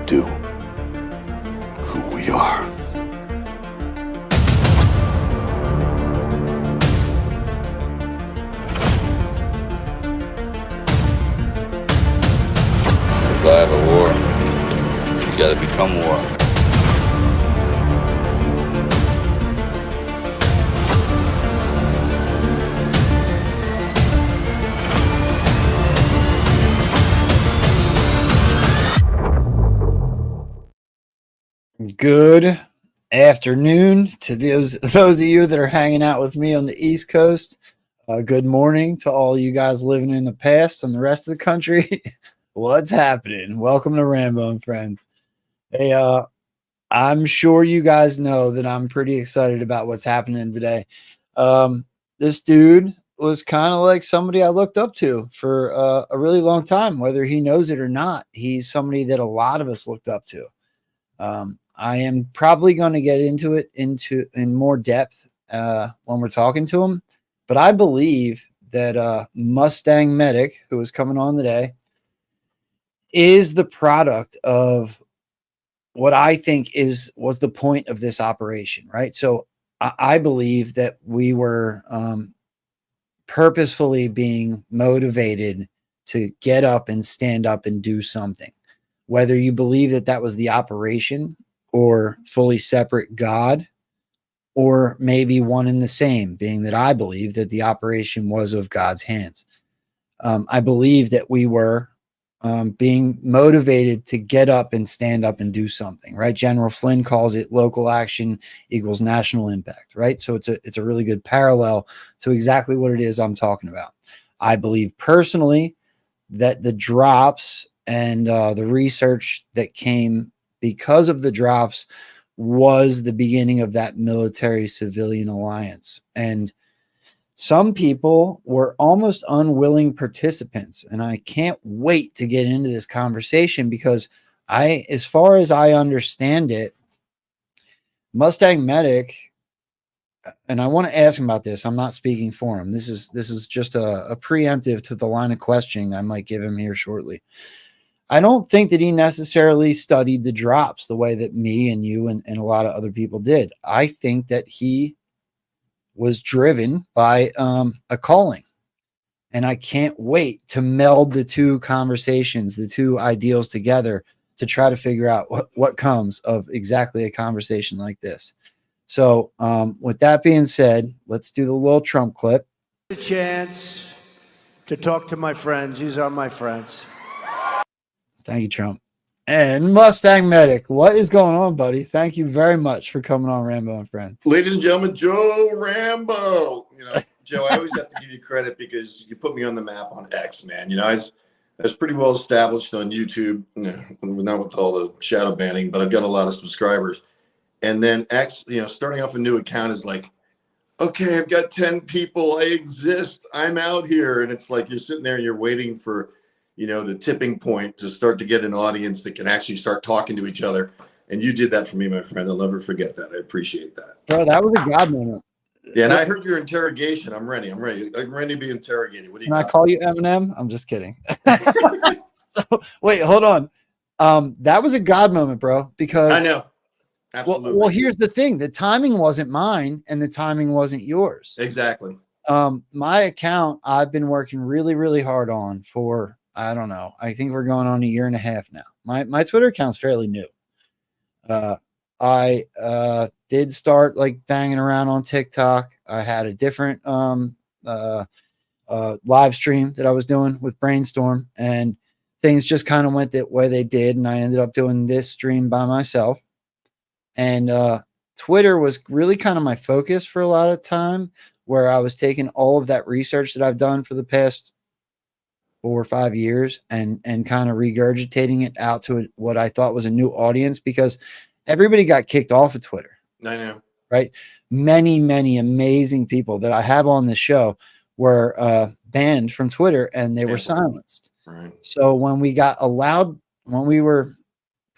do, who we are. Survive a war, you gotta become war. Good afternoon to those of you that are hanging out with me on the East Coast. Good morning to all you guys living in the past and the rest of the country. What's happening? Welcome to Rambo and Frens. Hey, I'm sure you guys know that I'm pretty excited about what's happening today. This dude was kind of like somebody I looked up to for a really long time, whether he knows it or not. He's somebody that a lot of us looked up to. I am probably going to get into it in more depth when we're talking to him, but I believe that Mustang Medic, who is coming on today, is the product of what I think was the point of this operation, right? So I believe that we were purposefully being motivated to get up and stand up and do something. Whether you believe that that was the operation or fully separate God, or maybe one and the same, being that I believe that the operation was of God's hands. I believe that we were being motivated to get up and stand up and do something, right? General Flynn calls it local action equals national impact, right? So it's a really good parallel to exactly what it is I'm talking about. I believe personally that the drops and the research that came because of the drops was the beginning of that military-civilian alliance. And some people were almost unwilling participants. And I can't wait to get into this conversation because as far as I understand it, Mustang Medic, and I want to ask him about this. I'm not speaking for him. This is just a preemptive to the line of questioning I might give him here shortly. I don't think that he necessarily studied the drops the way that me and you and a lot of other people did. I think that he was driven by a calling. And I can't wait to meld the two conversations, the two ideals together to try to figure out what comes of exactly a conversation like this. So with that being said, let's do the little Trump clip. A chance to talk to my friends. These are my friends. Thank you, Trump. And Mustang Medic, what is going on, buddy? Thank you very much for coming on Rambo and Frens. Ladies and gentlemen, Joe Rambo. Joe, I always have to give you credit because you put me on the map on X, man. I was pretty well established on YouTube, not with all the shadow banning, but I've got a lot of subscribers. And then X, starting off a new account is like, okay, I've got 10 people. I exist. I'm out here. And it's like you're sitting there and you're waiting for the tipping point to start to get an audience that can actually start talking to each other. And you did that for me, my friend. I'll never forget that. I appreciate that. Bro, that was a God moment. Yeah, and I heard your interrogation. I'm ready. I'm ready to be interrogated. What do you got? Can I call you Eminem? I'm just kidding. So wait, hold on. That was a God moment, bro, because I know. Absolutely. Well, here's the thing. The timing wasn't mine and the timing wasn't yours. Exactly. My account, I've been working really, really hard on for, I don't know. I think we're going on a year and a half now. My Twitter account's fairly new. I did start like banging around on TikTok. I had a different live stream that I was doing with Brainstorm, and things just kind of went the way they did. And I ended up doing this stream by myself. And Twitter was really kind of my focus for a lot of time, where I was taking all of that research that I've done for the past 4 or 5 years and kind of regurgitating it out to what I thought was a new audience, because everybody got kicked off of Twitter. I know. Right. Many, many amazing people that I have on this show were banned from Twitter and they were silenced. Right. So when we were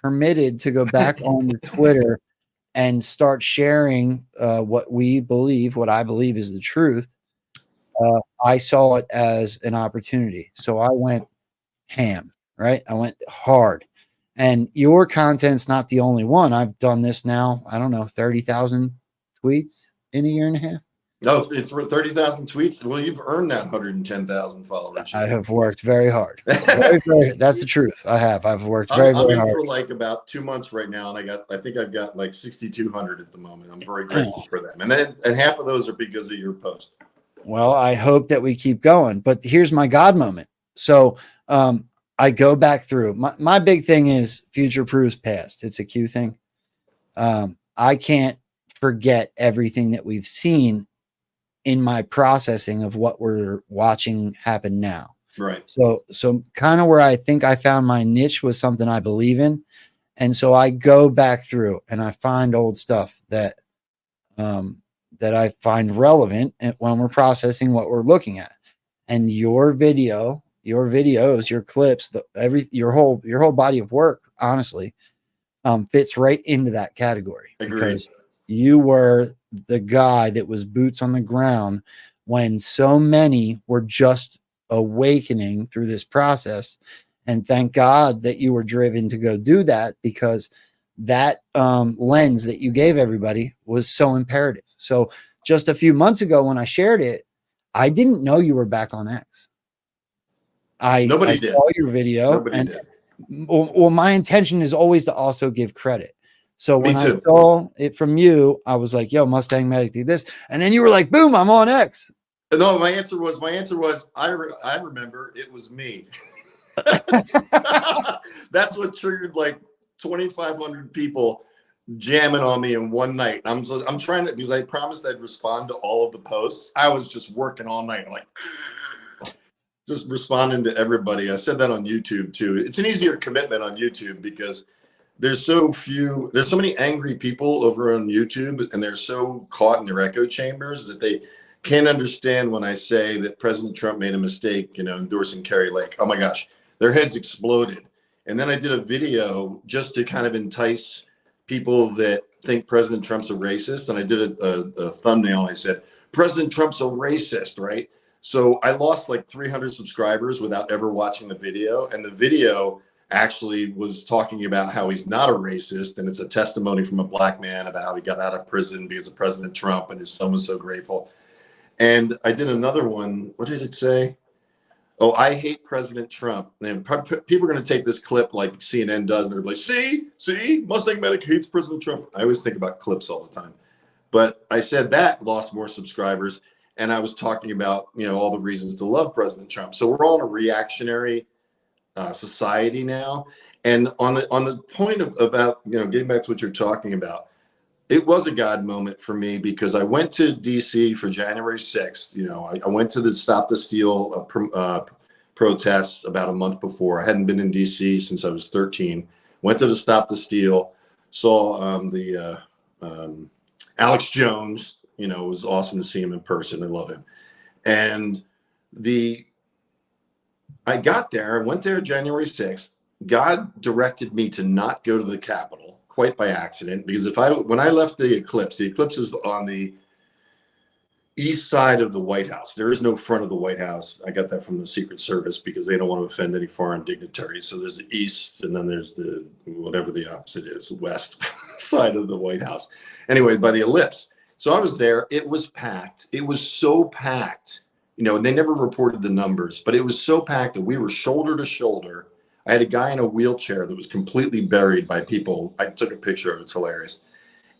permitted to go back on the Twitter and start sharing what I believe is the truth, I saw it as an opportunity. So I went ham, right? I went hard. And your content's not the only one. I've done this now, I don't know, 30,000 tweets in a year and a half. No, it's for 30,000 tweets. Well, you've earned that 110,000 followers. I have worked very hard. That's the truth. I've worked very, I'm very in hard. for like about 2 months right now, and I think I've got like 6,200 at the moment. I'm very grateful for them, and half of those are because of your post. Well, I hope that we keep going. But here's my God moment. So I go back through. My big thing is future proves past. It's a Q thing. I can't forget everything that we've seen in my processing of what we're watching happen now. Right. So kind of where I think I found my niche was something I believe in. And so I go back through and I find old stuff that I find relevant when we're processing what we're looking at. And your videos, your clips, your whole body of work, honestly, fits right into that category. Agreed. Because you were the guy that was boots on the ground when so many were just awakening through this process. And thank God that you were driven to go do that, because that lens that you gave everybody was so imperative. So just a few months ago when I shared it, I didn't know you were back on X. Nobody I did. saw your video. Nobody did. Well, my intention is always to also give credit. So when I too. saw it from you, I was like, yo, Mustang Medic did this. And then you were like, boom, I'm on X. No, my answer was, I remember it was me. That's what triggered like 2,500 people jamming on me in one night. I'm trying to, because I promised I'd respond to all of the posts. I was just working all night, like just responding to everybody. I said that on YouTube too. It's an easier commitment on YouTube because there's so many angry people over on YouTube, and they're so caught in their echo chambers that they can't understand when I say that President Trump made a mistake, endorsing Kerry Lake. Oh my gosh, their heads exploded. And then I did a video just to kind of entice people that think President Trump's a racist. And I did a thumbnail. I said, President Trump's a racist, right? So I lost like 300 subscribers without ever watching the video. And the video actually was talking about how he's not a racist. And it's a testimony from a black man about how he got out of prison because of President Trump, and his son was so grateful. And I did another one. What did it say? Oh, I hate President Trump. And people are going to take this clip like CNN does, and they're like, see, Mustang Medic hates President Trump. I always think about clips all the time. But I said that lost more subscribers. And I was talking about, all the reasons to love President Trump. So we're all in a reactionary society now. And on the point about, getting back to what you're talking about, it was a God moment for me because I went to DC for January 6th. I went to the Stop the Steal protests about a month before. I hadn't been in DC since I was 13. Went to the Stop the Steal, saw Alex Jones. It was awesome to see him in person. I love him. And I got there, I went there January 6th. God directed me to not go to the Capitol quite by accident, because when I left the Eclipse is on the east side of the White House. There is no front of the White House. I got that from the Secret Service because they don't want to offend any foreign dignitaries. So there's the east, and then there's the, whatever the opposite is, west side of the White House. Anyway, by the Ellipse. So I was there. It was packed. It was so packed, and they never reported the numbers, but it was so packed that we were shoulder to shoulder. I had a guy in a wheelchair that was completely buried by people. I took a picture of it. It's hilarious.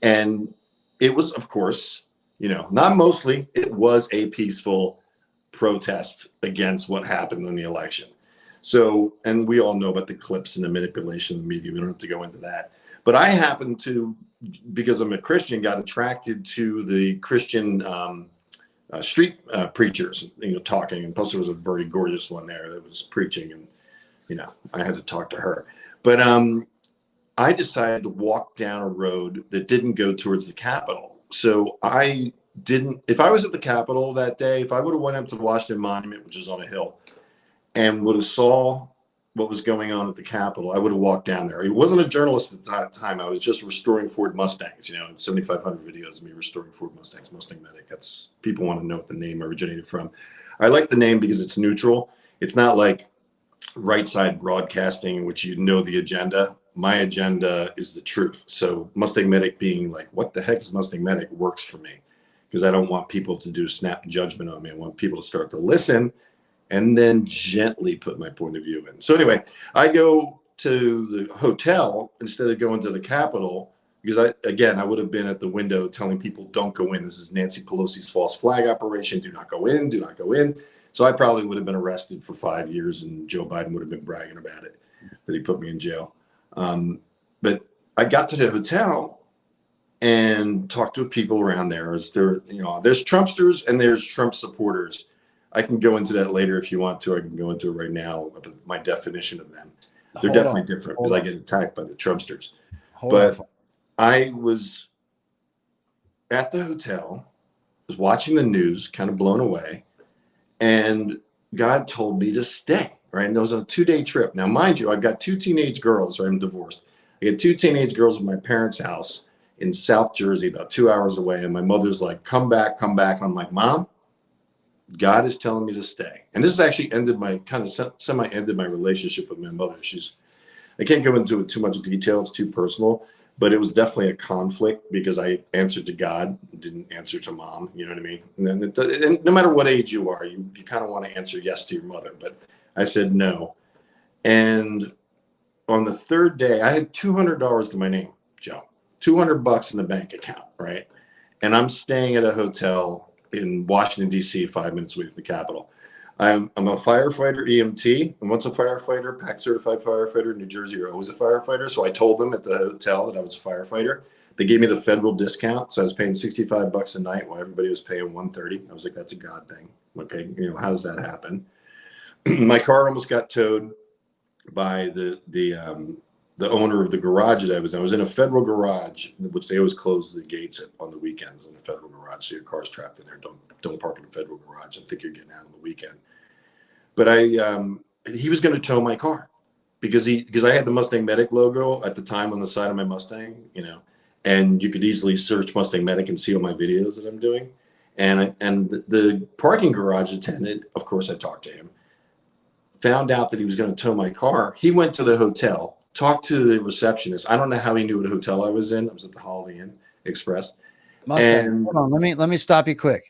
And it was, of course, not mostly, it was a peaceful protest against what happened in the election. So, and we all know about the clips and the manipulation of the media. We don't have to go into that. But I happened to, because I'm a Christian, got attracted to the Christian street preachers, talking. And plus there was a very gorgeous one there that was preaching, and I had to talk to her. But I decided to walk down a road that didn't go towards the Capitol. So if I was at the Capitol that day, if I would have went up to the Washington Monument, which is on a hill, and would have saw what was going on at the Capitol, I would have walked down there. I wasn't a journalist at the time. I was just restoring Ford Mustangs, 7,500 videos of me restoring Ford Mustangs, Mustang Medic. People want to know what the name originated from. I like the name because it's neutral. It's not like right side broadcasting, which the agenda. my agenda is the truth. So Mustang Medic being like, what the heck is Mustang Medic, works for me, because I don't want people to do snap judgment on me. I want people to start to listen and then gently put my point of view in. So anyway, I go to the hotel instead of going to the Capitol, because I would have been at the window telling people, don't go in. This is Nancy Pelosi's false flag operation. Do not go in. Do not go in. So I probably would have been arrested for 5 years, and Joe Biden would have been bragging about it, that he put me in jail. But I got to the hotel and talked to people around there. There's Trumpsters and there's Trump supporters. I can go into that later if you want to. I can go into it right now, my definition of them. They're definitely different because I get attacked by the Trumpsters. But I was at the hotel, was watching the news, kind of blown away, and God told me to stay, right? And it was on a 2-day trip. Now, mind you, I've got 2 teenage girls, right? I'm divorced. I got 2 teenage girls in my parents' house in South Jersey, about 2 hours away. And my mother's like, come back, come back. And I'm like, Mom, God is telling me to stay. And this has actually ended semi-ended my relationship with my mother. I can't go into it too much detail. It's too personal, but it was definitely a conflict because I answered to God, didn't answer to Mom. You know what I mean? And no matter what age you are, you kind of want to answer yes to your mother, but I said no. And on the 3rd day, I had $200 to my name, Joe, $200 in the bank account, right? And I'm staying at a hotel in Washington, D.C., 5 minutes away from the Capitol. I'm a firefighter, EMT. And once a firefighter, PAC certified firefighter in New Jersey, you're always a firefighter. So I told them at the hotel that I was a firefighter. They gave me the federal discount. So I was paying $65 a night while everybody was paying $130. I was like, that's a God thing. Okay, how does that happen? My car almost got towed by the owner of the garage that I was in. I was in a federal garage, which they always close the gates on the weekends in the federal garage. So your car's trapped in there. Don't park in a federal garage and think you're getting out on the weekend. But he was going to tow my car because I had the Mustang Medic logo at the time on the side of my Mustang, and you could easily search Mustang Medic and see all my videos that I'm doing. And the parking garage attendant, of course, I talked to him, found out that he was going to tow my car. He went to the hotel, talked to the receptionist. I don't know how he knew what hotel I was in. I was at the Holiday Inn Express. Mustang, hold on. Let me stop you quick.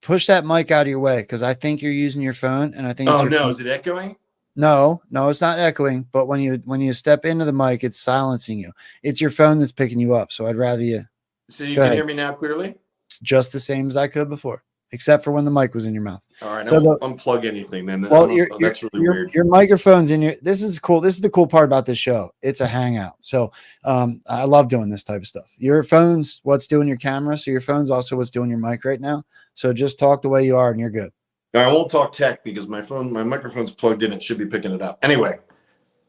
Push that mic out of your way because I think you're using your phone, and I think. Oh no, is it echoing? No, it's not echoing. But when you step into the mic, it's silencing you. It's your phone that's picking you up. So I'd rather you. So you can hear me now clearly? It's just the same as I could before, except for when the mic was in your mouth. All right, so don't unplug anything then. Well, that's really weird. Your microphone's in your. This is cool. This is the cool part about this show. It's a hangout. So I love doing this type of stuff. Your phone's what's doing your camera. So your phone's also what's doing your mic right now. So just talk the way you are, and you're good. I won't talk tech because my microphone's plugged in. It should be picking it up. Anyway,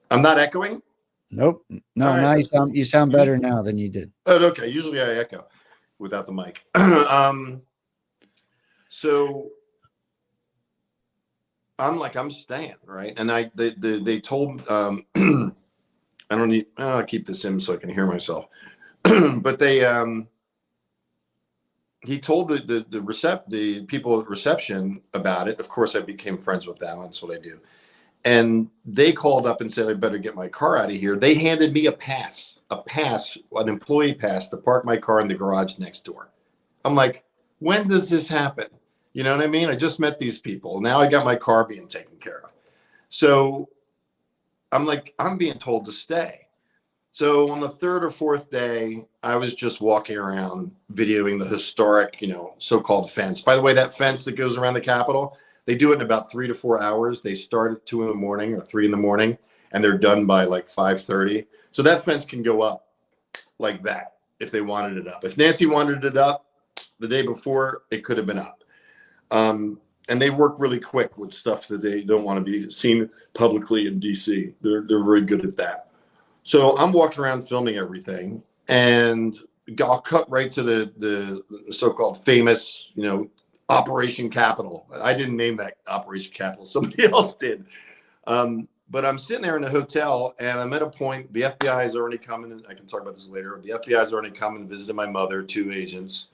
I'm not echoing. Nope. No. Right. Now you sound better now than you did. Oh, okay. Usually I echo without the mic. So I'm staying, right? And they told I don't need I'll keep this in so I can hear myself. But he told the people at reception about it. Of course I became friends with them. That's what I do. And they called up and said, I better get my car out of here. They handed me an employee pass to park my car in the garage next door. I'm like, when does this happen? You know what I mean? I just met these people. Now I got my car being taken care of. So I'm like, I'm being told to stay. So on the 3rd or 4th day, I was just walking around videoing the historic, so-called fence. By the way, that fence that goes around the Capitol, they do it in about 3 to 4 hours. They start at 2 in the morning or 3 in the morning, and they're done by like 5:30. So that fence can go up like that if they wanted it up. If Nancy wanted it up the day before, it could have been up. And they work really quick with stuff that they don't want to be seen publicly in DC. They're very good at that. So I'm walking around filming everything, and I'll cut right to the so-called famous, Operation Capital. I didn't name that Operation Capital. Somebody else did. But I'm sitting there in a hotel, and I'm at a point, the FBI is already coming, and I can talk about this later. The FBI is already coming and visited my mother, 2 agents.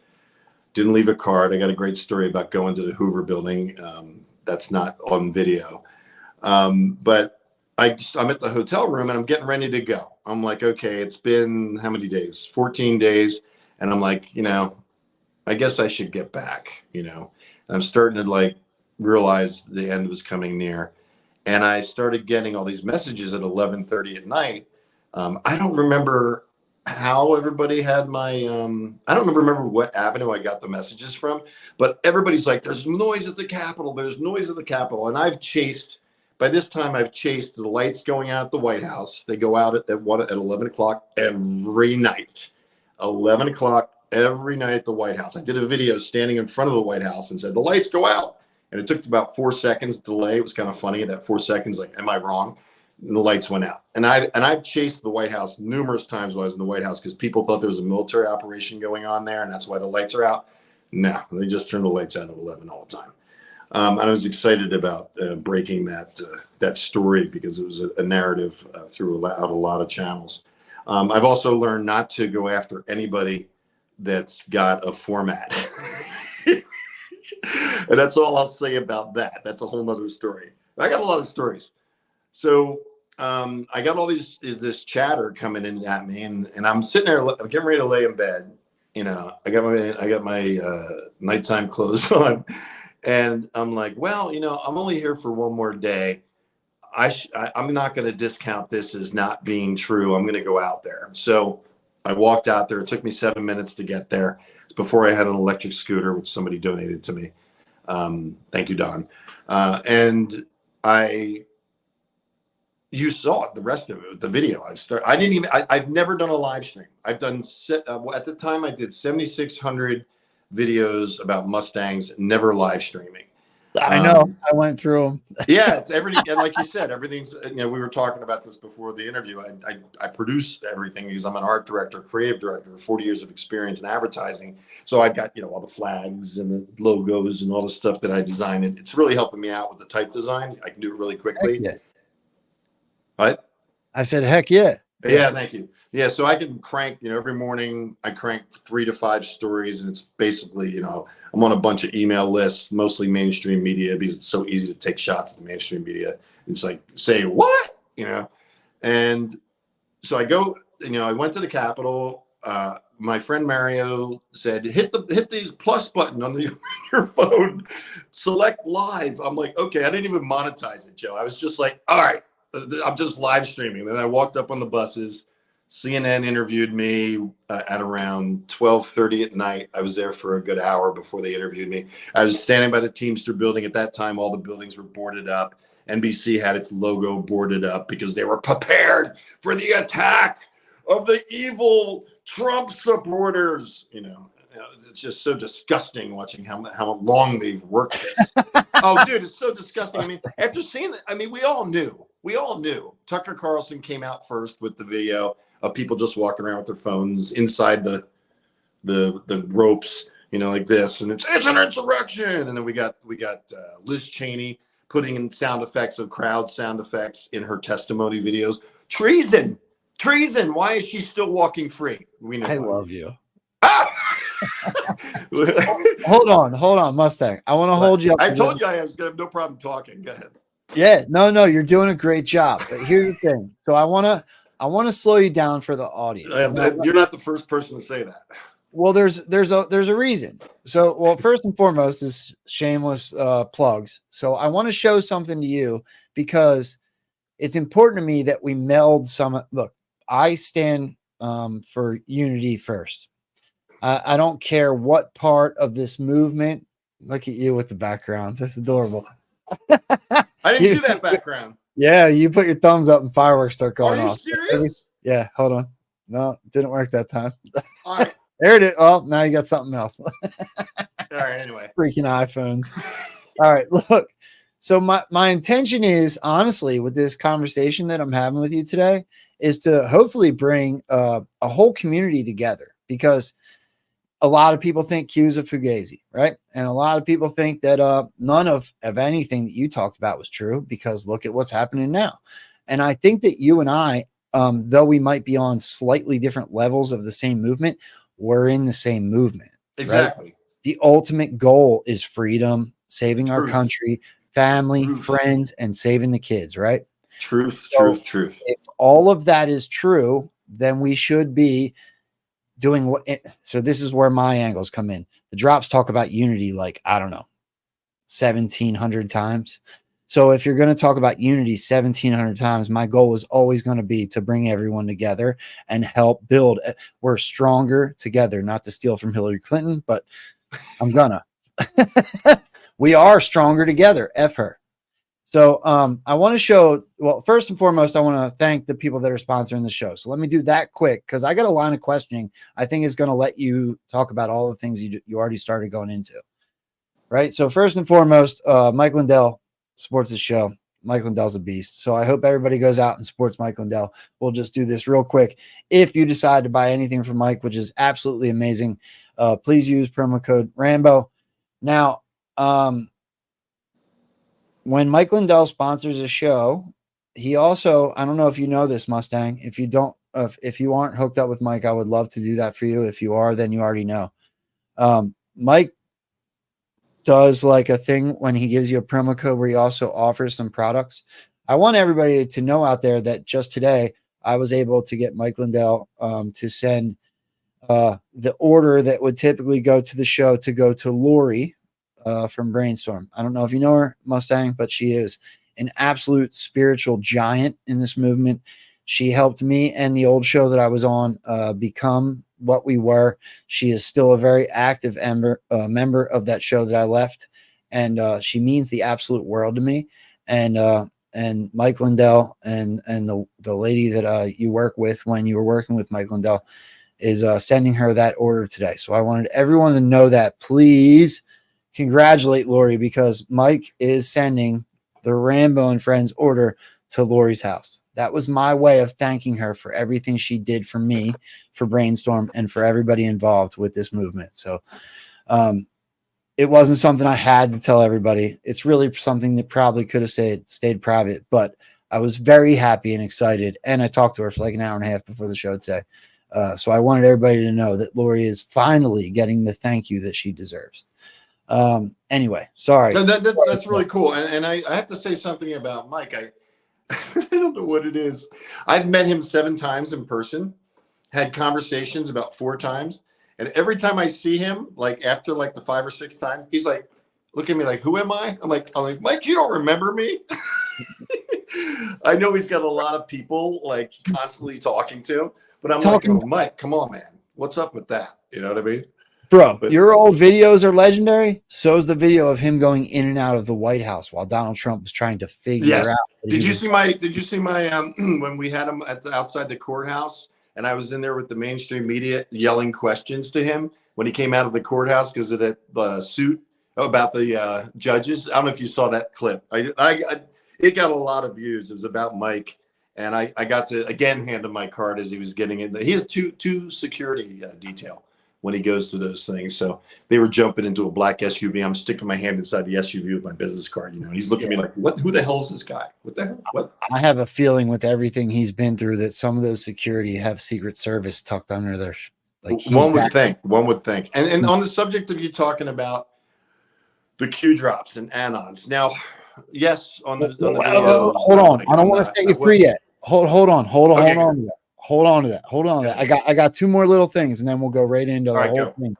Didn't leave a card. I got a great story about going to the Hoover building. That's not on video. But I'm at the hotel room and I'm getting ready to go. I'm like, okay, it's been how many days? 14 days. And I'm like, I guess I should get back, And I'm starting to like realize the end was coming near. And I started getting all these messages at 11:30 at night. I don't remember how everybody had my, I don't remember what avenue I got the messages from, but everybody's like, there's noise at the Capitol. There's noise at the Capitol. And by this time, I've chased the lights going out at the White House. They go out at 11 o'clock every night. 11 o'clock every night at the White House. I did a video standing in front of the White House and said, the lights go out. And it took about 4 seconds delay. It was kind of funny, that 4 seconds, like, am I wrong? And the lights went out. And I've chased the White House numerous times while I was in the White House because people thought there was a military operation going on there, and that's why the lights are out. No, they just turn the lights out at 11 all the time. And I was excited about breaking that story because it was a narrative throughout a lot of channels. I've also learned not to go after anybody that's got a format. And that's all I'll say about that. That's a whole nother story. I got a lot of stories. So I got all this chatter coming in at me, and I'm sitting there, I'm getting ready to lay in bed. I got my nighttime clothes on, and I'm like, well, I'm only here for one more day. I'm not going to discount this as not being true. I'm going to go out there. So I walked out there. It took me 7 minutes to get there. It's before I had an electric scooter, which somebody donated to me. Thank you, Don. And you saw it, the rest of it, the video. I've never done a live stream. I've done, at the time I did 7,600 videos about Mustangs, never live streaming. I know. I went through them. Yeah, it's everything. And like you said, everything's, we were talking about this before the interview. I produce everything because I'm an art director, creative director, 40 years of experience in advertising. So I've got, all the flags and the logos and all the stuff that I design. It's really helping me out with the type design. I can do it really quickly. Yeah. What? I said, heck yeah. Yeah, thank you. Yeah, so I can crank, every morning I crank 3 to 5 stories, and it's basically, I'm on a bunch of email lists, mostly mainstream media, because it's so easy to take shots at the mainstream media. It's like, say what? And so I go, I went to the Capitol. My friend Mario said, hit the plus button on your phone, select live. I'm like, okay, I didn't even monetize it, Joe. I was just like, all right, I'm just live streaming. Then I walked up on the buses. CNN interviewed me at around 12:30 at night. I was there for a good hour before they interviewed me. I was standing by the Teamster building. At that time, all the buildings were boarded up. NBC had its logo boarded up because they were prepared for the attack of the evil Trump supporters. It's just so disgusting watching how long they've worked this. Oh, dude, it's so disgusting. I mean, after seeing that, we all knew. Tucker Carlson came out first with the video of people just walking around with their phones inside the ropes, like this, and it's an insurrection. And then we got Liz Cheney putting in sound effects of crowd sound effects in her testimony videos. Treason. Why is she still walking free? We know. I love you. Ah! Hold on, Mustang. I want to hold you up. I told you I was gonna have no problem talking. Go ahead. Yeah, no, you're doing a great job. But here's the thing. So I want to slow you down for the audience. You're not the first person to say that. Well, there's a reason. So, first and foremost is shameless plugs. So I want to show something to you because it's important to me that we meld some. Look, I stand for unity first. I don't care what part of this movement. Look at you with the backgrounds. That's adorable. I didn't do that background. Yeah, you put your thumbs up and fireworks start going off. Are you serious? Yeah, hold on. No, it didn't work that time. All right. There it is. Oh, now you got something else. All right, anyway. Freaking iPhones. All right, look. So my intention is, honestly, with this conversation that I'm having with you today, is to hopefully bring a whole community together, because a lot of people think Q's a fugazi, right? And a lot of people think that none of anything that you talked about was true, because look at what's happening now. And I think that you and I, though we might be on slightly different levels of the same movement, we're in the same movement. Exactly. Right? The ultimate goal is freedom, saving our Truth. country, family, Truth. friends, and saving the kids, right? Truth, So truth, truth. if all of that is true, then we should be doing what. So this is where my angles come in. The drops talk about unity, like, I don't know, 1,700 times. So if you're going to talk about unity 1,700 times, my goal is always going to be to bring everyone together and help build. We're stronger together, not to steal from Hillary Clinton, but I'm gonna. We are stronger together. F her. So I want to show, well, first and foremost, I want to thank the people that are sponsoring the show. So let me do that quick, because I got a line of questioning I think is going to let you talk about all the things you already started going into. Right. So first and foremost, Mike Lindell supports the show. Mike Lindell's a beast. So I hope everybody goes out and supports Mike Lindell. We'll just do this real quick. If you decide to buy anything from Mike, which is absolutely amazing, please use promo code Rambo. Now, when Mike Lindell sponsors a show, he also, I don't know if you know this, Mustang. If you don't, if you aren't hooked up with Mike, I would love to do that for you. If you are, then you already know. Mike does like a thing when he gives you a promo code where he also offers some products. I want everybody to know out there that just today I was able to get Mike Lindell to send the order that would typically go to the show to go to Lori from Brainstorm. I don't know if you know her, Mustang, but she is an absolute spiritual giant in this movement. She helped me and the old show that I was on become what we were. She is still a very active member of that show that I left, and she means the absolute world to me. And Mike Lindell and the lady that you work with when you were working with Mike Lindell is sending her that order today. So I wanted everyone to know that. Please congratulate Lori, because Mike is sending the Rambo and Frens order to Lori's house. That was my way of thanking her for everything she did for me, for Brainstorm, and for everybody involved with this movement. So it wasn't something I had to tell everybody. It's really something that probably could have stayed private, but I was very happy and excited. And I talked to her for like an hour and a half before the show today. So I wanted everybody to know that Lori is finally getting the thank you that she deserves. Anyway, sorry. No, that's really cool. And I have to say something about Mike. I don't know what it is. I've met him 7 times in person, had conversations about 4 times. And every time I see him, like after like the 5 or 6 time, he's like, look at me like, who am I? I'm like, Mike, you don't remember me? I know he's got a lot of people like constantly talking to, but I'm like, oh, Mike, come on, man. What's up with that? You know what I mean? Bro, your old videos are legendary. So is the video of him going in and out of the White House while Donald Trump was trying to figure out. Did you see my when we had him outside the courthouse and I was in there with the mainstream media yelling questions to him when he came out of the courthouse because of that suit about the judges? I don't know if you saw that clip. It got a lot of views. It was about Mike. And I got to, again, hand him my card as he was getting in. He has two security detail when he goes to those things. So they were jumping into a black SUV. I'm sticking my hand inside the SUV with my business card. You know, he's looking at me like, "What? Who the hell is this guy? What the hell? What?" I have a feeling with everything he's been through that some of those security have Secret Service tucked under their. Like one would think. And on the subject of you talking about the Q drops and anons. Now, yes, on the videos, hold on. I don't want to set you free yet. Hold on to that. I got 2 more little things, and then we'll go right into the whole thing.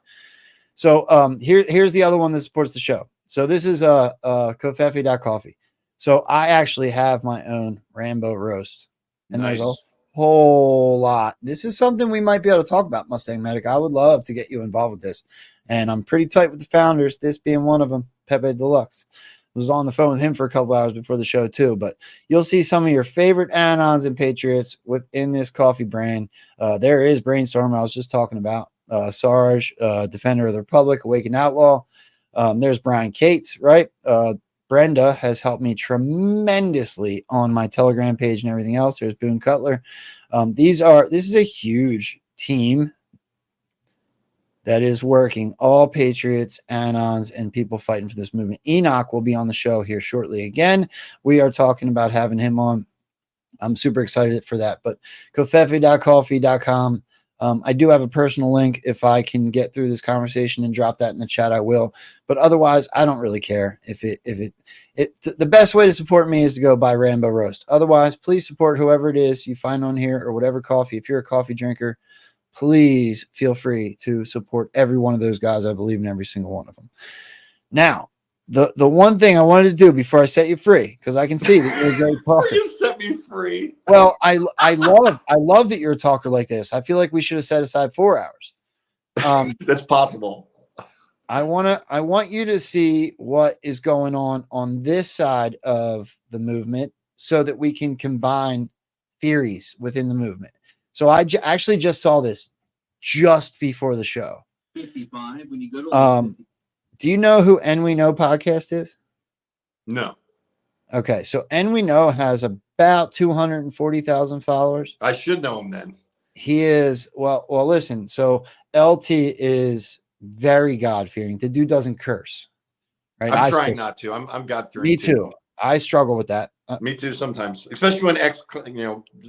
So here's the other one that supports the show. So this is Covfefe.coffee. So I actually have my own Rambo roast, and there's a whole lot. This is something we might be able to talk about, Mustang Medic. I would love to get you involved with this, and I'm pretty tight with the founders, this being one of them, Pepe Deluxe. Was on the phone with him for a couple hours before the show too, but you'll see some of your favorite anons and patriots within this coffee brand. There is Brainstorm, I was just talking about, Sarge, Defender of the Republic, Awakened Outlaw. There's Brian Cates, right? Brenda has helped me tremendously on my Telegram page and everything else. There's Boone Cutler. This is a huge team that is working, all patriots, anons, and people fighting for this movement. Enoch will be on the show here shortly again. We are talking about having him on. I'm super excited for that. But covfefe.coffee.com. I do have a personal link. If I can get through this conversation and drop that in the chat, I will. But otherwise, I don't really care. The best way to support me is to go buy Rambo Roast. Otherwise, please support whoever it is you find on here or whatever coffee. If you're a coffee drinker, please feel free to support every one of those guys. I believe in every single one of them. Now, the one thing I wanted to do before I set you free, because I can see that you're a great talker. You set me free. Well, I love that you're a talker like this. I feel like we should have set aside 4 hours. That's possible. I want you to see what is going on this side of the movement so that we can combine theories within the movement. So I actually just saw this just before the show. 55 when you go to do you know who And We Know podcast is? No. Okay, so And We Know has about 240,000 followers. I should know him then. He is well. Listen, so LT is very God-fearing. The dude doesn't curse. Right? I'm trying not to. I'm God-fearing. Me too. I struggle with that. Me too sometimes, especially when X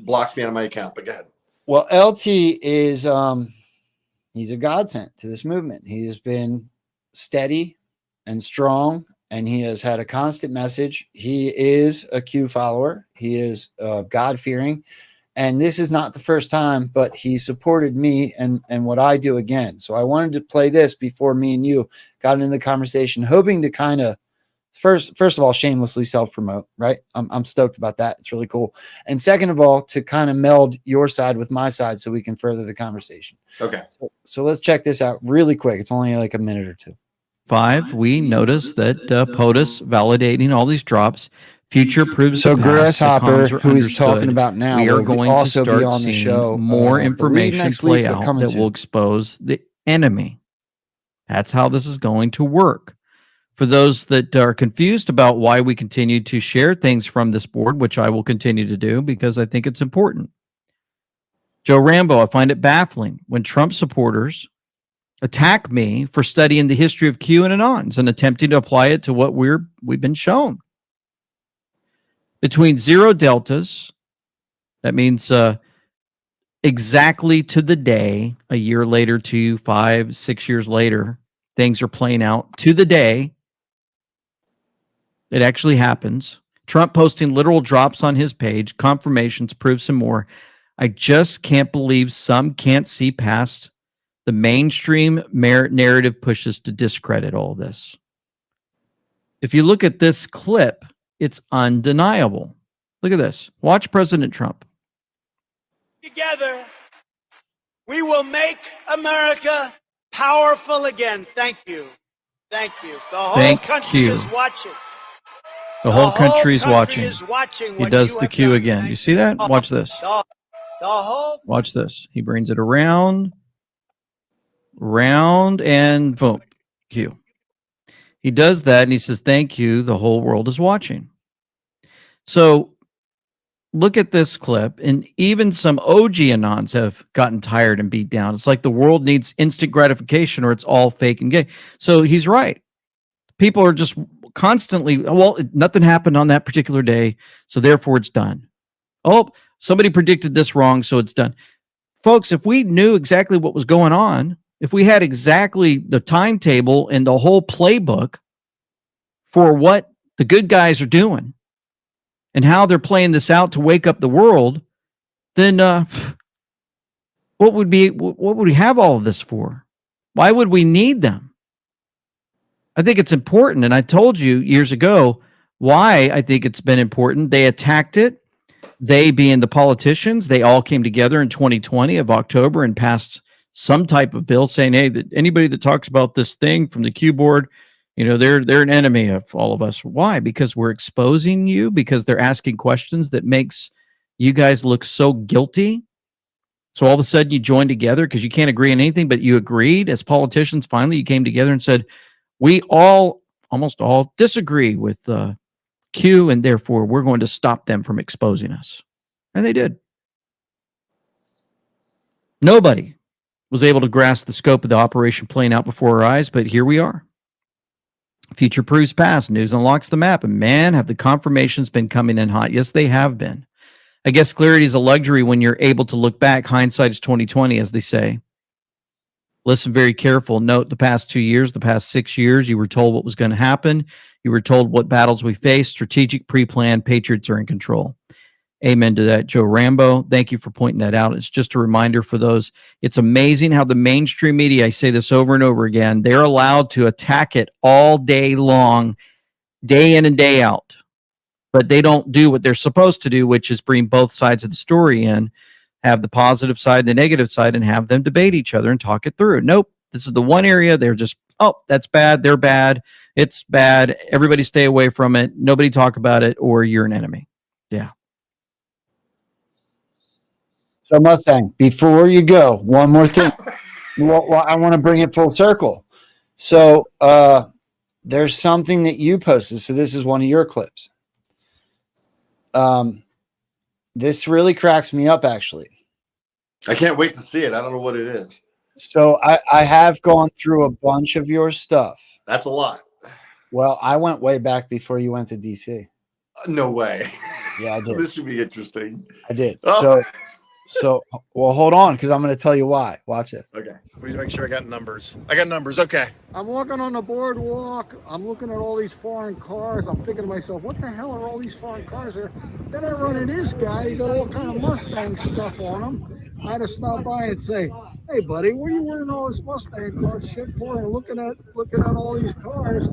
blocks me out of my account. But go ahead. Well, LT is he's a godsend to this movement. He has been steady and strong, and he has had a constant message. He is a Q follower. He is God-fearing, and this is not the first time, but he supported me and what I do again. So I wanted to play this before me and you got into the conversation, hoping to kind of first of all shamelessly self-promote, right? I'm stoked about that. It's really cool. And second of all, to kind of meld your side with my side so we can further the conversation. Okay. So let's check this out really quick. It's only like a minute or two. 5, we noticed that POTUS validating all these drops. Future proves So the past, the Grasshopper, comms are who he's talking understood. about now, We are will going also to be start on the seeing show. more I believe information next play week, but out coming that will soon. expose the enemy. That's how this is going to work. For those that are confused about why we continue to share things from this board, which I will continue to do because I think it's important. Joe Rambo, I find it baffling when Trump supporters attack me for studying the history of Q and Anons and attempting to apply it to what we've been shown. Between 0 deltas, that means exactly to the day, a year later, 2, 5, 6 years later, things are playing out to the day. It actually happens. Trump posting literal drops on his page, confirmations, proofs, and more. I just can't believe some can't see past the mainstream narrative pushes to discredit all this. If you look at this clip, it's undeniable. Look at this. Watch President Trump. Together, we will make America powerful again. Thank you. Thank you. The whole Thank country you. is watching. The whole country's watching. Is watching He what does you the have Q done. again. You see that? Watch this. The whole Watch this. He brings it around, and boom, Q. He does that and he says, thank you. The whole world is watching. So look at this clip. And even some OG Anons have gotten tired and beat down. It's like the world needs instant gratification or it's all fake and gay. So he's right. People are just constantly, well, nothing happened on that particular day, so therefore it's done. Oh, somebody predicted this wrong, so it's done. Folks, if we knew exactly what was going on, if we had exactly the timetable and the whole playbook for what the good guys are doing and how they're playing this out to wake up the world, then what would we have all of this for? Why would we need them? I think it's important, and I told you years ago why I think it's been important. They attacked it. They, being the politicians, they all came together in 2020 of October and passed some type of bill saying, hey, that anybody that talks about this thing from the Q board, they're an enemy of all of us. Why? Because we're exposing you, because they're asking questions that makes you guys look so guilty. So all of a sudden you joined together because you can't agree on anything, but you agreed as politicians. Finally, you came together and said, we almost all disagree with Q, and therefore we're going to stop them from exposing us. And they did. Nobody was able to grasp the scope of the operation playing out before our eyes, but here we are. Future proves past. News unlocks the map. And man, have the confirmations been coming in hot. Yes, they have been. I guess clarity is a luxury when you're able to look back. Hindsight is 2020, as they say. Listen very careful. Note the past 2 years, the past 6 years, you were told what was going to happen. You were told what battles we faced. Strategic, pre-planned. Patriots are in control. Amen to that, Joe Rambo. Thank you for pointing that out. It's just a reminder for those. It's amazing how the mainstream media, I say this over and over again, they're allowed to attack it all day long, day in and day out. But they don't do what they're supposed to do, which is bring both sides of the story in, have the positive side and the negative side, and have them debate each other and talk it through. Nope, this is the one area they're just, oh, that's bad, they're bad, it's bad, everybody stay away from it, nobody talk about it, or you're an enemy. Yeah. So Mustang, before you go, one more thing. Well, I want to bring it full circle. So there's something that you posted. So this is one of your clips. This really cracks me up, actually. I can't wait to see it. I don't know what it is. So I have gone through a bunch of your stuff. That's a lot. Well, I went way back before you went to DC. No way. Yeah, I did. This should be interesting. I did. Oh. So well, hold on, because I'm going to tell you why. Watch this. Okay. Please make sure I got numbers. I got numbers. Okay. I'm walking on the boardwalk. I'm looking at all these foreign cars. I'm thinking to myself, what the hell are all these foreign cars here? Then I run into this guy. He got all kind of Mustang stuff on him. I had to stop by and say, hey, buddy, what are you wearing all this Mustang car shit for? And looking at all these cars.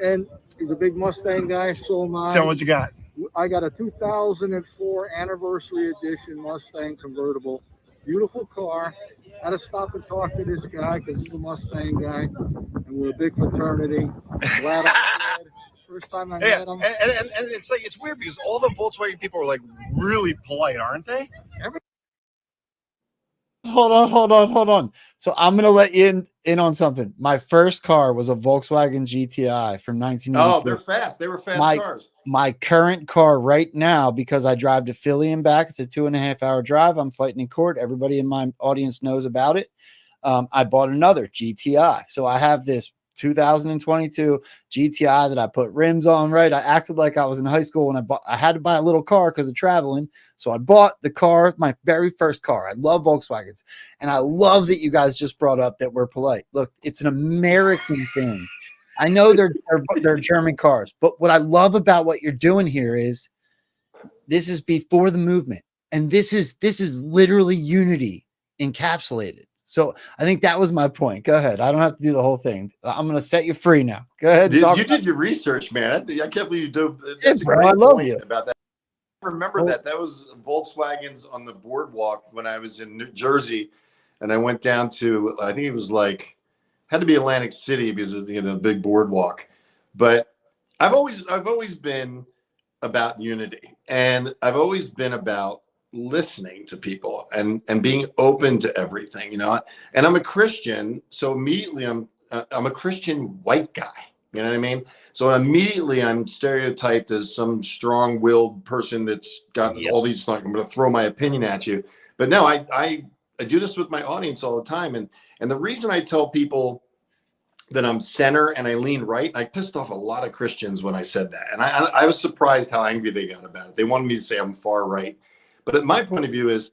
And he's a big Mustang guy. So am I. Tell me what you got. I got a 2004 anniversary edition Mustang convertible. Beautiful car. I had to stop and talk to this guy because he's a Mustang guy, and we're a big fraternity. Glad I did. First time I met him. And it's like, it's weird because all the Volkswagen people are like really polite, aren't they? Hold on. So I'm going to let you in on something. My first car was a Volkswagen GTI from 1984. Oh, they're fast. They were fast cars. My current car right now, because I drive to Philly and back, it's a 2.5 hour drive. I'm fighting in court. Everybody in my audience knows about it. I bought another GTI. So I have this 2022 GTI that I put rims on, right? I acted like I was in high school when I had to buy a little car because of traveling. So I bought the car, my very first car. I love Volkswagens. And I love that you guys just brought up that we're polite. Look, it's an American thing. I know they're German cars, but what I love about what you're doing here is this is before the movement. And this is literally unity encapsulated. So I think that was my point. Go ahead. I don't have to do the whole thing. I'm going to set you free now. Go ahead. You did your research, man. I can't believe you did. That's a great point about that. I remember that. That was Volkswagens on the boardwalk when I was in New Jersey, and I went down to, I think it was like, had to be Atlantic City because of the big boardwalk. But I've always been about unity, and I've always been about listening to people and being open to everything, and I'm a Christian. So immediately I'm a Christian white guy, you know what I mean? So immediately I'm stereotyped as some strong-willed person that's got all these, like, I'm going to throw my opinion at you. But no, I do this with my audience all the time. And the reason I tell people that I'm center and I lean right, I pissed off a lot of Christians when I said that. And I was surprised how angry they got about it. They wanted me to say I'm far right. But at my point of view is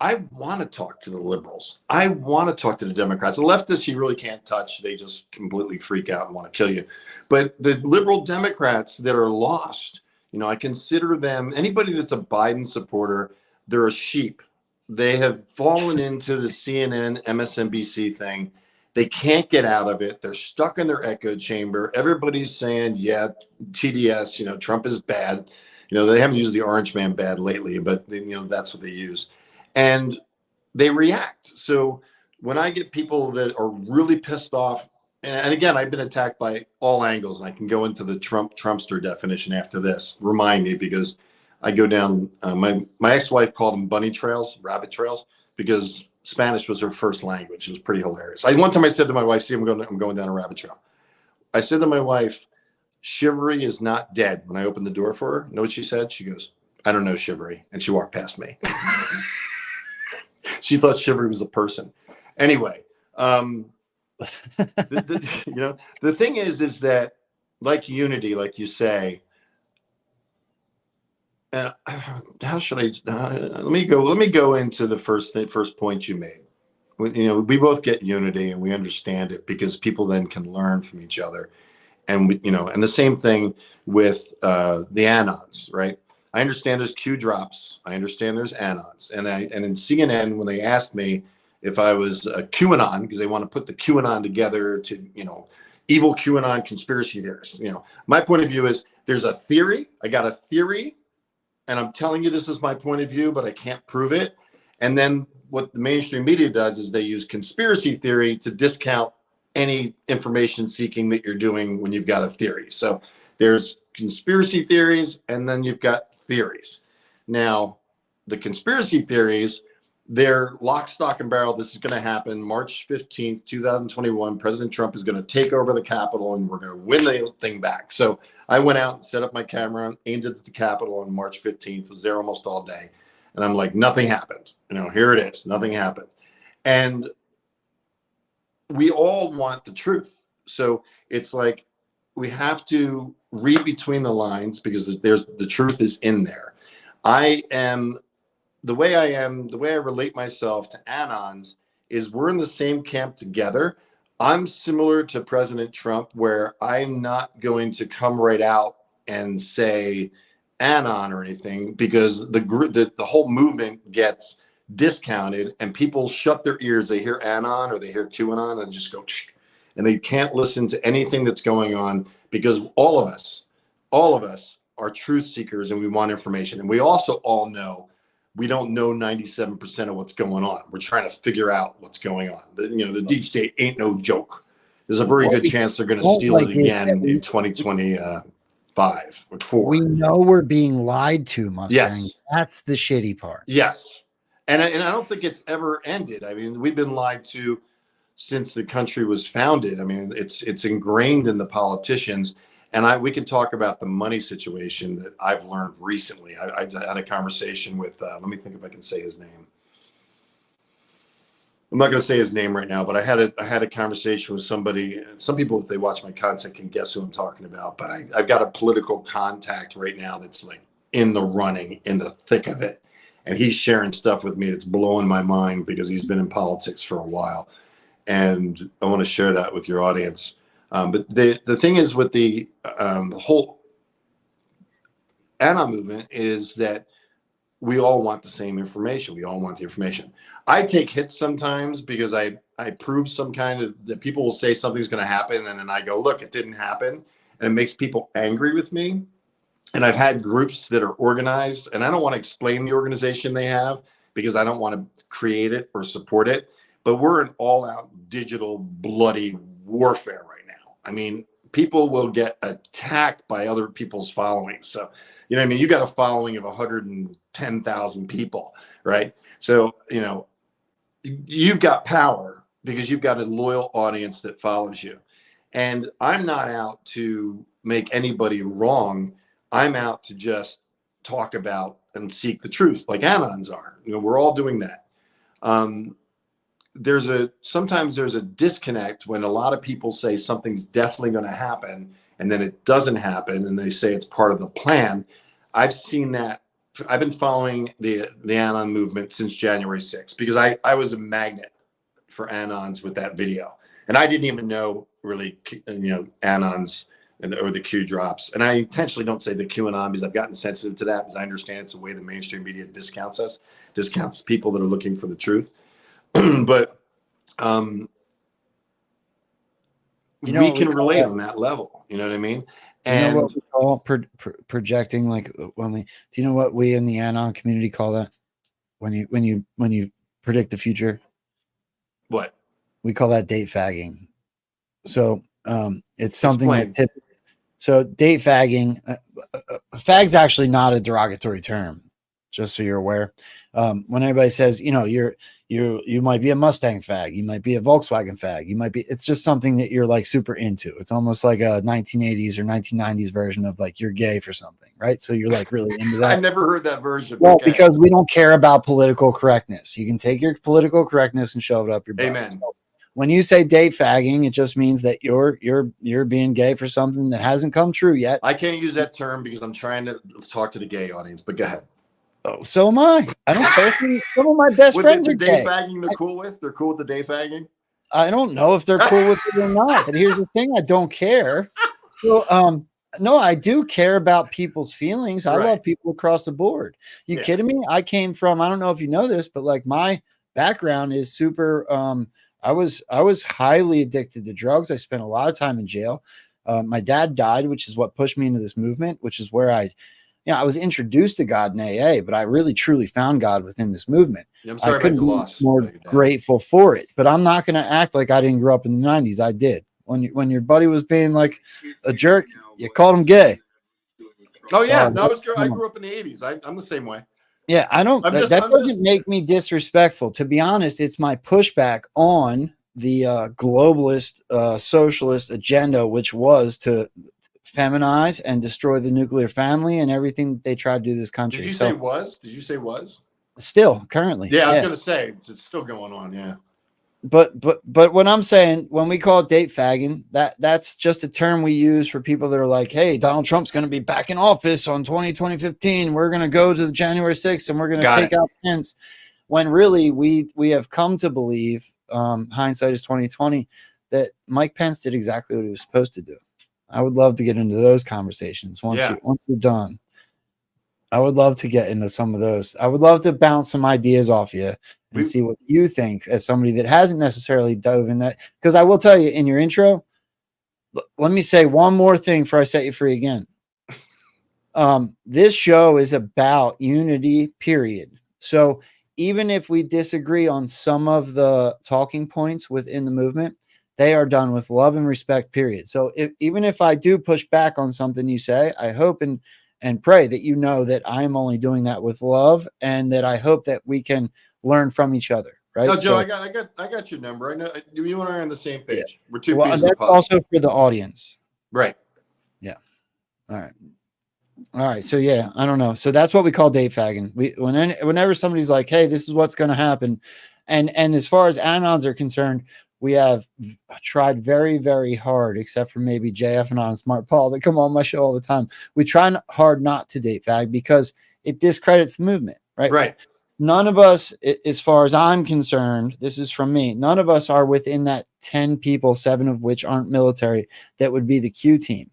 I want to talk to the liberals. I want to talk to the Democrats. The leftists, you really can't touch. They just completely freak out and want to kill you. But the liberal Democrats that are lost, I consider them, anybody that's a Biden supporter, they're a sheep. They have fallen into the CNN, MSNBC thing. They can't get out of it. They're stuck in their echo chamber. Everybody's saying, yeah, TDS, Trump is bad. They haven't used the orange man bad lately, but that's what they use. And they react. So when I get people that are really pissed off, and again, I've been attacked by all angles, and I can go into the Trumpster definition after this. Remind me, because I go down, my ex-wife called them bunny trails, rabbit trails, because Spanish was her first language. It was pretty hilarious. One time I said to my wife, see, I'm going down a rabbit trail. I said to my wife, chivalry is not dead. When I opened the door for her, you know what she said? She goes, I don't know chivalry. And she walked past me. She thought chivalry was a person. Anyway, the thing is that, like unity, like you say, how should I? Let me go. Let me go into the first point you made. We both get unity and we understand it because people then can learn from each other, and and the same thing with the anons, right? I understand there's Q drops. I understand there's anons, and in CNN when they asked me if I was a QAnon because they want to put the QAnon together to evil QAnon conspiracy theorists. My point of view is there's a theory. I got a theory. And I'm telling you, this is my point of view, but I can't prove it. And then what the mainstream media does is they use conspiracy theory to discount any information seeking that you're doing when you've got a theory. So there's conspiracy theories, and then you've got theories. Now, the conspiracy theories, they're lock, stock, and barrel. This is going to happen March 15th, 2021. President Trump is going to take over the Capitol, and we're going to win the thing back. So I went out and set up my camera, aimed it at the Capitol on March 15th, was there almost all day. And I'm like, nothing happened. Here it is. Nothing happened. And we all want the truth. So it's like we have to read between the lines because the truth is in there. The way I relate myself to anons is we're in the same camp together. I'm similar to President Trump where I'm not going to come right out and say anon or anything because the whole movement gets discounted and people shut their ears. They hear anon or they hear QAnon and just go, and they can't listen to anything that's going on because all of us are truth seekers and we want information. And we also all know we don't know 97% of what's going on. We're trying to figure out what's going on. The deep state ain't no joke. There's a very good chance they're going to steal it again in 2025 or 4. We know we're being lied to, Mustang. Yes. That's the shitty part. Yes. And I don't think it's ever ended. I mean, we've been lied to since the country was founded. I mean, it's ingrained in the politicians. And we can talk about the money situation that I've learned recently. I had a conversation with, let me think if I can say his name. I'm not going to say his name right now, but I had a conversation with somebody. Some people, if they watch my content, can guess who I'm talking about. But I've got a political contact right now that's like in the running, in the thick of it. And he's sharing stuff with me that's blowing my mind because he's been in politics for a while. And I want to share that with your audience. But the thing is with the whole anon movement is that we all want the same information. We all want the information. I take hits sometimes because I prove some kind of that people will say something's going to happen. And then I go, look, it didn't happen. And it makes people angry with me. And I've had groups that are organized and I don't want to explain the organization they have because I don't want to create it or support it. But we're an all out digital bloody warfare right now. I mean, people will get attacked by other people's followings. So, I mean, you got a following of 110,000 people, right? So, you've got power because you've got a loyal audience that follows you. And I'm not out to make anybody wrong. I'm out to just talk about and seek the truth like anons are. We're all doing that. Sometimes there's a disconnect when a lot of people say something's definitely going to happen and then it doesn't happen and they say it's part of the plan. I've seen that. I've been following the anon movement since January 6th because I was a magnet for anons with that video. And I didn't even know really, anons or the Q drops. And I intentionally don't say the QAnon because I've gotten sensitive to that because I understand it's a way the mainstream media discounts people that are looking for the truth. But we can relate on that level. You know what I mean? And what we call projecting, like do you know what we in the anon community call that? When you predict the future? What? We call that date fagging. So it's something that so date fagging, fag's actually not a derogatory term, just so you're aware. When everybody says, you might be a Mustang fag, you might be a Volkswagen fag, it's just something that you're like super into. It's almost like a 1980s or 1990s version of like you're gay for something, right? So you're like really into that. I've never heard that version. Well, because we don't care about political correctness. You can take your political correctness and shove it up your butt. Amen. So when you say date fagging, it just means that you're being gay for something that hasn't come true yet. I can't use that term because I'm trying to talk to the gay audience, but go ahead. Oh, so am I. I don't care. Some of my best friends the are day gay. fagging they're cool with? They're cool with the day fagging? I don't know if they're cool with it or not, but here's the thing: I don't care. So, no, I do care about people's feelings. I love people across the board. You kidding me? I came from, I don't know if you know this, but like my background is super. I was highly addicted to drugs. I spent a lot of time in jail. My dad died, which is what pushed me into this movement, which is where I was introduced to God in AA, but I really truly found God within this movement. Yeah, I'm sorry I couldn't about be more grateful for it, but I'm not going to act like I didn't grow up in the 90s. I did. When your buddy was being like a jerk, you called him gay. Oh yeah, no, I grew up in the 80s. I'm the same way. Yeah, I don't. That doesn't make me disrespectful. To be honest, it's my pushback on the globalist socialist agenda, which was to feminize and destroy the nuclear family and everything that they tried to do this country. Did you say was? Did you say was? Still, currently. Yeah, I was going to say it's still going on. Yeah. But when I'm saying, when we call it date fagging, that's just a term we use for people that are like, hey, Donald Trump's going to be back in office on 2015. We're going to go to the January 6th and we're going to take out Pence. When really we have come to believe, hindsight is 2020, that Mike Pence did exactly what he was supposed to do. I would love to get into those conversations once you're done. I would love to get into some of those. I would love to bounce some ideas off you and see what you think as somebody that hasn't necessarily dove in that. Because I will tell you in your intro, let me say one more thing before I set you free again. This show is about unity, period. So even if we disagree on some of the talking points within the movement, they are done with love and respect, period. So even if I do push back on something you say, I hope and pray that you know that I'm only doing that with love, and that I hope that we can learn from each other. Right. No, Joe, I got your number. I know you and I are on the same page. Yeah. We're two pieces that's of puzzle. Also for the audience. Right. Yeah. All right. So yeah, I don't know. So that's what we call date fagging. Whenever somebody's like, hey, this is what's going to happen. And as far as anons are concerned, we have tried very, very hard, except for maybe JF and on Smart Paul that come on my show all the time. We try hard not to date fag because it discredits the movement, right? Right. None of us, as far as I'm concerned, this is from me, none of us are within that 10 people, 7 of which aren't military, that would be the Q team.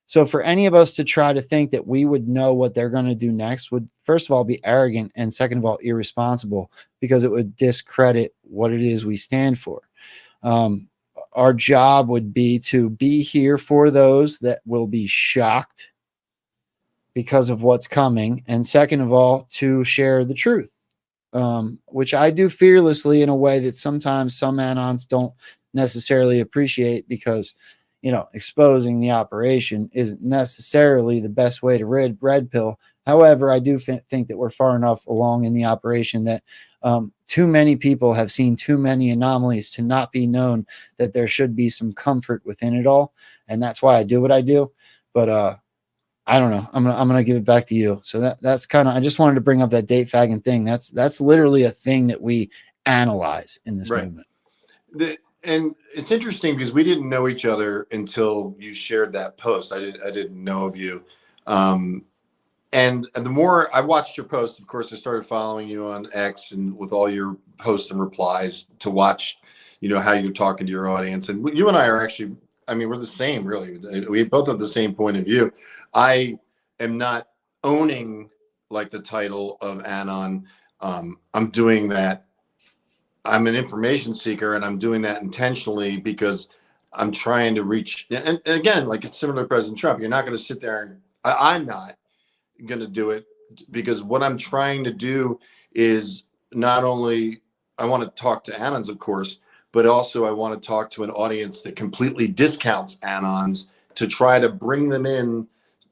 So for any of us to try to think that we would know what they're going to do next would, first of all, be arrogant, and second of all, irresponsible, because it would discredit what it is we stand for. Our job would be to be here for those that will be shocked because of what's coming. And second of all, to share the truth, which I do fearlessly in a way that sometimes some anons don't necessarily appreciate, because, exposing the operation isn't necessarily the best way to red pill. However, I do think that we're far enough along in the operation that too many people have seen too many anomalies to not be known that there should be some comfort within it all. And that's why I do what I do. But I don't know. I'm gonna give it back to you. So that's kind of, I just wanted to bring up that date fagging thing. That's literally a thing that we analyze in this movement. And it's interesting because we didn't know each other until you shared that post. I didn't know of you. And the more I watched your posts, of course, I started following you on X and with all your posts and replies to watch, how you're talking to your audience. And you and I are actually, we're the same, really. We both have the same point of view. I am not owning like the title of Anon. I'm doing that. I'm an information seeker, and I'm doing that intentionally because I'm trying to reach. And again, like it's similar to President Trump. You're not going to sit there and I'm not going to do it, because what I'm trying to do is not only I want to talk to anons, of course, but also I want to talk to an audience that completely discounts anons, to try to bring them in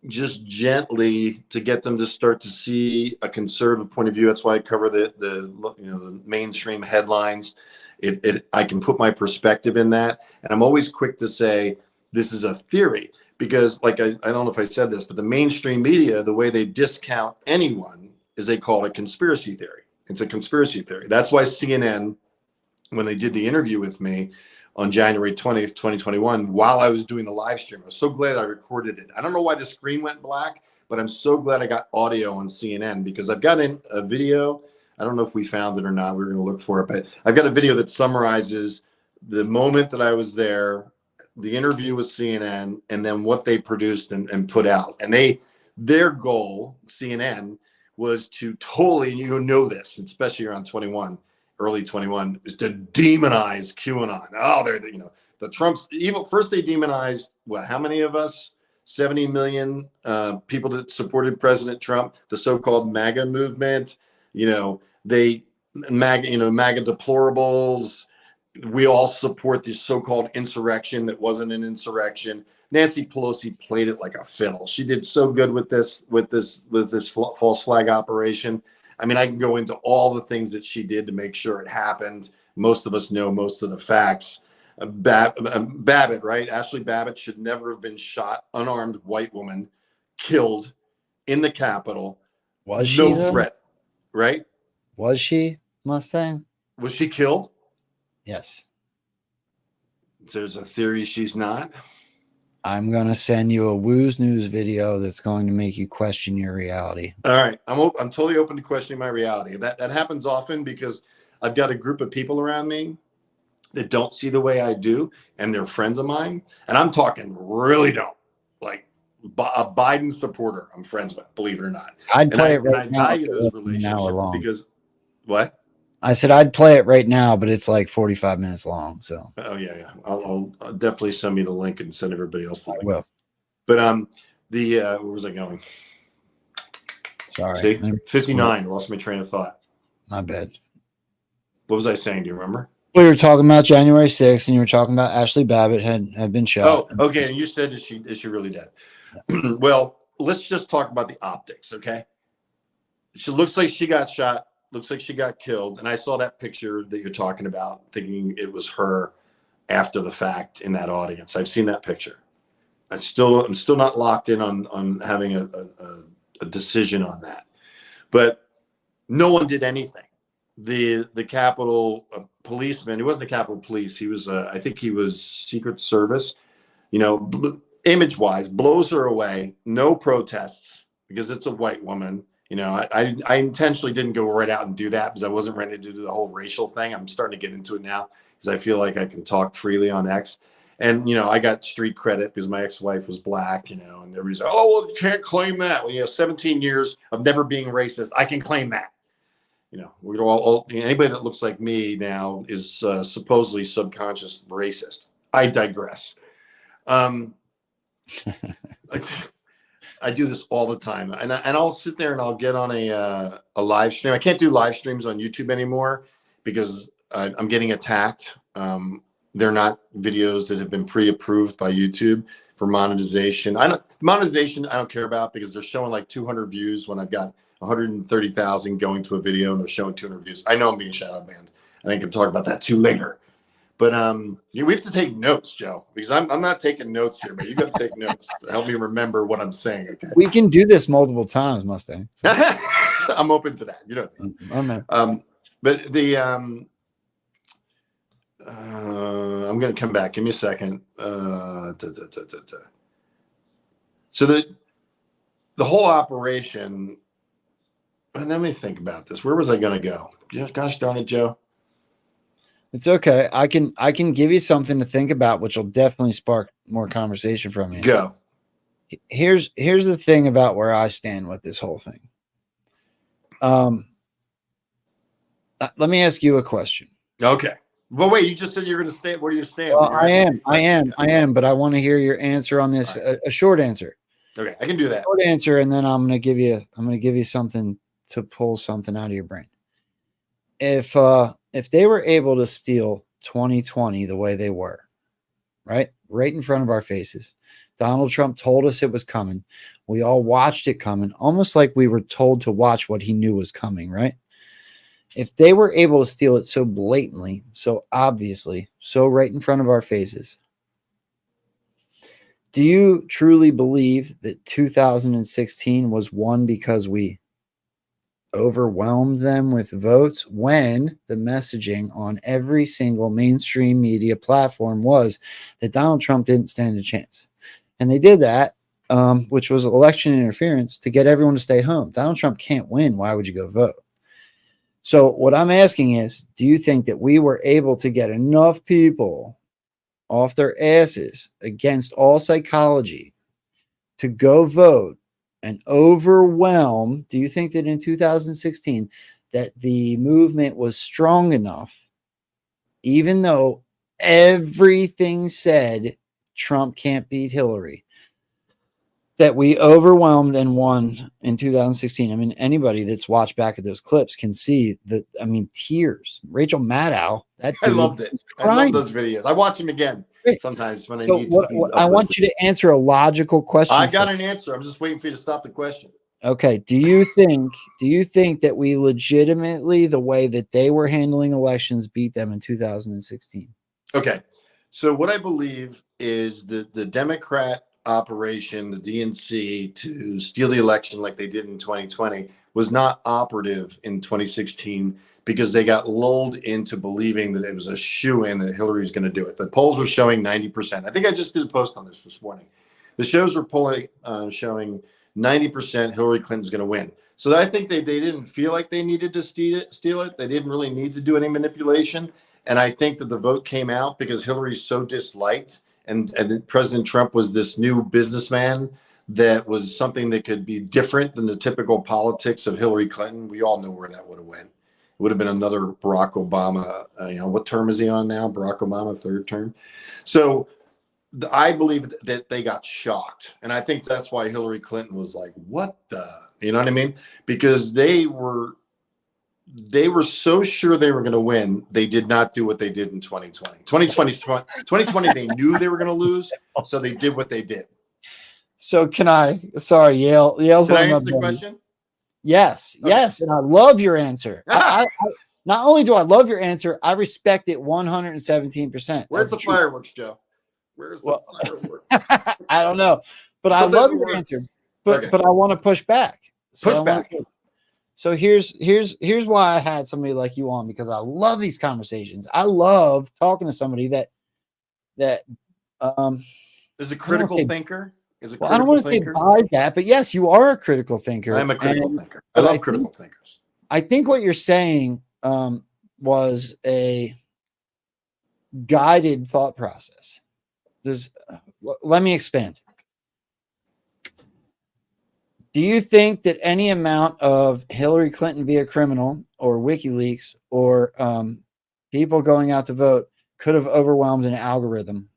just gently to get them to start to see a conservative point of view. That's why I cover the mainstream headlines. I can put my perspective in that, and I'm always quick to say this is a theory. Because I don't know if I said this, but the mainstream media, the way they discount anyone is they call it a conspiracy theory. It's a conspiracy theory. That's why CNN when they did the interview with me on January 20th, 2021, while I was doing the live stream. I was so glad I recorded it. I don't know why the screen went black, but I'm so glad I got audio on CNN, because I've got in a video. I don't know if we found it or not. We were going to look for it, but I've got a video that summarizes the moment that I was there, the interview with CNN, and then what they produced and put out. And their goal, CNN, was to totally, and you know this, especially around 21, early 21, is to demonize QAnon. Oh, they're the Trump's evil. First, they demonized what? How many of us? 70 million people that supported President Trump, the so-called MAGA movement. MAGA deplorables. We all support this so-called insurrection that wasn't an insurrection. Nancy Pelosi played it like a fiddle. She did so good with this false flag operation. I mean, I can go into all the things that she did to make sure it happened. Most of us know most of the facts. Babbitt, right? Ashley Babbitt should never have been shot. Unarmed white woman killed in the Capitol. Was she? No though? threat, right? Was she, Mustang? Was she killed? Yes. There's a theory she's not. I'm going to send you a Woo's News video that's going to make you question your reality. All right. I'm totally open to questioning my reality. That happens often because I've got a group of people around me that don't see the way I do, and they're friends of mine. And I'm talking really don't. Like a Biden supporter I'm friends with, believe it or not. I'd play it right and now. I value those An hour relationships long. because what? I said I'd play it right now, but it's like 45 minutes long. So Oh yeah. I'll definitely send me the link and send everybody else the link. Well, But where was I going? sorry. See? 59. Lost my train of thought. My bad. What was I saying? Do you remember? We were talking about January 6th, and you were talking about Ashley Babbitt had been shot. Oh, okay. And you said, is she really dead? Well, let's just talk about the optics, okay? She looks like she got shot. Looks like she got killed. And I saw that picture that you're talking about, thinking it was her after the fact in that audience. I've seen that picture. I'm still not locked in on having a decision on that. But no one did anything. The Capitol policeman, he wasn't the Capitol Police. He was, I think he was Secret Service, image-wise, blows her away. No protests because it's a white woman. I intentionally didn't go right out and do that because I wasn't ready to do the whole racial thing. I'm starting to get into it now because I feel like I can talk freely on X. And, I got street credit because my ex-wife was black, and everybody's like, oh, well, you can't claim that. Well, 17 years of never being racist. I can claim that. We're all anybody that looks like me now is supposedly subconscious racist. I digress. I do this all the time, and I'll sit there and I'll get on a live stream. I can't do live streams on YouTube anymore because I'm getting attacked. They're not videos that have been pre-approved by YouTube for monetization. Monetization I don't care about because they're showing like 200 views when I've got 130,000 going to a video and they're showing 200 views. I know I'm being shadow banned. I can talk about that too later. But we have to take notes, Joe, because I'm not taking notes here, but you got to take notes to help me remember what I'm saying. Okay. We can do this multiple times, Mustang. So. I'm open to that. Oh, man. But I'm going to come back. Give me a second. So the whole operation. And let me think about this. Where was I going to go? Gosh darn it, Joe. It's okay. I can give you something to think about, which will definitely spark more conversation from you. Go. Here's the thing about where I stand with this whole thing. Let me ask you a question. Okay. Well, wait. You just said you're going to stay. Where do you stand? Well, I am. But I want to hear your answer on this. Right. A short answer. Okay, I can do that. Short answer, and then I'm going to give you something to pull something out of your brain. If they were able to steal 2020 the way they were, right in front of our faces, Donald Trump told us it was coming. We all watched it coming, almost like we were told to watch what he knew was coming, right? If they were able to steal it so blatantly, so obviously, so right in front of our faces, do you truly believe that 2016 was won because we overwhelmed them with votes when the messaging on every single mainstream media platform was that Donald Trump didn't stand a chance. And they did that, which was election interference to get everyone to stay home. Donald Trump can't win. Why would you go vote? So what I'm asking is, do you think that we were able to get enough people off their asses against all psychology to go vote and overwhelm? Do you think that in 2016 that the movement was strong enough, even though everything said Trump can't beat Hillary, that we overwhelmed and won in 2016? I mean, anybody that's watched back at those clips can see that. I mean, tears. Rachel Maddow. That I loved it. I love those videos. I watch them again sometimes when I need to. I want you to answer a logical question. I got an answer. I'm just waiting for you to stop the question. Okay. Do you think that we legitimately, the way that they were handling elections, beat them in 2016? Okay. So what I believe is that the Democrat operation, the DNC, to steal the election like they did in 2020 was not operative in 2016 because they got lulled into believing that it was a shoo-in that Hillary's going to do it. The polls were showing 90%. I think I just did a post on this morning. The shows were showing 90% Hillary Clinton's going to win. So I think they didn't feel like they needed to steal it. They didn't really need to do any manipulation. And I think that the vote came out because Hillary's so disliked, and President Trump was this new businessman that was something that could be different than the typical politics of Hillary Clinton. We all know where that would have went. It would have been another Barack Obama. What term is he on now? Barack Obama, third term. So I believe that they got shocked. And I think that's why Hillary Clinton was like, what the, you know what I mean? Because they were so sure they were going to win. They did not do what they did in 2020. 2020, they knew they were going to lose. So they did what they did. So Yale's Can I answer the question? Yes. Okay. Yes. And I love your answer. I not only do I love your answer, I respect it 117%. Where's the fireworks, Joe? Where's the fireworks? I don't know, but I love your answer. But I want to push back. So here's why I had somebody like you on, because I love these conversations. I love talking to somebody that is a critical thinker. I don't want to say buys that, but yes, you are a critical thinker. I'm a critical thinker. I love critical thinkers. I think what you're saying was a guided thought process. Let me expand. Do you think that any amount of Hillary Clinton be a criminal or WikiLeaks or people going out to vote could have overwhelmed an algorithm?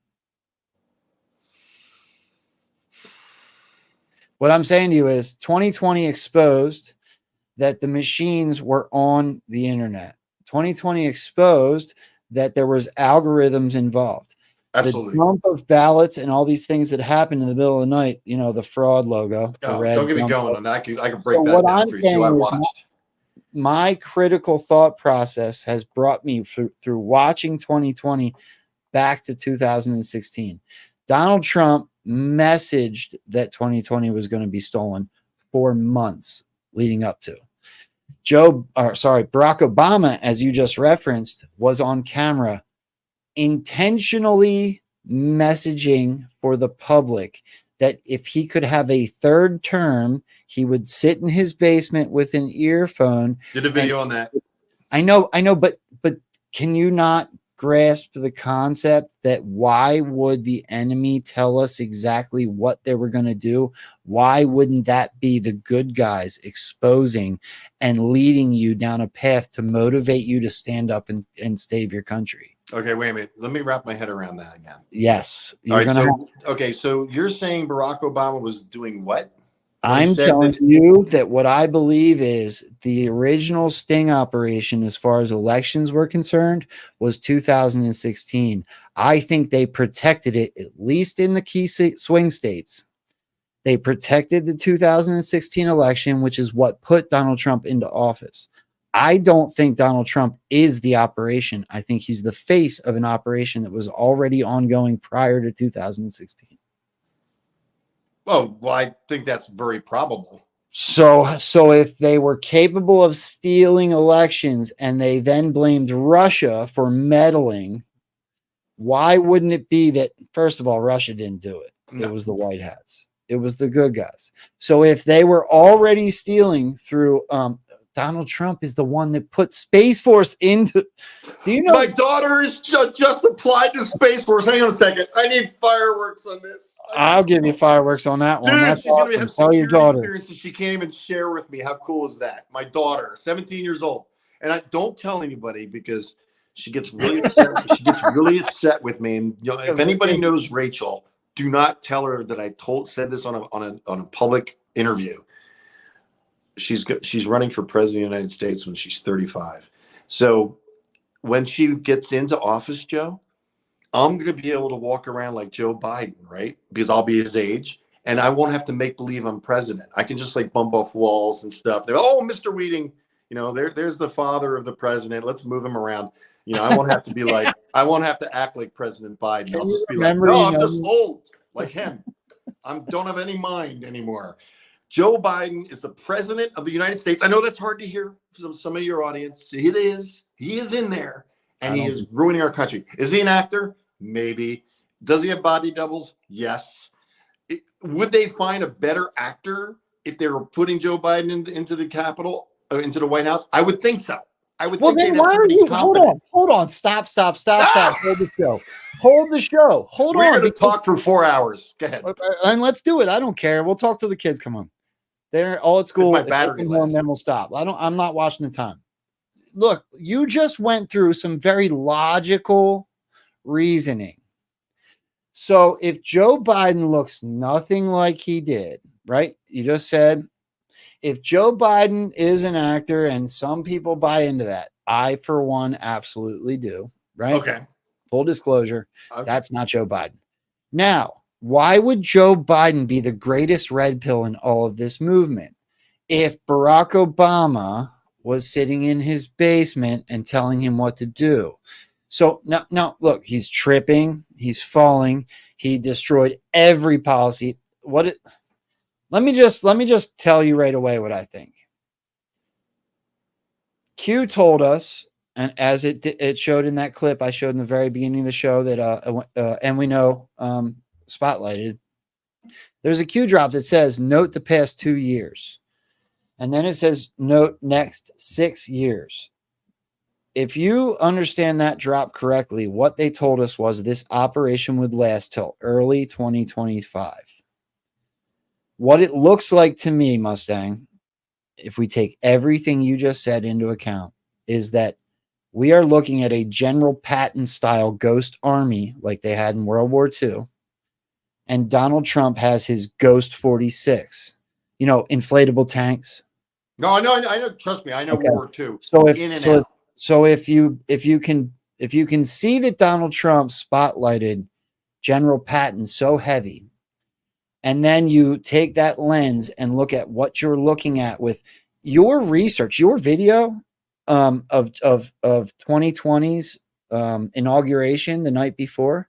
What I'm saying to you is 2020 exposed that the machines were on the internet. 2020 exposed that there was algorithms involved. Absolutely. The dump of ballots and all these things that happened in the middle of the night, the fraud logo. Don't get me going on that. I can break that down for you too. I watched. My critical thought process has brought me through watching 2020 back to 2016. Donald Trump messaged that 2020 was going to be stolen for months leading up to. Barack Obama, as you just referenced, was on camera intentionally messaging for the public that if he could have a third term, he would sit in his basement with an earphone. Did a video on that. I know, but can you not grasp the concept that why would the enemy tell us exactly what they were going to do? Why wouldn't that be the good guys exposing and leading you down a path to motivate you to stand up and save your country? Okay, wait a minute. Let me wrap my head around that again. Yes. All right, so you're saying Barack Obama was doing what? I'm telling you that what I believe is the original sting operation, as far as elections were concerned, was 2016. I think they protected it, at least in the key swing states. They protected the 2016 election, which is what put Donald Trump into office. I don't think Donald Trump is the operation. I think he's the face of an operation that was already ongoing prior to 2016. Oh, well, I think that's very probable. So if they were capable of stealing elections and they then blamed Russia for meddling, why wouldn't it be that, first of all, Russia didn't do it? No. It was the white hats. It was the good guys. So if they were already stealing through, Donald Trump is the one that put Space Force into. Do you know? My daughter is just applied to Space Force. Hang on a second. I need fireworks on this. I'll give you fireworks on that one. Dude, That's she's going to awesome. have Tell your security daughter. clearance that she can't even share with me. How cool is that? My daughter, 17 years old. And I don't tell anybody because she gets really upset. She gets really upset with me. And you know, if anybody knows Rachel, do not tell her that I said this on a public interview. She's running for president of the United States when she's 35. So when she gets into office, Joe, I'm going to be able to walk around like Joe Biden, right? Because I'll be his age, and I won't have to make believe I'm president. I can just like bump off walls and stuff. They're, oh, Mr. Weeding, you know, there's the father of the president. Let's move him around. You know, I won't have to be like, I won't have to act like President Biden. I'll just be like, no, I'm just old like him. I don't have any mind anymore. Joe Biden is the president of the United States. I know that's hard to hear from some of your audience. It is. He is in there, and he is ruining our country. Is he an actor? Maybe. Does he have body doubles? Yes. Would they find a better actor if they were putting Joe Biden into the Capitol, into the White House? I would think so. I would. Well, think then why are you? Hold on. Stop. Hold the show. Hold the show. Hold on. We're going to talk for 4 hours. Go ahead. And let's do it. I don't care. We'll talk to the kids. Come on. They're all at school. My battery home, then we'll stop. I'm not watching the time. Look, you just went through some very logical reasoning. So if Joe Biden looks nothing like he did, right? You just said, if Joe Biden is an actor, and some people buy into that, I, for one, absolutely do, right? Okay. Full disclosure, that's not Joe Biden. Now, why would Joe Biden be the greatest red pill in all of this movement if Barack Obama was sitting in his basement and telling him what to do? So now look, he's tripping, he's falling, he destroyed every policy. Let me just tell you right away what I think. Q told us, and as it showed in that clip I showed in the very beginning of the show that and we know spotlighted, there's a Q drop that says note the past 2 years, and then it says note next 6 years. If you understand that drop correctly, what they told us was this operation would last till early 2025. What it looks like to me, Mustang, if we take everything you just said into account, is that we are looking at a General Patton style ghost army like they had in World War II. And Donald Trump has his Ghost 46, you know, inflatable tanks. No, I know. Trust me, I know Okay. World War II. So if you can see that Donald Trump spotlighted General Patton so heavy, and then you take that lens and look at what you're looking at with your research, your video of 2020's inauguration the night before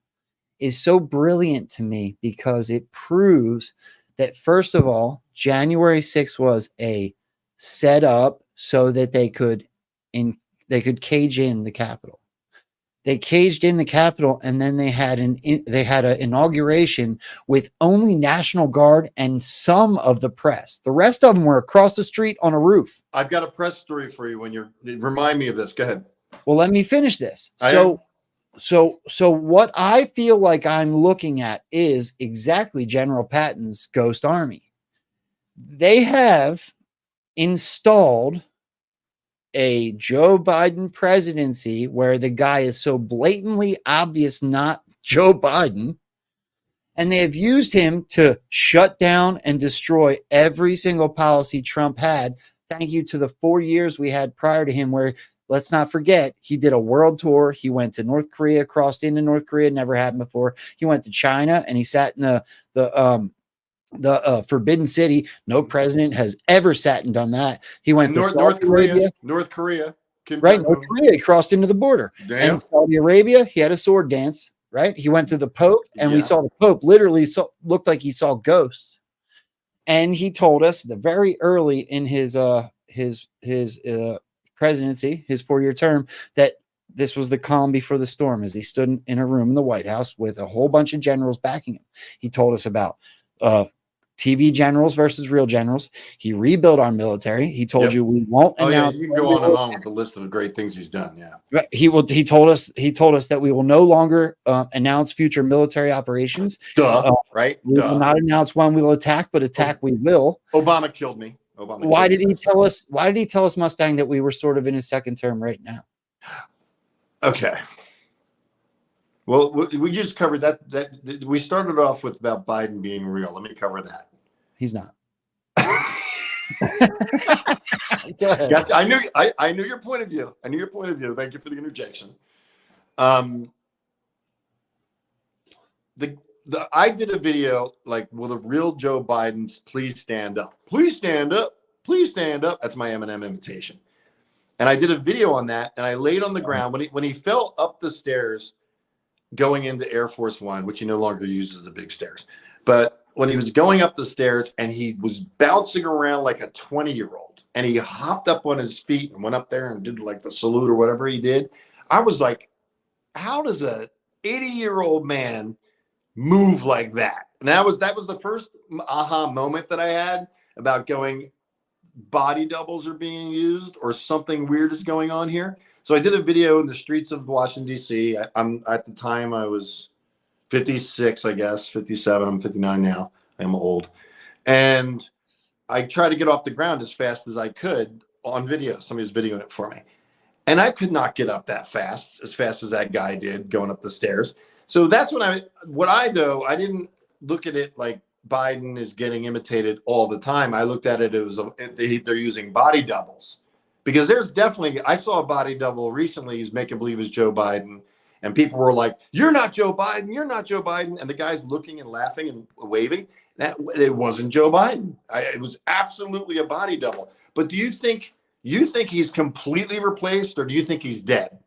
is so brilliant to me, because it proves that, first of all, January 6th was a setup so that they could cage in the Capitol. They caged in the Capitol, and then they had an inauguration with only National Guard and some of the press. The rest of them were across the street on a roof. I've got a press story for you. Remind me of this. Go ahead. Well, let me finish this. So what I feel like I'm looking at is exactly General Patton's Ghost Army. They have installed a Joe Biden presidency where the guy is so blatantly obvious not Joe Biden, and they have used him to shut down and destroy every single policy Trump had. Thank you to the 4 years we had prior to him, where, let's not forget, he did a world tour. He went to North Korea, crossed into North Korea, never happened before. He went to China, and he sat in the Forbidden City. No president has ever sat and done that. He went to North Korea. North Korea. Right, North Korea. He crossed into the border. Damn. And Saudi Arabia, he had a sword dance. Right, he went to the Pope, and we saw the Pope literally looked like he saw ghosts. And he told us the very early in his presidency, his 4-year term, that this was the calm before the storm as he stood in a room in the White House with a whole bunch of generals backing him. He told us about TV generals versus real generals. He rebuilt our military. He told you we won't Oh yeah, announce. you can go on and on with the list of the great things he's done. Yeah, He told us that we will no longer announce future military operations. Right? We will not announce when we will attack, but attack we will. Obama killed me. Why did he tell us, Mustang, that we were sort of in his second term right now? Okay. Well, we just covered that. We started off with about Biden being real. Let me cover that. He's not. I knew your point of view. I knew your point of view. Thank you for the interjection. I did a video like, will the real Joe Biden's please stand up? Please stand up. Please stand up. That's my Eminem imitation. And I did a video on that, and I laid on the ground when he fell up the stairs going into Air Force One, which he no longer uses the big stairs. But when he was going up the stairs and he was bouncing around like a 20-year-old, and he hopped up on his feet and went up there and did like the salute or whatever he did, I was like, how does a 80-year-old man move like that? And that was the first aha moment that I had about going, body doubles are being used or something weird is going on here. So I did a video in the streets of Washington, D.C. I'm at the time I was 56, I guess, 57. I'm 59 now. I'm old. And I tried to get off the ground as fast as I could on video. Somebody was videoing it for me. And I could not get up that fast, as fast as that guy did going up the stairs. So that's when I didn't look at it like Biden is getting imitated all the time. I looked at it as they're using body doubles, because there's definitely, I saw a body double recently. He's making believe it's Joe Biden, and people were like, "You're not Joe Biden. You're not Joe Biden." And the guy's looking and laughing and waving. That it wasn't Joe Biden. It was absolutely a body double. But do you think he's completely replaced, or do you think he's dead?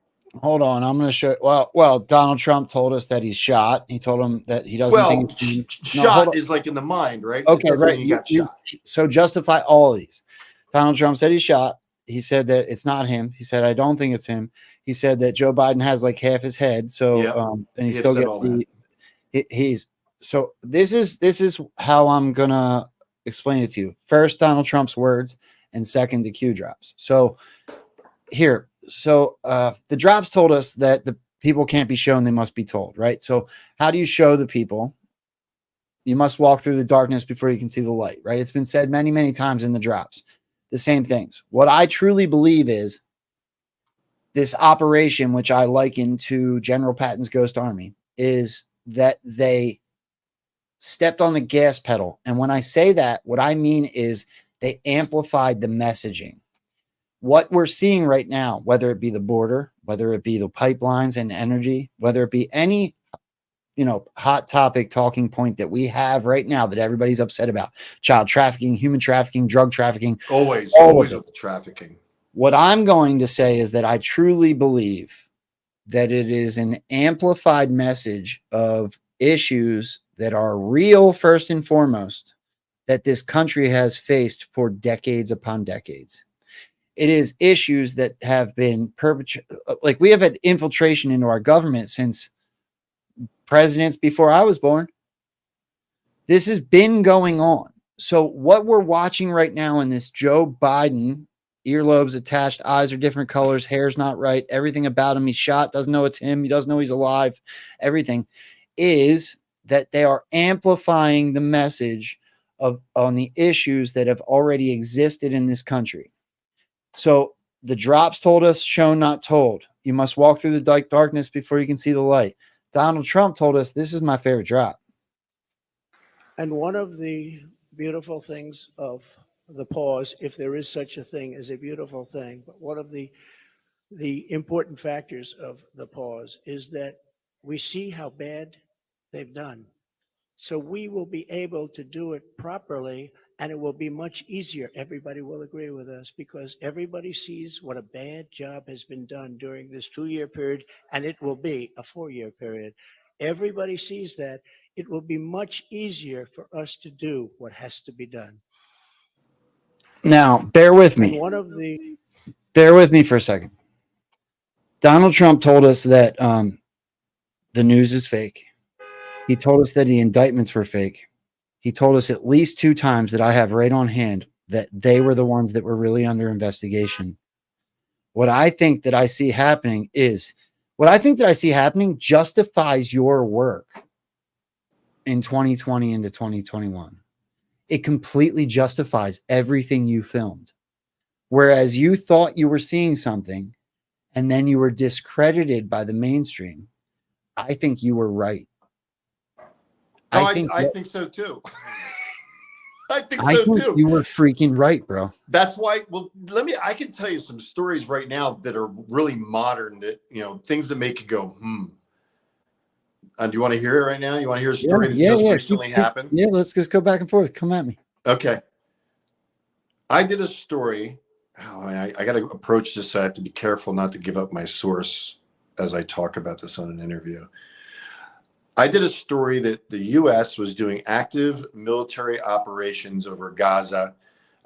Hold on, I'm going to show. Well, Donald Trump told us that he's shot. He told him that he doesn't think shot is like in the mind, right? Okay, right. He got shot. So justify all of these. Donald Trump said he's shot. He said that it's not him. He said, I don't think it's him. He said that Joe Biden has like half his head. So, and he still gets he's so this is how I'm going to explain it to you. First, Donald Trump's words, and second, the Q drops. So here. So the drops told us that the people can't be shown, they must be told, right? So how do you show the people? You must walk through the darkness before you can see the light, right? It's been said many, many times in the drops, the same things. What I truly believe is this operation, which I liken to General Patton's Ghost Army, is that they stepped on the gas pedal. And when I say that, what I mean is they amplified the messaging. What we're seeing right now, whether it be the border, whether it be the pipelines and energy, whether it be any, hot topic talking point that we have right now that everybody's upset about, child trafficking, human trafficking, drug trafficking, always with the trafficking. What I'm going to say is that I truly believe that it is an amplified message of issues that are real, first and foremost, that this country has faced for decades upon decades. It is issues that have been like we have had infiltration into our government since presidents before I was born. This has been going on. So what we're watching right now in this Joe Biden, earlobes attached, eyes are different colors, hair's not right, everything about him, he's shot, doesn't know it's him, he doesn't know he's alive, everything, is that they are amplifying the message on the issues that have already existed in this country. So the drops told us, shown, not told. You must walk through the darkness before you can see the light. Donald Trump told us, this is my favorite drop. And one of the beautiful things of the pause, if there is such a thing as a beautiful thing, but one of the important factors of the pause is that we see how bad they've done. So we will be able to do it properly, and it will be much easier. Everybody will agree with us because everybody sees what a bad job has been done during this 2-year period, and it will be a 4-year period. everybody sees that, it will be much easier for us to do what has to be done. Now, bear with And me. one of the Bear with me for a second. Donald Trump told us that the news is fake. He told us that the indictments were fake. He told us at least 2 times that I have right on hand that they were the ones that were really under investigation. What I think that I see happening justifies your work in 2020 into 2021. It completely justifies everything you filmed. Whereas you thought you were seeing something and then you were discredited by the mainstream, I think you were right. No, I think so too. I think so too. You were freaking right, bro. That's why. Well, I can tell you some stories right now that are really modern. That things that make you go, hmm. Do you want to hear it right now? You want to hear a story that just recently happened? Yeah, let's just go back and forth. Come at me. Okay. I did a story. Oh, I got to approach this. So I have to be careful not to give up my source as I talk about this on an interview. I did a story that the U.S. was doing active military operations over Gaza.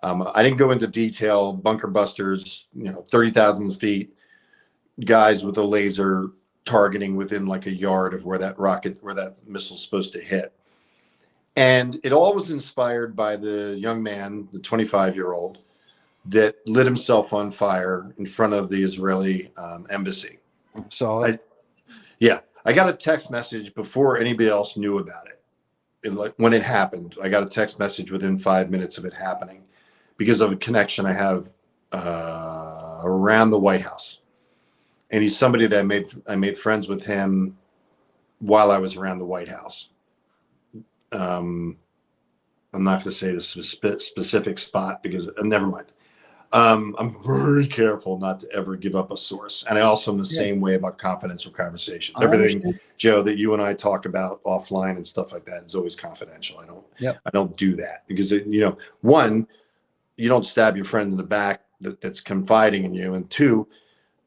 I didn't go into detail. Bunker busters, 30,000 feet, guys with a laser targeting within like a yard of where that missile's supposed to hit. And it all was inspired by the young man, the 25-year-old, that lit himself on fire in front of the Israeli embassy. So, I got a text message before anybody else knew about it. When it happened, I got a text message within 5 minutes of it happening because of a connection I have around the White House. And he's somebody that I made friends with him while I was around the White House. I'm not going to say the specific spot because never mind. I'm very careful not to ever give up a source. And I also am the same way about confidential conversations. Everything, Joe, that you and I talk about offline and stuff like that is always confidential. I don't do that because, one, you don't stab your friend in the back that's confiding in you. And 2,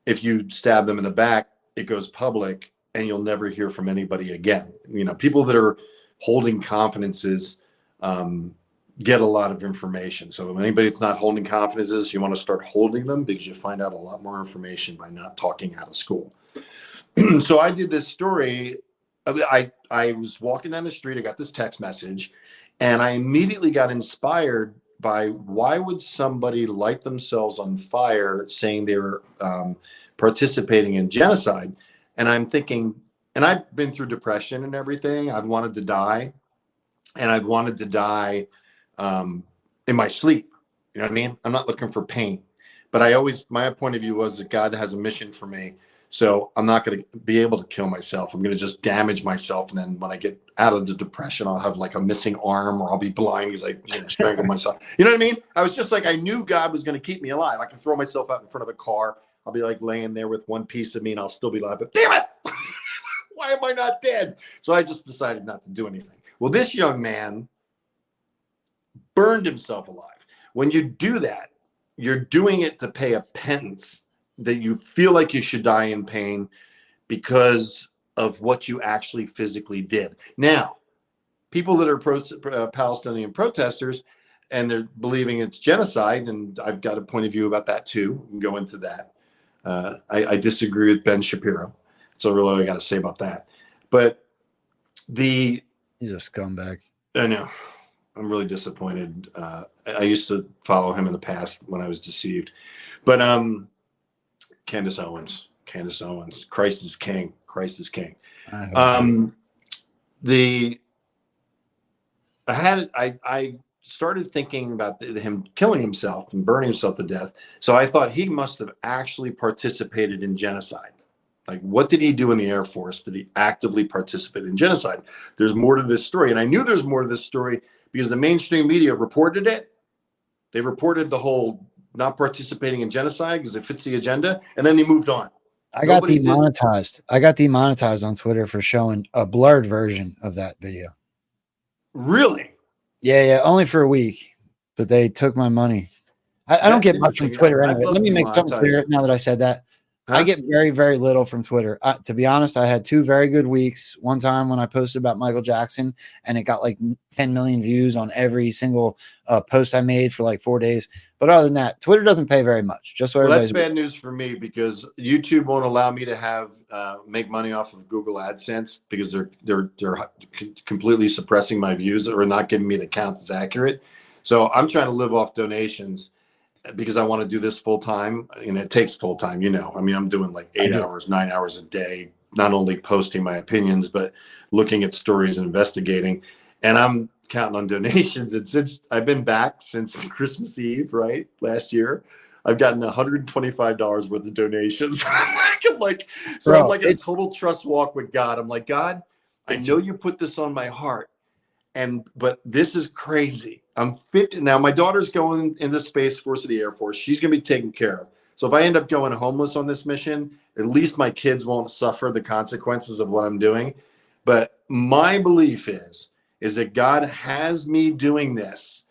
if you stab them in the back, it goes public and you'll never hear from anybody again. People that are holding confidences, get a lot of information. So anybody that's not holding confidences, you want to start holding them because you find out a lot more information by not talking out of school. So I did this story. I was walking down the street. I got this text message and I immediately got inspired by why would somebody light themselves on fire saying they were participating in genocide? And I'm thinking, and I've been through depression and everything. I've wanted to die and I've wanted to die in my sleep. You know what I mean? I'm not looking for pain, but my point of view was that God has a mission for me. So I'm not going to be able to kill myself. I'm going to just damage myself. And then when I get out of the depression, I'll have like a missing arm or I'll be blind because I strangled myself. You know what I mean? I was just like, I knew God was going to keep me alive. I can throw myself out in front of a car. I'll be like laying there with one piece of me and I'll still be alive, but damn it. Why am I not dead? So I just decided not to do anything. Well, this young man burned himself alive. When you do that, you're doing it to pay a penance that you feel like you should die in pain because of what you actually physically did. Now, people that are Palestinian protesters and they're believing it's genocide, and I've got a point of view about that too. We can go into that. I disagree with Ben Shapiro. So really all I got to say about that. But he's a scumbag. I know. I'm really disappointed. I used to follow him in the past when I was deceived. But Candace Owens, Christ is king. I started thinking about him killing himself and burning himself to death. So I thought he must have actually participated in genocide. Like, what did he do in the Air Force? Did he actively participate in genocide? There's more to this story. And I knew there's more to this story because the mainstream media reported it. They reported the whole not participating in genocide because it fits the agenda. And then they moved on. I got demonetized. I got demonetized on Twitter for showing a blurred version of that video. Really? Yeah. Only for a week, but they took my money. I don't get much from Twitter anyway. Let me make something clear now that I said that. I get very, very little from Twitter. To be honest, I had 2 very good weeks. One time when I posted about Michael Jackson, and it got like 10 million views on every single post I made for like 4 days. But other than that, Twitter doesn't pay very much. Just so Well, everybody's that's bad news for me because YouTube won't allow me to have make money off of Google AdSense because they're completely suppressing my views or not giving me the count that's accurate. So I'm trying to live off donations because I want to do this full time, and it takes full time. You know, I mean, I'm doing like 8 hours, 9 hours a day, not only posting my opinions but looking at stories and investigating. And I'm counting on donations. And since I've been back since Christmas Eve, right, last year, I've gotten $125 worth of donations. I'm like, a total trust walk with God. I'm like, God, I know you put this on my heart, but this is crazy. I'm 50 now. My daughter's going in the Space Force of the Air Force. She's going to be taken care of. So if I end up going homeless on this mission, at least my kids won't suffer the consequences of what I'm doing. But my belief is that God has me doing this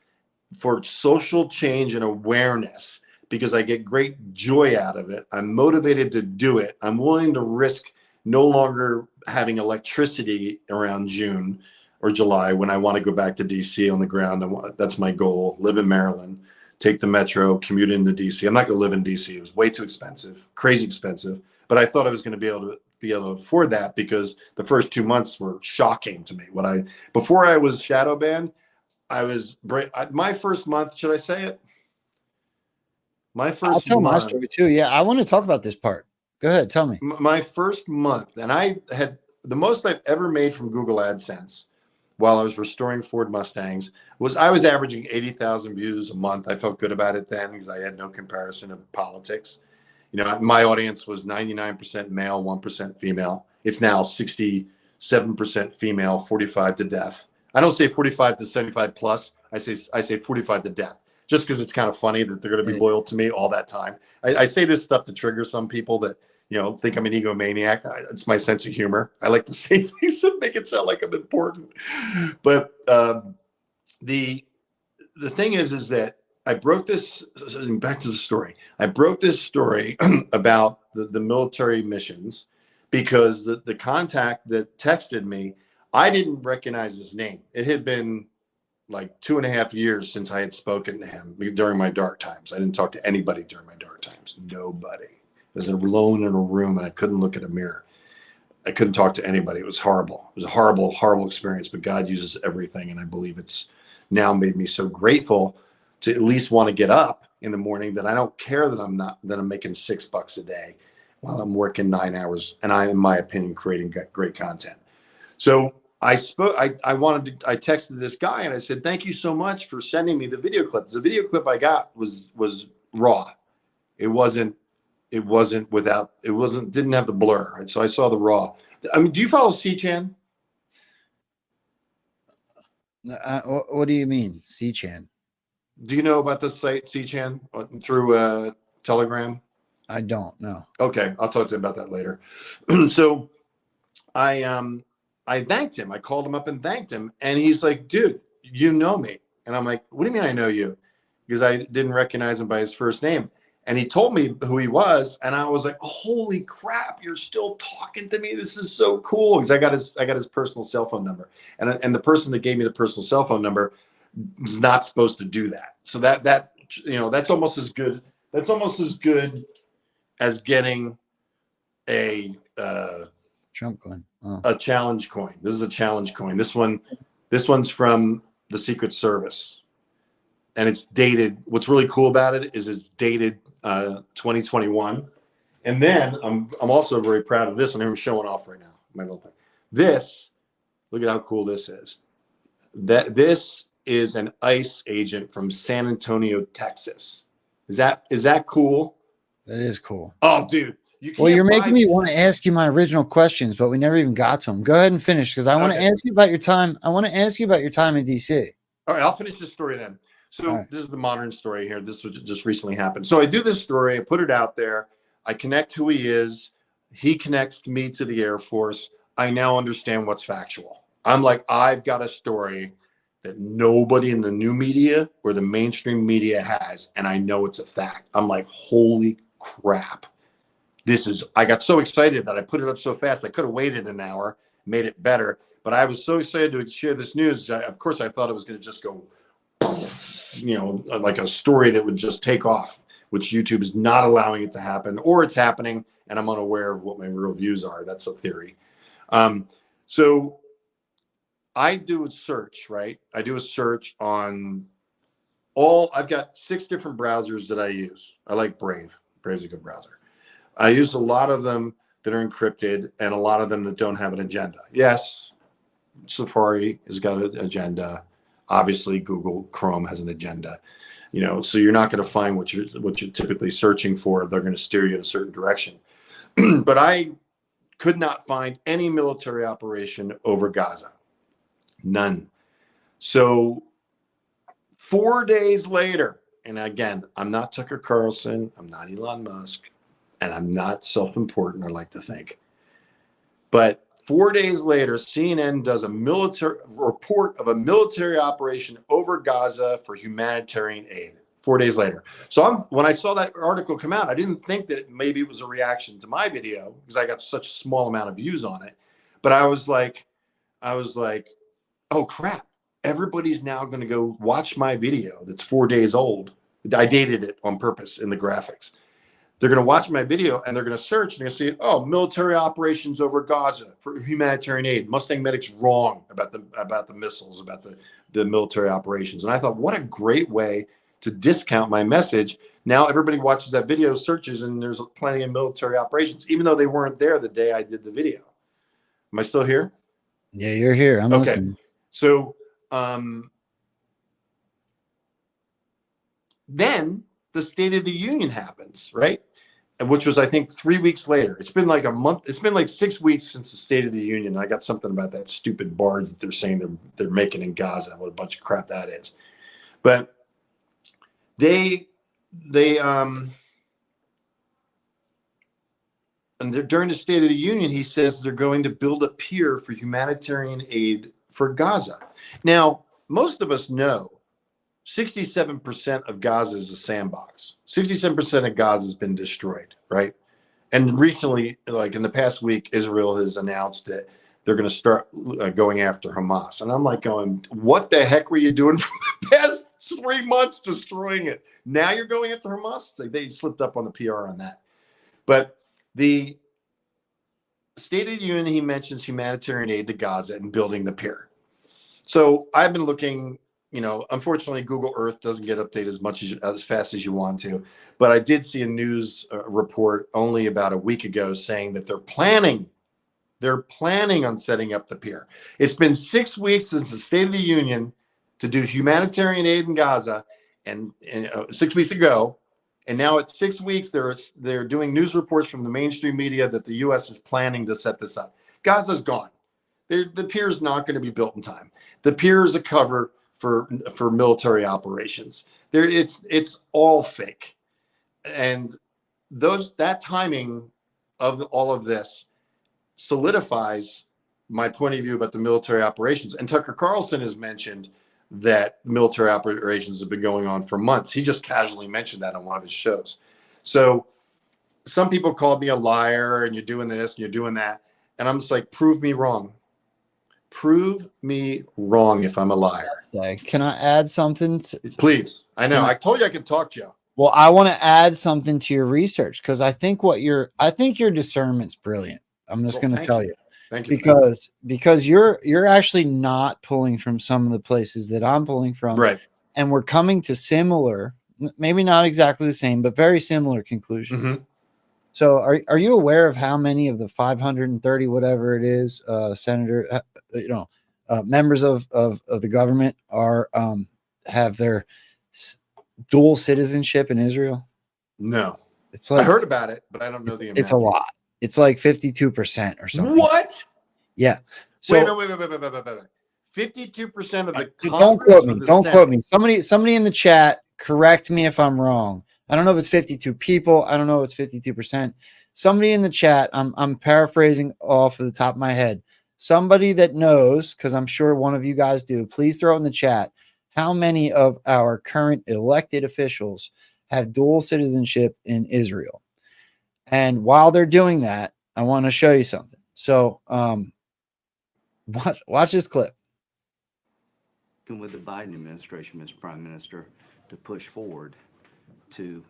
for social change and awareness because I get great joy out of it. I'm motivated to do it. I'm willing to risk no longer having electricity around June or July when I want to go back to DC on the ground. That's my goal. Live in Maryland, take the metro, commute into DC. I'm not going to live in DC. It was way too expensive, crazy expensive. But I thought I was going to be able to afford that because the first 2 months were shocking to me. Before I was shadow banned, my first month. Should I say it? I'll tell my story too. Yeah, I want to talk about this part. Go ahead, tell me. My first month, and I had the most I've ever made from Google AdSense while I was restoring Ford Mustangs I was averaging 80,000 views a month. I felt good about it then because I had no comparison of politics. You know, my audience was 99% male, 1% female. It's now 67% female, 45 to death. I don't say 45 to 75 plus. I say 45 to death, just because it's kind of funny that they're going to be loyal to me all that time. I say this stuff to trigger some people that, you know, think I'm an egomaniac. It's my sense of humor. I like to say things that make it sound like I'm important. But the thing is that I broke this. Back to the story. I broke this story about the military missions because the contact that texted me, I didn't recognize his name. It had been like 2.5 years since I had spoken to him during my dark times. I didn't talk to anybody during my dark times. Nobody. I was alone in a room and I couldn't look at a mirror. I couldn't talk to anybody. It was horrible. It was a horrible, horrible experience, but God uses everything. And I believe it's now made me so grateful to at least want to get up in the morning that I don't care that I'm making $6 a day while I'm working 9 hours. And I, in my opinion, creating great content. So I texted this guy and I said, thank you so much for sending me the video clip. The video clip I got was raw. Didn't have the blur. And so I saw the raw. I mean, do you follow C-Chan? What do you mean, C-Chan? Do you know about this site, C-Chan, through Telegram? I don't know. Okay, I'll talk to you about that later. So I thanked him. I called him up and thanked him. And he's like, dude, you know me. And I'm like, what do you mean I know you? Because I didn't recognize him by his first name. And he told me who he was. And I was like, holy crap, you're still talking to me. This is so cool. Because I got his personal cell phone number. And the person that gave me the personal cell phone number was not supposed to do that. So that that's almost as good. That's almost as good as getting a Trump coin. Oh. A challenge coin. This is a challenge coin. This one's from the Secret Service, and it's dated. What's really cool about it is it's dated 2021. And then I'm also very proud of this one. I'm showing off right now. My little thing. Look at how cool this is. This is an ICE agent from San Antonio, Texas. Is that cool? That is cool. Oh, dude. You're making me want to ask you my original questions, but we never even got to them. Go ahead and finish because I want to ask you about your time. I want to ask you about your time in DC. All right, I'll finish this story then. So This is the modern story here. This just recently happened. So I do this story. I put it out there. I connect who he is. He connects me to the Air Force. I now understand what's factual. I'm like, I've got a story that nobody in the new media or the mainstream media has, and I know it's a fact. I'm like, holy crap. I got so excited that I put it up so fast. I could have waited an hour, made it better. But I was so excited to share this news. Of course, I thought it was going to just go, like a story that would just take off, which YouTube is not allowing it to happen, or it's happening, and I'm unaware of what my real views are. That's a theory. So I do a search, right? I do a search on I've got 6 different browsers that I use. I like Brave. Brave's a good browser. I use a lot of them that are encrypted and a lot of them that don't have an agenda. Yes, Safari has got an agenda. Obviously, Google Chrome has an agenda. So you're not going to find what you're typically searching for. They're going to steer you in a certain direction. But I could not find any military operation over Gaza. None. So 4 days later, and again, I'm not Tucker Carlson, I'm not Elon Musk, and I'm not self-important, I like to think. But 4 days later, CNN does a military report of a military operation over Gaza for humanitarian aid. 4 days later. So when I saw that article come out, I didn't think that maybe it was a reaction to my video because I got such a small amount of views on it. But I was like, oh crap. Everybody's now going to go watch my video that's 4 days old. I dated it on purpose in the graphics. They're going to watch my video and they're going to search and they're going to see, oh, military operations over Gaza for humanitarian aid. Mustang Medic's wrong about the missiles, about the military operations. And I thought, what a great way to discount my message. Now everybody watches that video, searches, and there's plenty of military operations, even though they weren't there the day I did the video. Am I still here? Yeah, you're here. I'm listening. So then the State of the Union happens, right? Which was, I think, 3 weeks later. It's been like a month. It's been like 6 weeks since the State of the Union. I got something about that stupid barge that they're saying they're making in Gaza. What a bunch of crap that is. But and during the State of the Union, he says they're going to build a pier for humanitarian aid for Gaza. Now, most of us know 67% of Gaza is a sandbox. 67% of Gaza has been destroyed, right? And recently, like in the past week, Israel has announced that they're going to start going after Hamas. And I'm like going, what the heck were you doing for the past 3 months destroying it? Now you're going after Hamas? Like they slipped up on the PR on that. But the State of the Union, he mentions humanitarian aid to Gaza and building the pier. So I've been looking, unfortunately, Google Earth doesn't get updated as fast as you want to. But I did see a news report only about a week ago saying that they're planning on setting up the pier. It's been 6 weeks since the State of the Union to do humanitarian aid in Gaza, and 6 weeks ago. And now at 6 weeks, they're doing news reports from the mainstream media that the U.S. is planning to set this up. Gaza's gone. The pier is not going to be built in time. The pier is a cover for military operations. It's all fake, and that timing of all of this solidifies my point of view about the military operations. And Tucker Carlson has mentioned that military operations have been going on for months. He just casually mentioned that on one of his shows. So some people called me a liar and you're doing this and you're doing that. And I'm just like, prove me wrong. Prove me wrong if I'm a liar. Can I add something? Please. I know. I told you I could talk, Joe. Well, I want to add something to your research because I think your discernment's brilliant. I'm just going to tell you. Thank you. Because you're actually not pulling from some of the places that I'm pulling from. Right. And we're coming to similar, maybe not exactly the same, but very similar conclusions. Mm-hmm. So are you aware of how many of the 530, whatever it is, members of the government have their dual citizenship in Israel? No. It's like, I heard about it, but I don't know the amount. It's a lot. It's like 52% or something. What? Yeah. So wait. 52% of the don't quote me. Don't quote me. Somebody in the chat, correct me if I'm wrong. I don't know if it's 52 people. I don't know if it's 52%. Somebody in the chat, I'm paraphrasing off of the top of my head. Somebody that knows, because I'm sure one of you guys do, please throw in the chat how many of our current elected officials have dual citizenship in Israel. And while they're doing that, I want to show you something. So watch this clip. With the Biden administration, Mr. Prime Minister, to push forward to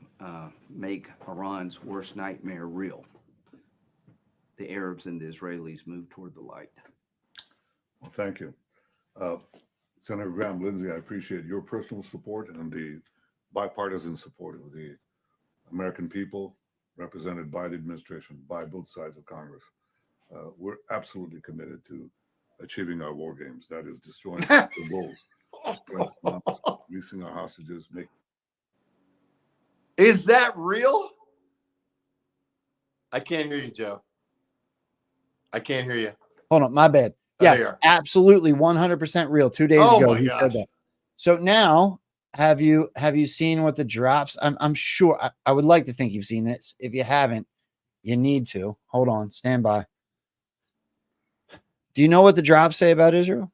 make Iran's worst nightmare real. The Arabs and the Israelis move toward the light. Well, thank you. Senator Graham Lindsay, I appreciate your personal support and the bipartisan support of the American people represented by the administration, by both sides of Congress. We're absolutely committed to achieving our war games. That is destroying the goals, releasing our hostages. Is that real? I can't hear you, Joe. I can't hear you. Hold on, my bad. Oh, there Yes, you are. absolutely 100% real. 2 days Oh ago, my he gosh. said that. So now, have you seen what the drops? I'm sure. I would like to think you've seen this. If you haven't, you need to. Hold on, stand by. Do you know what the drops say about Israel?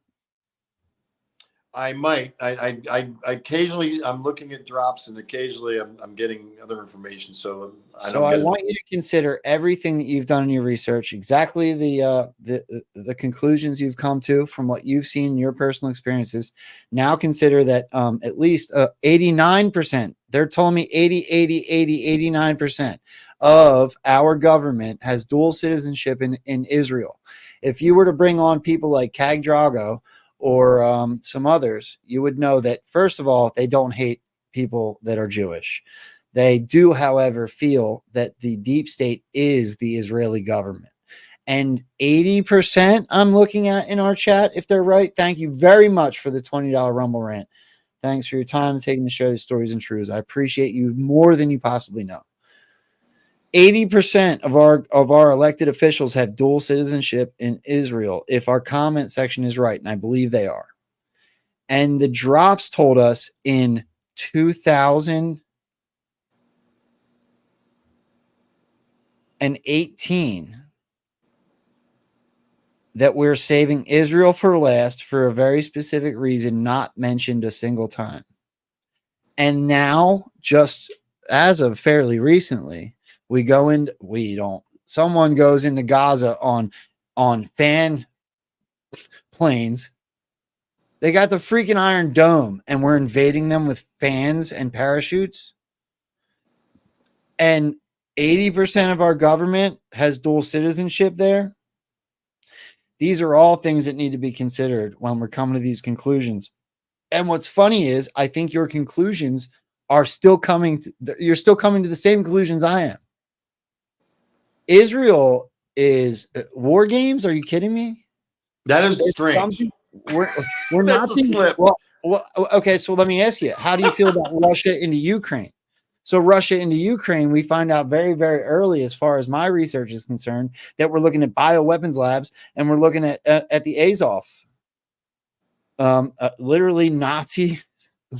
I might. I occasionally I'm looking at drops, and occasionally I'm getting other information. So I don't want you to consider everything that you've done in your research, exactly the conclusions you've come to from what you've seen in your personal experiences. Now consider that at least 89%, they're telling me 89% of our government has dual citizenship in Israel. If you were to bring on people like Cag Drago or some others, you would know that, first of all, they don't hate people that are Jewish. They do, however, feel that the deep state is the Israeli government. And 80% I'm looking at in our chat, if they're right. Thank you very much for the $20 Rumble rant. Thanks for your time and taking to share these stories and truths. I appreciate you more than you possibly know. 80% of our elected officials have dual citizenship in Israel, if our comment section is right, and I believe they are. And the drops told us in 2018 that we're saving Israel for last for a very specific reason, not mentioned a single time. And now, just as of fairly recently, someone goes into Gaza on fan planes. They got the freaking Iron Dome, and we're invading them with fans and parachutes. And 80% of our government has dual citizenship there. These are all things that need to be considered when we're coming to these conclusions. And what's funny is, I think your conclusions are still you're still coming to the same conclusions I am. Israel is war games. Are you kidding me? That is strange. We're That's not a slip. Well, okay. So let me ask you, how do you feel about Russia into Ukraine? So Russia into Ukraine, we find out very, very early, as far as my research is concerned, that we're looking at bioweapons labs, and we're looking at the Azov, literally Nazi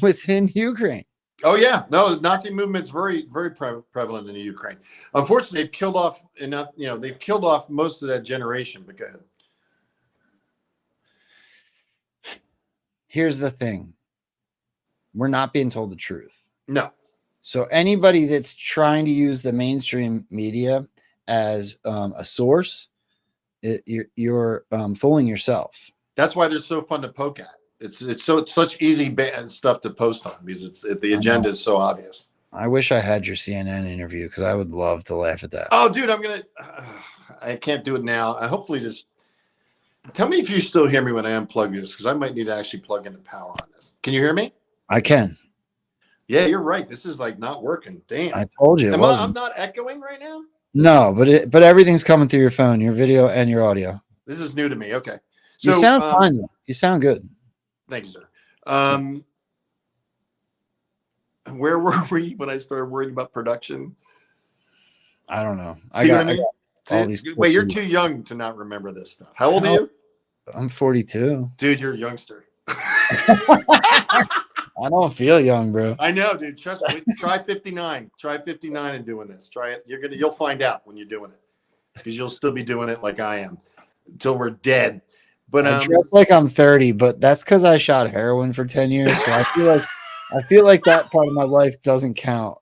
within Ukraine. Oh yeah, no, the Nazi movement's very, very prevalent in the Ukraine. Unfortunately, they've killed off they've killed off most of that generation. But go ahead. Here's the thing: we're not being told the truth. No. So anybody that's trying to use the mainstream media as a source, you're fooling yourself. That's why they're so fun to poke at. It's such easy stuff to post on, because the agenda is so obvious. I wish I had your CNN interview, because I would love to laugh at that. Oh, dude, I can't do it now. I hopefully just tell me if you still hear me when I unplug this, because I might need to actually plug in the power on this. Can you hear me? I can. Yeah, you're right. This is like not working. Damn. I told you. I'm not echoing right now? No, but everything's coming through your phone, your video and your audio. This is new to me. Okay. So, you sound fine. You sound good. Thank you, sir. Where were we when I started worrying about production? I don't know. I got all these. Wait, you're too young to not remember this stuff. How old are you? I'm 42. Dude, you're a youngster. I don't feel young, bro. I know, dude. Trust me. Try 59. Try 59 and doing this. Try it. You'll find out when you're doing it, because you'll still be doing it like I am until we're dead. But I dress like I'm 30, but that's because I shot heroin for 10 years. So I feel like that part of my life doesn't count.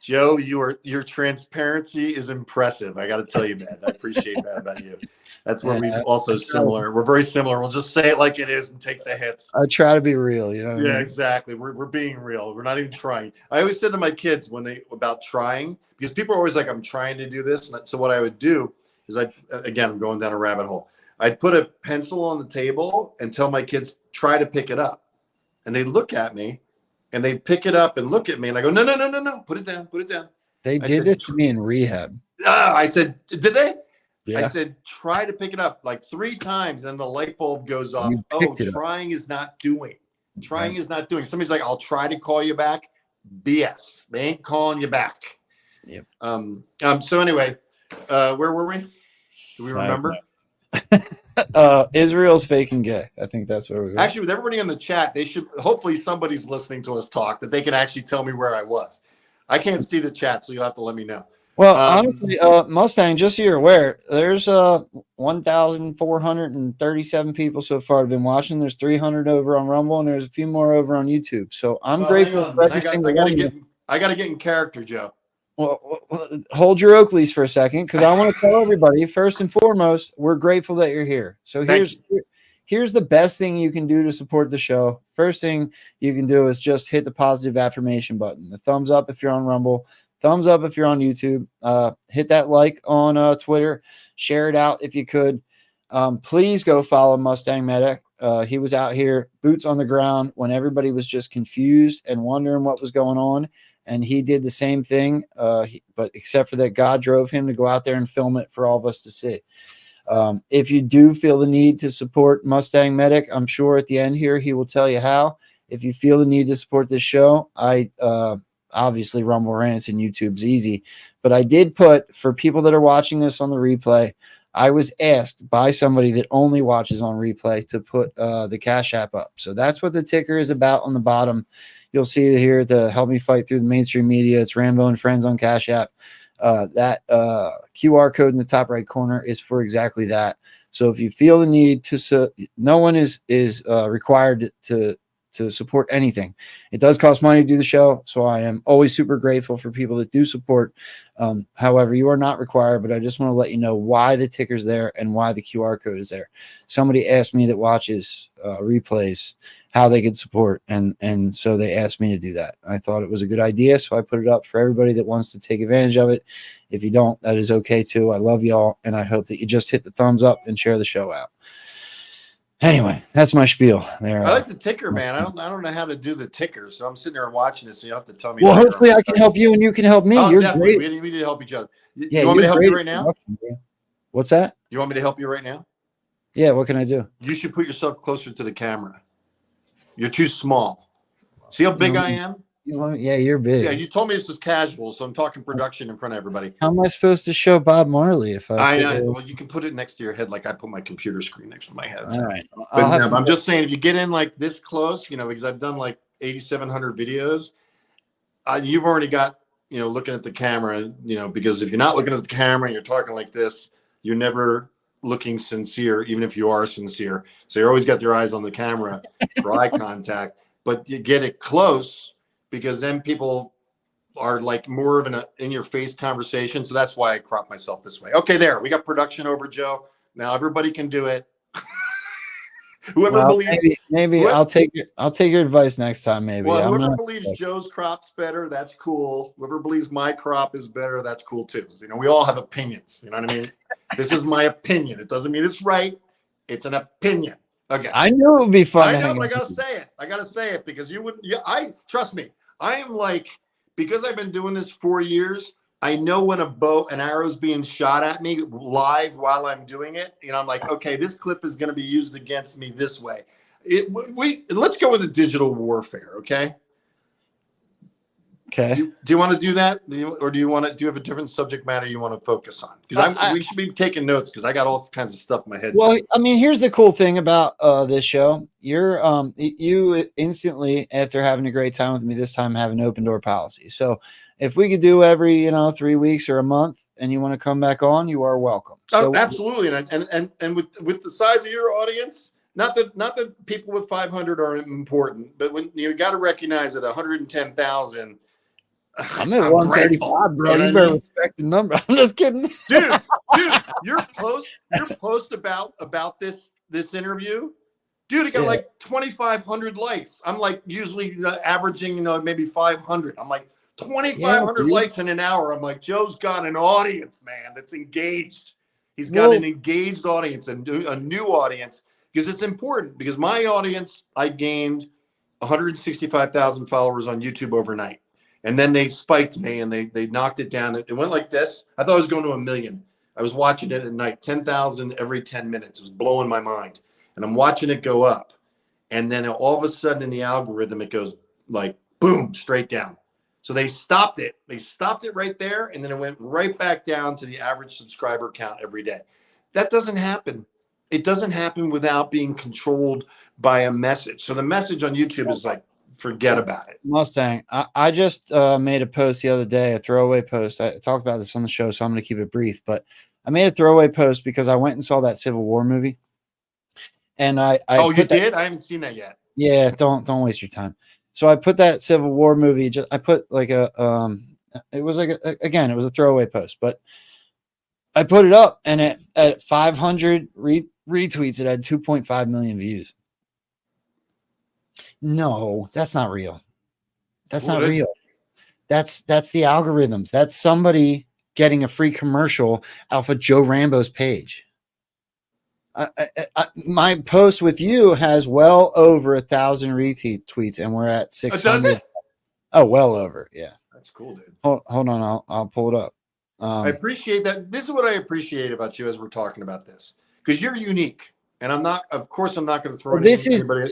Joe, your transparency is impressive. I got to tell you, man. I appreciate that about you. That's where we also similar. We're very similar. We'll just say it like it is and take the hits. I try to be real, you know. Yeah, exactly. We're being real. We're not even trying. I always said to my kids about trying, because people are always like, I'm trying to do this. And so what I would do is I'm going down a rabbit hole. I'd put a pencil on the table and tell my kids, try to pick it up. And they look at me and they pick it up and look at me. And I go, no, put it down, put it down. They did this to me in rehab. I said, did they? Yeah. I said, try to pick it up like 3 times. And the light bulb goes off. Trying is not doing. Trying is not doing. Somebody's like, I'll try to call you back. BS. They ain't calling you back. Yep. So anyway, where were we? Do we remember? Israel's fake and gay. I think that's where we were. Actually, with everybody in the chat, they should, hopefully somebody's listening to us talk that they can actually tell me where I was. I can't see the chat, so you'll have to let me know. Well, honestly, Mustang, just so you're aware, there's 1,437 people so far have been watching. There's 300 over on Rumble, and there's a few more over on YouTube. So I'm grateful for every single one. I got to get in character, Joe. Well, hold your Oakleys for a second, because I want to tell everybody, first and foremost, we're grateful that you're here. So here's the best thing you can do to support the show. First thing you can do is just hit the positive affirmation button. The thumbs up if you're on Rumble, thumbs up if you're on YouTube. Hit that like on Twitter. Share it out if you could. Please go follow Mustang Medic. He was out here, boots on the ground, when everybody was just confused and wondering what was going on. And he did the same thing, but except for that, God drove him to go out there and film it for all of us to see. If you do feel the need to support Mustang Medic, I'm sure at the end here he will tell you how. If you feel the need to support this show, obviously Rumble Rants and YouTube's easy, but I did put, for people that are watching this on the replay, I was asked by somebody that only watches on replay to put the Cash App up. So that's what the ticker is about on the bottom. You'll see here to help me fight through the mainstream media. It's Rambo and Frens on Cash App. That QR code in the top right corner is for exactly that. So if you feel the need to, no one is required to support anything. It does cost money to do the show, so I am always super grateful for people that do support. However, you are not required, but I just want to let you know why the ticker's there and why the QR code is there. Somebody asked me that watches replays how they could support, and so they asked me to do that. I thought it was a good idea, so I put it up for everybody that wants to take advantage of it. If you don't, that is okay too. I love y'all, and I hope that you just hit the thumbs up and share the show out. Anyway, that's my spiel there. I like the ticker, man. I don't know how to do the ticker, so I'm sitting there watching this, so you have to tell me. Well, hopefully I can help you and you can help me. Oh, You're definitely. great. We need to help each other. Yeah, you want me to help you right now? What's that? You want me to help you right now? Yeah, what can I do? You should put yourself closer to the camera. You're too small. See how big I am? Yeah, you're big. Yeah, you told me this was casual, so I'm talking production in front of everybody. How am I supposed to show Bob Marley if I know. Well, you can put it next to your head like I put my computer screen next to my head. All right. But I'm just saying, if you get in like this close, because I've done like 8,700 videos, you've already got, looking at the camera, because if you're not looking at the camera and you're talking like this, you're never looking sincere, even if you are sincere. So you're always got your eyes on the camera for eye contact, but you get it close, because then people are like more of an in-your-face conversation. So that's why I crop myself this way. Okay, there. We got production over, Joe. Now everybody can do it. Whoever believes maybe I'll take your advice next time. Maybe. Well, whoever believes Joe's crop's better, that's cool. Whoever believes my crop is better, that's cool too. We all have opinions. You know what I mean? This is my opinion. It doesn't mean it's right. It's an opinion. Okay. I knew it would be fun. I know, but I gotta say it. I gotta say it because you wouldn't. Trust me. I am like, because I've been doing this 4 years, I know when an arrow's being shot at me live while I'm doing it. I'm like, okay, this clip is going to be used against me this way. Let's go with the digital warfare, okay? Okay. Do you want to do that, or do you have a different subject matter you want to focus on? Because we should be taking notes, because I got all kinds of stuff in my head. Well, I mean, here's the cool thing about this show. You instantly, after having a great time with me this time, have an open door policy. So if we could do every 3 weeks or a month, and you want to come back on, you are welcome. So absolutely, and with the size of your audience. Not that people with 500 are important, but when you got to recognize that 110,000 I'm at I'm 135, grateful. bro. You know You what I better mean? respect the number. I'm just kidding. dude, your post about this interview, dude, it got Yeah. like 2,500 likes. I'm like usually averaging, maybe 500. I'm like 2,500 dude. likes in an hour. I'm like, Joe's got an audience, man, that's engaged. He's got an engaged audience and a new audience, because it's important, because my audience, I gained 165,000 followers on YouTube overnight. And then they spiked me and they knocked it down. It went like this. I thought I was going to 1 million. I was watching it at night, 10,000 every 10 minutes. It was blowing my mind. And I'm watching it go up. And then all of a sudden in the algorithm, it goes like boom, straight down. So they stopped it. They stopped it right there. And then it went right back down to the average subscriber count every day. That doesn't happen. It doesn't happen without being controlled by a message. So the message on YouTube is like, forget about it. Mustang. I just made a post the other day, a throwaway post. I talked about this on the show, so I'm going to keep it brief. But I made a throwaway post because I went and saw that Civil War movie. And I you did? I haven't seen that yet. Yeah, don't waste your time. So I put that Civil War movie. I put like it was like it was a throwaway post, but I put it up, and at 500 retweets, it had 2.5 million views. No, that's not real. That's not real. That's the algorithms. That's somebody getting a free commercial off of Joe Rambo's page. My post with you has well over 1,000 retweets, and we're at 600. Does it? Oh, well over. Yeah. That's cool, dude. Hold on. I'll pull it up. I appreciate that. This is what I appreciate about you as we're talking about this, because you're unique, and I'm not. Of course, I'm not going to throw anybody.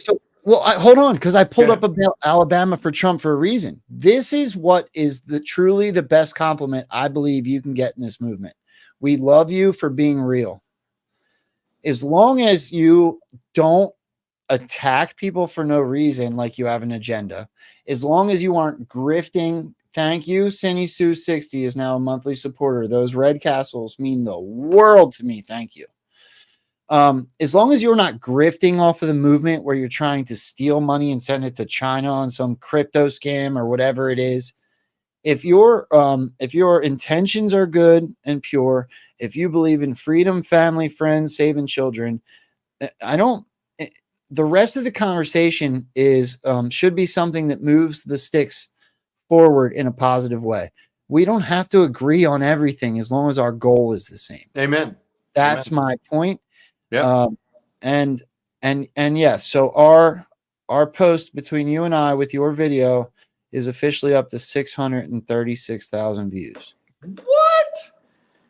Hold on, because I pulled up about Alabama for Trump for a reason. This is what is truly the best compliment I believe you can get in this movement. We love you for being real. As long as you don't attack people for no reason, like you have an agenda, as long as you aren't grifting. Thank you. Cindy Sue 60 is now a monthly supporter. Those red castles mean the world to me. Thank you. As long as you're not grifting off of the movement where you're trying to steal money and send it to China on some crypto scam or whatever it is, if your intentions are good and pure, if you believe in freedom, family, friends, saving children, the rest of the conversation is should be something that moves the sticks forward in a positive way. We don't have to agree on everything as long as our goal is the same. Amen. That's my point. Yeah. And yes, so our post between you and I with your video is officially up to 636,000 views. What?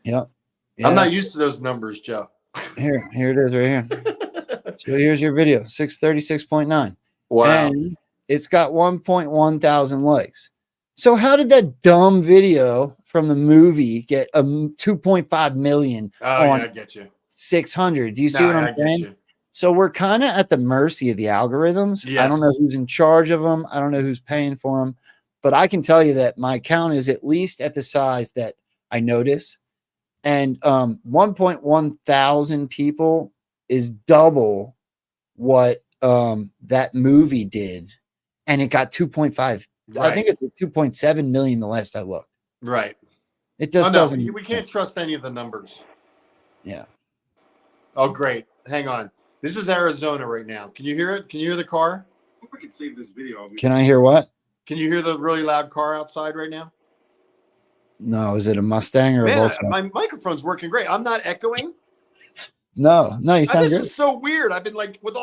Yep. Yeah, I'm not used to those numbers, Joe. Here it is right here. So here's your video, 636.9. Wow. And it's got 1.1 thousand likes. So how did that dumb video from the movie get 2.5 million on I get you. 600? Do you see what I'm saying? So we're kind of at the mercy of the algorithms. Yes. I don't know who's in charge of them. I don't know who's paying for them. But I can tell you that my account is at least at the size that I notice. And 1.1 thousand people is double what that movie did. And it got 2.5. Right. I think it's 2.7 million the last I looked. Right. It just doesn't. We can't trust any of the numbers. Yeah. Oh, great. Hang on. This is Arizona right now. Can you hear it? Can you hear the car? I hope I can save this video. Can I hear what? Can you hear the really loud car outside right now? No. Is it a Mustang or a Volkswagen? My microphone's working great. I'm not echoing. No, you sound good. This is so weird. I've been like with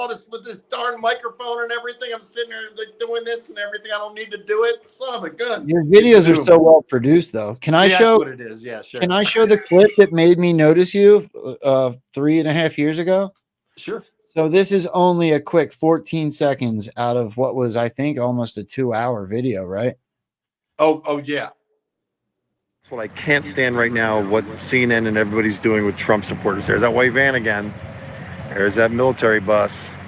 this darn microphone and everything. I'm sitting there like doing this and everything. I don't need to do it. Son of a gun. Your videos are so well produced, though. Can I show what it is? Yeah, sure. Can I show the clip that made me notice you 3.5 years ago? Sure. So this is only a quick 14 seconds out of what was, I think, almost a 2-hour video, right? Oh yeah. That's what I can't stand right now, what CNN and everybody's doing with Trump supporters. There's that white van again. There's that military bus.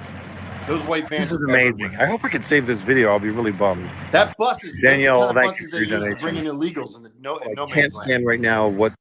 Those white vans. This is amazing. I hope I can save this video. I'll be really bummed. That bus is Danielle, the kind of thank you buses for your they use to donation. bring in illegals in no I man's can't stand land. right now what.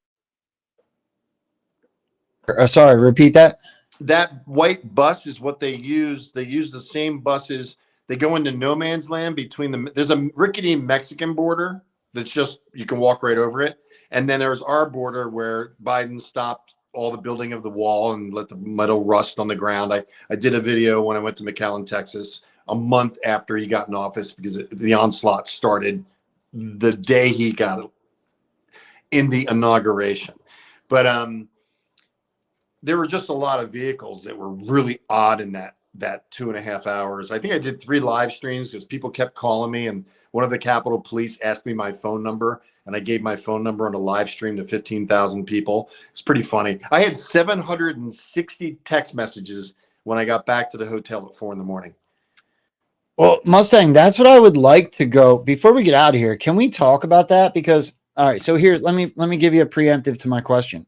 Sorry, repeat that. That white bus is what they use. They use the same buses. They go into no man's land between them. There's a rickety Mexican border that's just, you can walk right over it. And then there's our border where Biden stopped all the building of the wall and let the metal rust on the ground. I did a video when I went to McAllen, Texas, a month after he got in office, because the onslaught started the day he got in the inauguration. But there were just a lot of vehicles that were really odd in that 2.5 hours. I think I did 3 live streams because people kept calling me, and one of the Capitol Police asked me my phone number, and I gave my phone number on a live stream to 15,000 people. It's pretty funny. I had 760 text messages when I got back to the hotel at 4 a.m. Well, Mustang, that's what I would like to go before we get out of here. Can we talk about that? Because all right, so here, let me give you a preemptive to my question.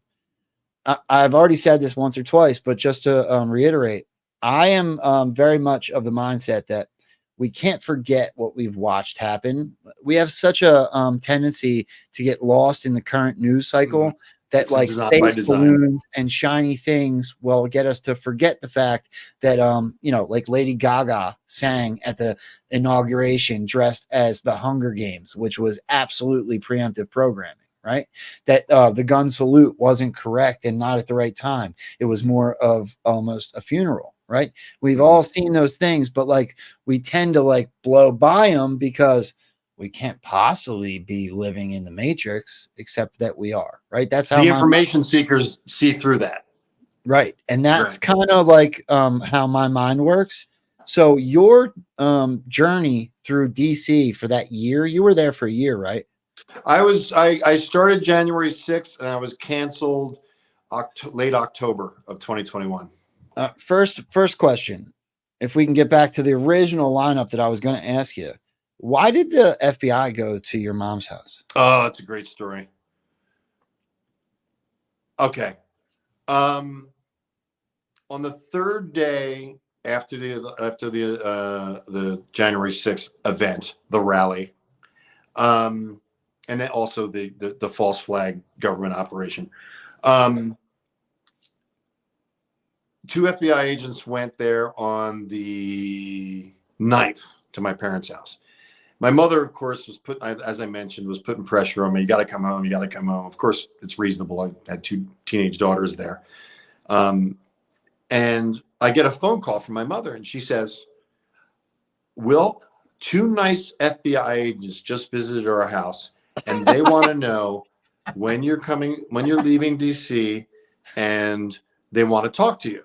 I've already said this once or twice, but just to reiterate, I am very much of the mindset that we can't forget what we've watched happen. We have such a tendency to get lost in the current news cycle that like space balloons and shiny things will get us to forget the fact that, like Lady Gaga sang at the inauguration dressed as the Hunger Games, which was absolutely preemptive programming. Right, that the gun salute wasn't correct and not at the right time. It was more of almost a funeral. Right, we've all seen those things, but like we tend to like blow by them because we can't possibly be living in the matrix, except that we are. Right, that's how the information seekers see through that. Right, and that's kind of like how my mind works. So your journey through DC for that year, you were there for a year, right? I started January 6th and I was canceled late October of 2021. First question. If we can get back to the original lineup that I was going to ask you, why did the FBI go to your mom's house? Oh, that's a great story. Okay. On the third day after the January 6th event, the rally, and then also the false flag government operation. 2 FBI agents went there on the 9th to my parents' house. My mother, of course, was as I mentioned, was putting pressure on me. You got to come home. You got to come home. Of course, it's reasonable. I had 2 teenage daughters there. And I get a phone call from my mother, and she says, Will, 2 nice FBI agents just visited our house, and they want to know when you're leaving DC, and they want to talk to you.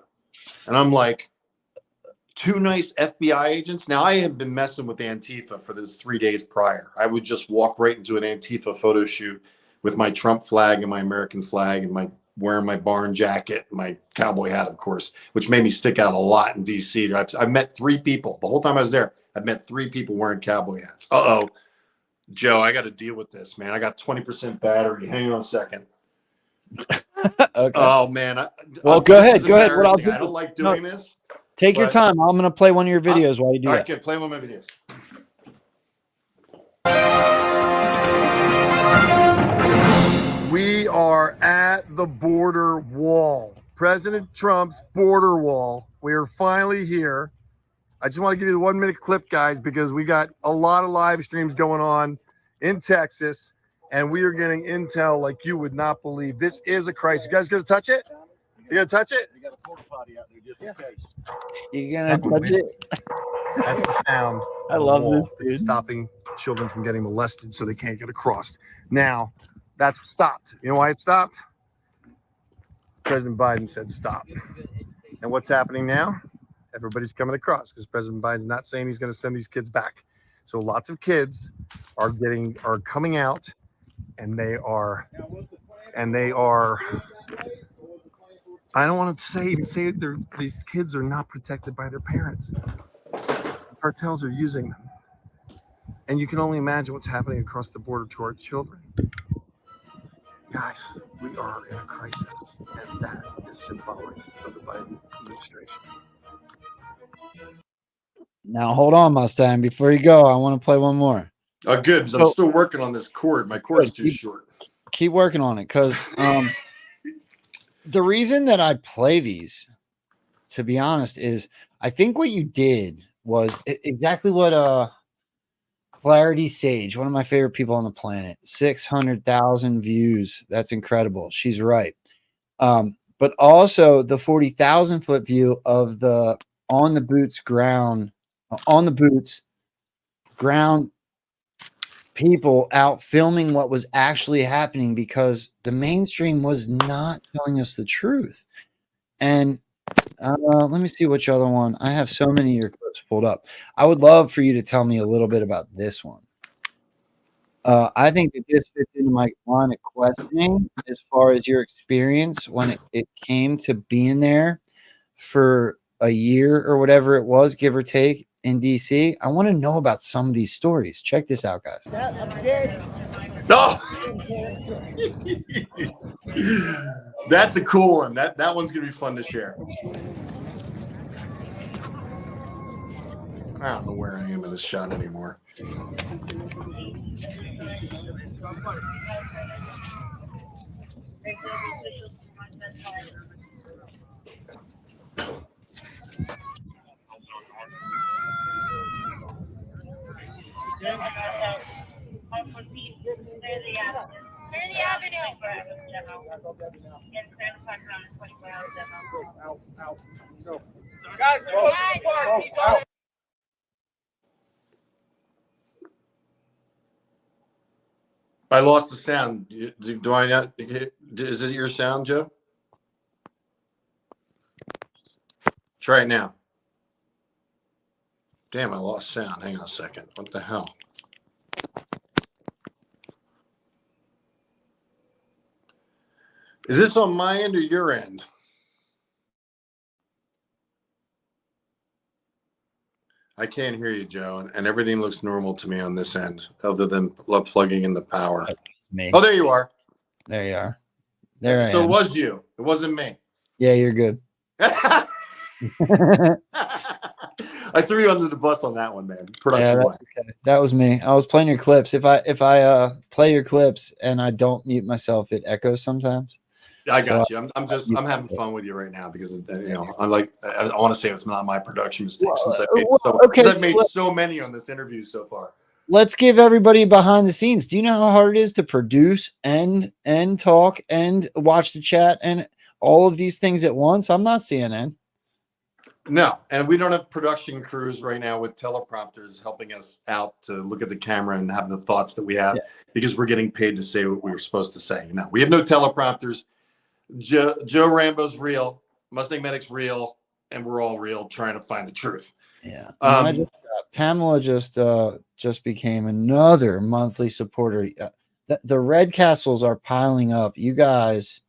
And I'm like, 2 nice FBI agents? Now, I had been messing with Antifa for those 3 days prior. I would just walk right into an Antifa photo shoot with my Trump flag and my American flag and wearing my barn jacket, my cowboy hat, of course, which made me stick out a lot in DC. I've met 3 people. The whole time I was there, I've met 3 people wearing cowboy hats. Uh-oh. Joe, I got to deal with this, man. I got 20% battery. Hang on a second. Okay. Oh, man. Well, go ahead. Go ahead. What I'll do, I don't like doing this. Take your time. I'm going to play one of your videos while you do all that. right, good. Play one of my videos. We are at the border wall. President Trump's border wall. We are finally here. I just want to give you the 1-minute clip, guys, because we got a lot of live streams going on in Texas, and we are getting intel like you would not believe. This is a crisis. You guys going to touch it? You going to touch it? You got a porta potty out there just in case. You going to touch it? That's the sound. I love this, It's dude. stopping children from getting molested so they can't get across. Now, that's stopped. You know why it stopped? President Biden said stop. And what's happening now? Everybody's coming across because President Biden's not saying he's going to send these kids back. So lots of kids are coming out, and they are. I don't want to say these kids are not protected by their parents. Cartels are using them, and you can only imagine what's happening across the border to our children. Guys, we are in a crisis, and that is symbolic of the Biden administration. Now, hold on, Mustang. Before you go, I want to play one more. Oh, good. I'm still working on this cord. My cord's too short. Keep working on it, because the reason that I play these, to be honest, is I think what you did was exactly what Clarity Sage, one of my favorite people on the planet. 600,000 views. That's incredible. She's right. But also the 40,000 foot view of the on the boots ground people out filming what was actually happening, because the mainstream was not telling us the truth. And let me see which other one. I have so many of your clips pulled up. I would love for you to tell me a little bit about this one. I think that this fits into my line of questioning as far as your experience when it came to being there for a year or whatever it was, give or take, in DC. I want to know about some of these stories. Check this out, guys. Oh! That's a cool one. That one's gonna be fun to share. I don't know where I am in this shot anymore. I lost the sound. Do I not? Is it your sound, Joe? Try it now. Damn, I lost sound. Hang on a second. What the hell? Is this on my end or your end? I can't hear you, Joe, and everything looks normal to me on this end, other than plugging in the power. Me. Oh, there you are. There you are. There I So am. it was you. It wasn't me. Yeah, you're good. I threw you under the bus on that one, man. Yeah, Production that's one. okay. That was me. I was playing your clips. If I play your clips and I don't mute myself, it echoes sometimes. I got So you. I'm having fun with you right now because I'm like I want to say it's not my production mistake since I've made so many on this interview so far. Let's give everybody behind the scenes. Do you know how hard it is to produce and talk and watch the chat and all of these things at once? I'm not CNN. No, and we don't have production crews right now with teleprompters helping us out to look at the camera and have the thoughts that we have because we're getting paid to say what we were supposed to say. No, we have no teleprompters. Joe Rambo's real, Mustang Medic's real, and we're all real trying to find the truth. Yeah. Pamela just became another monthly supporter. The Red Castles are piling up. You guys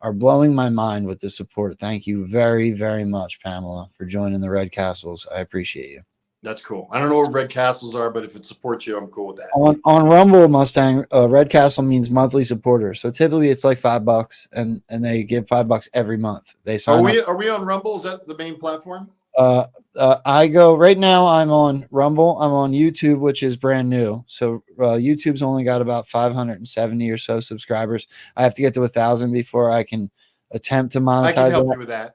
are blowing my mind with the support. Thank you very, very much, Pamela, for joining the Red Castles. I appreciate you. That's cool. I don't know what Red Castles are, but if it supports you, I'm cool with that. On Rumble, Mustang, Red Castle means monthly supporter. So typically it's like $5, and they give $5 every month. They sign up. Are we on Rumble? Is that the main platform? I go right now. I'm on Rumble. I'm on YouTube, which is brand new. So YouTube's only got about 570 or so subscribers. I have to get to 1,000 before I can attempt to monetize.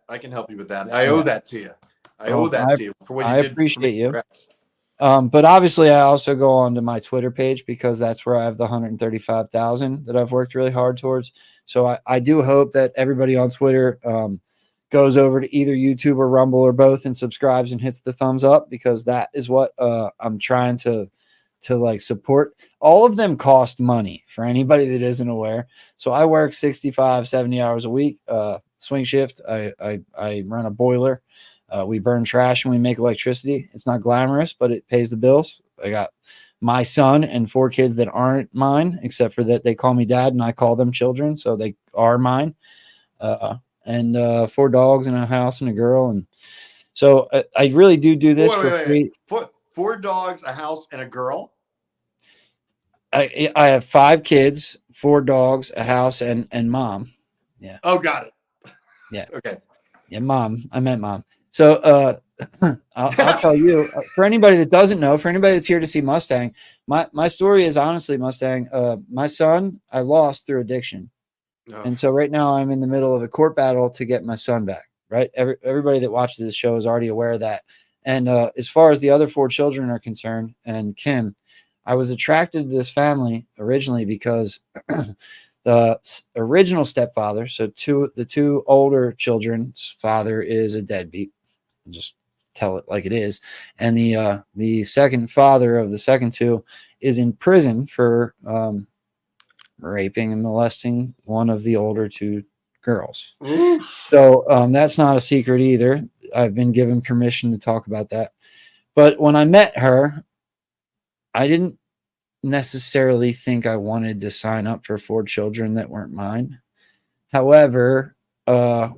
I can help you with that. I owe that to you. I owe that to you for what you did. I appreciate you. But obviously, I also go on to my Twitter page because that's where I have the 135,000 that I've worked really hard towards. So I do hope that everybody on Twitter goes over to either YouTube or Rumble or both and subscribes and hits the thumbs up, because that is what I'm trying to like support. All of them cost money for anybody that isn't aware. So I work 65, 70 hours a week, swing shift. I run a boiler. We burn trash and we make electricity. It's not glamorous, but it pays the bills. I got my son and 4 kids that aren't mine, except for that they call me dad and I call them children. So they are mine. And 4 dogs and a house and a girl. And so I really do this for free. 4 dogs, a house, and a girl. I have 5 kids, 4 dogs, a house, and mom. Yeah. Oh, got it. Yeah. Okay. Yeah, mom. I meant mom. So I'll tell you, for anybody that doesn't know, for anybody that's here to see Mustang, my story is honestly, Mustang, my son, I lost through addiction. Oh. And so right now I'm in the middle of a court battle to get my son back, right? Everybody that watches this show is already aware of that. And as far as the other 4 children are concerned, and Kim, I was attracted to this family originally because the original stepfather, so the two older children's father, is a deadbeat. I'll just tell it like it is. And the second father of the second two is in prison for raping and molesting one of the older two girls. So that's not a secret either. I've been given permission to talk about that. But when I met her, I didn't necessarily think I wanted to sign up for 4 children that weren't mine. However,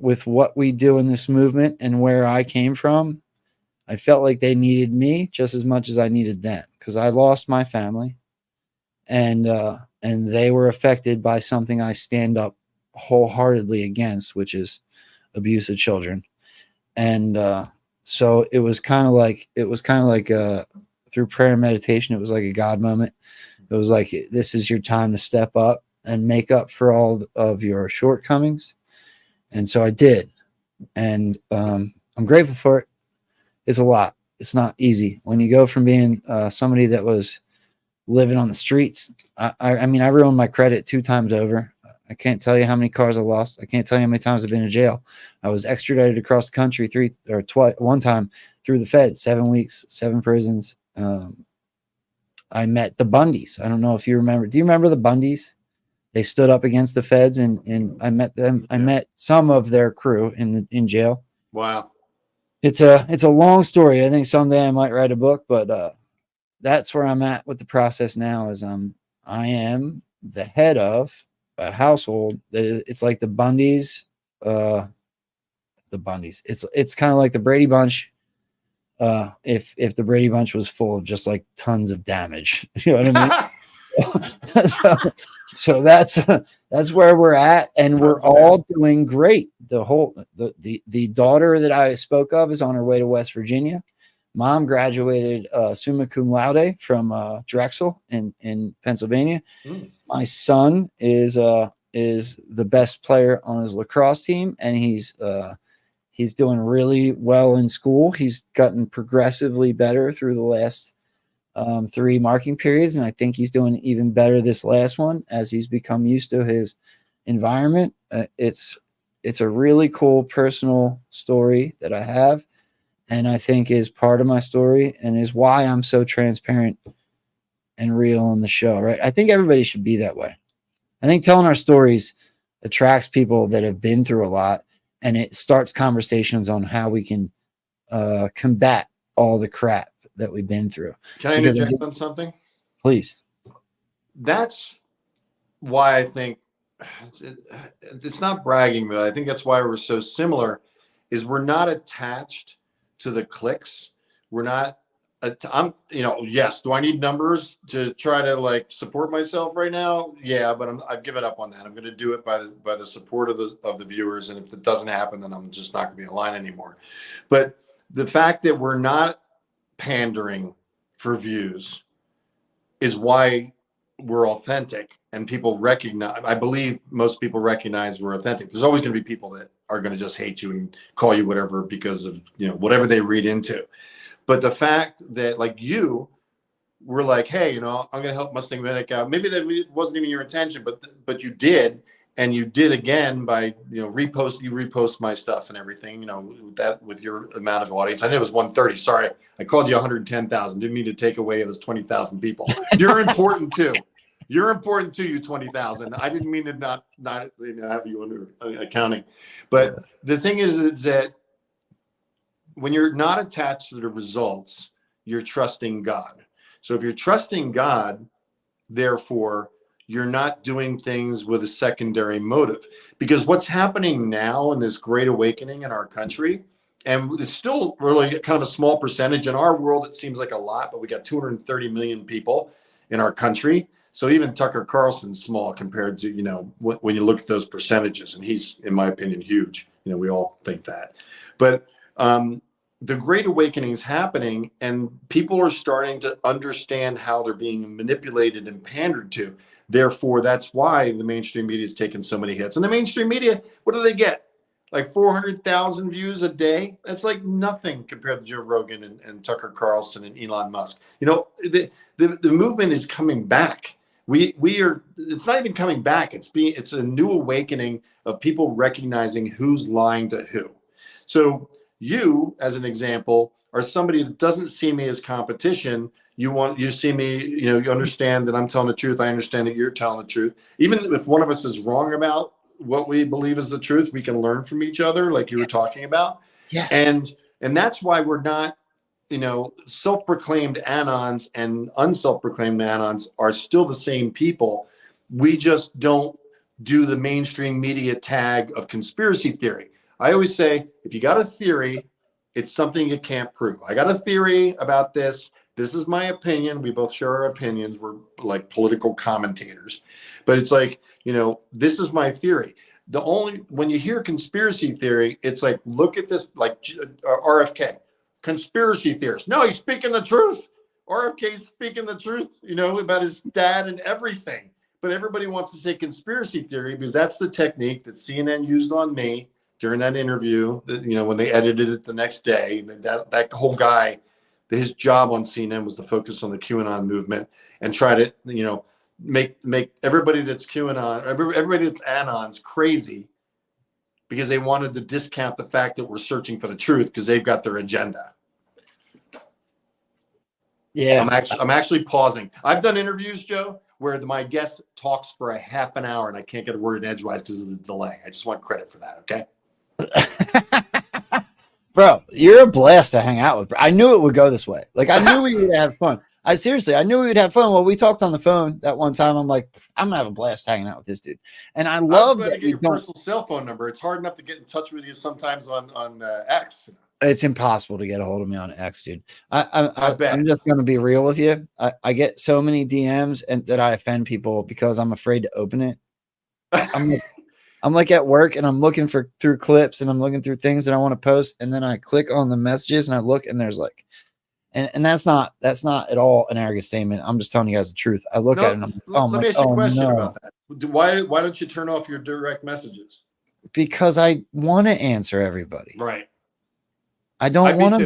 with what we do in this movement and where I came from, I felt like they needed me just as much as I needed them, because I lost my family, and they were affected by something I stand up wholeheartedly against, which is abuse of children. And so it was kind of like through prayer and meditation, it was like a God moment. It was like, this is your time to step up and make up for all of your shortcomings. And so I did. And I'm grateful for it. It's a lot. It's not easy. When you go from being somebody that was living on the streets, I mean, I ruined my credit 2 times over. I can't tell you how many cars I lost. I can't tell you how many times I've been in jail. I was extradited across the country one time through the Fed, 7 weeks, 7 prisons. I met the Bundys. I don't know if you remember. Do you remember the Bundys? They stood up against the feds, and I met them. I met some of their crew in jail. Wow. It's a long story. I think someday I might write a book, but that's where I'm at with the process now. Is I am the head of a household that it's like the Bundys. The Bundys. It's kind of like the Brady Bunch. If the Brady Bunch was full of just like tons of damage, you know what I mean? so that's where we're at, and we're all doing great. The daughter that I spoke of is on her way to West Virginia. Mom graduated summa cum laude from Drexel in Pennsylvania. My son is the best player on his lacrosse team, and he's doing really well in school. He's gotten progressively better through the last 3 marking periods, and I think he's doing even better this last one as he's become used to his environment. It's a really cool personal story that I have, and I think is part of my story and is why I'm so transparent and real on the show, right? I think everybody should be that way. I think telling our stories attracts people that have been through a lot, and it starts conversations on how we can combat all the crap that we've been through. Can I interject on something? Please. That's why I think it's not bragging, but I think that's why we're so similar, is we're not attached to the clicks. We're not, yes. Do I need numbers to try to like support myself right now? Yeah, but I've given up on that. I'm going to do it by the support of the viewers. And if it doesn't happen, then I'm just not going to be in line anymore. But the fact that we're not pandering for views is why we're authentic, and people recognize. I believe most people recognize we're authentic. There's always going to be people that are going to just hate you and call you whatever because of whatever they read into. But the fact that like you were like, hey, I'm going to help Mustang Medic out. Maybe that wasn't even your intention, but you did, and you did again by repost my stuff and everything. With your amount of audience. I know it was 130. Sorry, I called you 110,000. Didn't mean to take away those 20,000 people. You're important too. You're important too, you 20,000. I didn't mean to not have you under accounting, but the thing is that when you're not attached to the results, you're trusting God. So if you're trusting God, therefore, you're not doing things with a secondary motive. Because what's happening now in this great awakening in our country, and it's still really kind of a small percentage. In our world, it seems like a lot, but we got 230 million people in our country. So even Tucker Carlson's small compared to, when you look at those percentages, and he's, in my opinion, huge. We all think that. But the Great Awakening is happening, and people are starting to understand how they're being manipulated and pandered to. Therefore, that's why the mainstream media has taken so many hits. And the mainstream media, what do they get? like 400,000 views a day. That's like nothing compared to Joe Rogan and Tucker Carlson and Elon Musk. You know, the movement is coming back. We are. It's not even coming back. It's a new awakening of people recognizing who's lying to who. So you, as an example, are somebody that doesn't see me as competition. You see me, you know, you understand that I'm telling the truth. I understand that you're telling the truth. Even if one of us is wrong about what we believe is the truth, we can learn from each other, like you were talking about. Yes. And that's why we're not, you know, self-proclaimed anons and unself-proclaimed anons are still the same people. We just don't do the mainstream media tag of conspiracy theory. I always say, if you got a theory, it's something you can't prove. I got a theory about this. This is my opinion. We both share our opinions. We're like political commentators. But it's like, you know, this is my theory. When you hear conspiracy theory, it's like, look at this, like RFK, conspiracy theorist. No, he's speaking the truth. RFK's speaking the truth, you know, about his dad and everything. But everybody wants to say conspiracy theory because that's the technique that CNN used on me during that interview, that, you know, when they edited it the next day. That whole guy, his job on CNN was to focus on the QAnon movement and try to, you know, make everybody that's QAnon, everybody that's anons crazy because they wanted to discount the fact that we're searching for the truth because they've got their agenda. Yeah. I'm actually pausing. I've done interviews, Joe, where my guest talks for a half an hour and I can't get a word in edgewise because of the delay. I just want credit for that. Okay. Bro, you're a blast to hang out with. I knew it would go this way. Like, I knew we would have fun. I knew we would have fun. Well, we talked on the phone that one time. I'm like, I'm gonna have a blast hanging out with this dude. And I love that that you get your personal cell phone number. It's hard enough to get in touch with you sometimes on X. It's impossible to get a hold of me on X, dude. I bet. I'm just gonna be real with you. I get so many DMs and that I offend people because I'm afraid to open it. I'm like at work and I'm looking through clips and I'm looking through things that I want to post, and then I click on the messages and I look and there's like, and that's not at all an arrogant statement. I'm just telling you guys the truth. I look at it and I'm like, oh, let me ask you a question about that. Why don't you turn off your direct messages? Because I want to answer everybody. Right. I don't want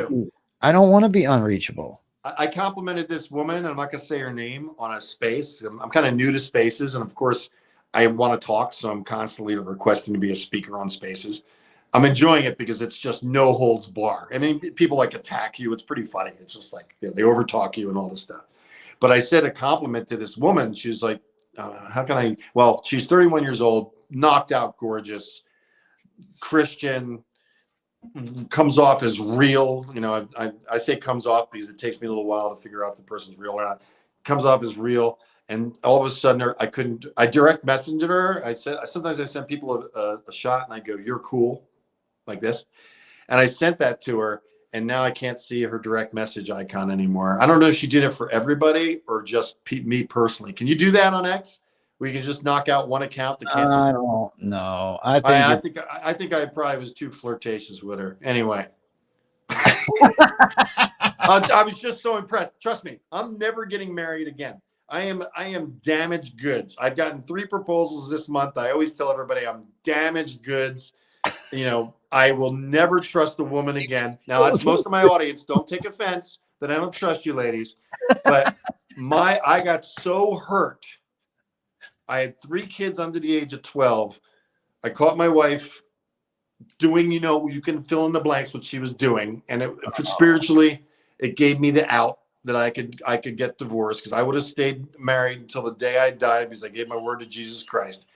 to be unreachable. I complimented this woman, and I'm not gonna say her name, on a space. I'm kind of new to spaces, and of course I want to talk, so I'm constantly requesting to be a speaker on spaces. I'm enjoying it because it's just no holds bar. I mean, people like attack you. It's pretty funny. It's just like, you know, they overtalk you and all this stuff. But I said a compliment to this woman. She was like, how can I? Well, she's 31 years old, knocked out, gorgeous, Christian, comes off as real. You know, I say comes off because it takes me a little while to figure out if the person's real or not. Comes off as real. And all of a sudden, I direct messaged her. Sometimes I send people a shot and I go, "You're cool," like this. And I sent that to her. And now I can't see her direct message icon anymore. I don't know if she did it for everybody or just me personally. Can you do that on X? Where you can just knock out one account that can't. I don't know. I think I probably was too flirtatious with her. Anyway. I was just so impressed. Trust me, I'm never getting married again. I am damaged goods. I've gotten 3 proposals this month. I always tell everybody I'm damaged goods. You know, I will never trust a woman again. Now, that's most of my audience. Don't take offense that I don't trust you ladies. But I got so hurt. I had 3 kids under the age of 12. I caught my wife doing, you know, you can fill in the blanks what she was doing. And spiritually, it gave me the out that I could get divorced, because I would have stayed married until the day I died because I gave my word to Jesus Christ.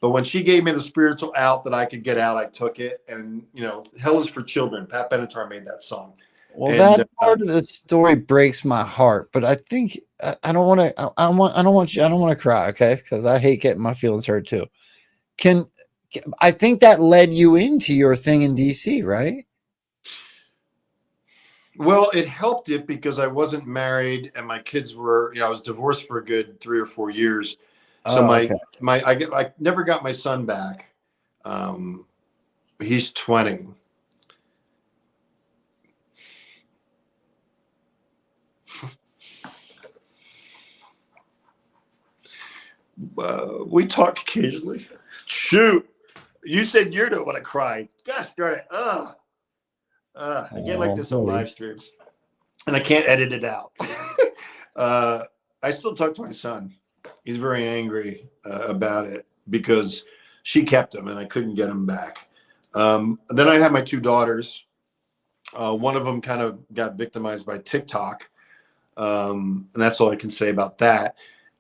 But when she gave me the spiritual out that I could get out, I took it. And, you know, hell is for children. Pat Benatar made that song. Well, that part of the story breaks my heart, but I think I don't want to cry. Okay. Cause I hate getting my feelings hurt too. I think that led you into your thing in DC, right? Well, it helped it because I wasn't married and my kids were, you know, I was divorced for a good 3 or 4 years. So I never got my son back. He's 20. We talk occasionally. Shoot. You said you don't want to cry. Gosh darn it. I can't like this on live streams. And I can't edit it out. I still talk to my son. He's very angry about it because she kept him and I couldn't get him back. Then I have my 2 daughters. One of them kind of got victimized by TikTok. And that's all I can say about that.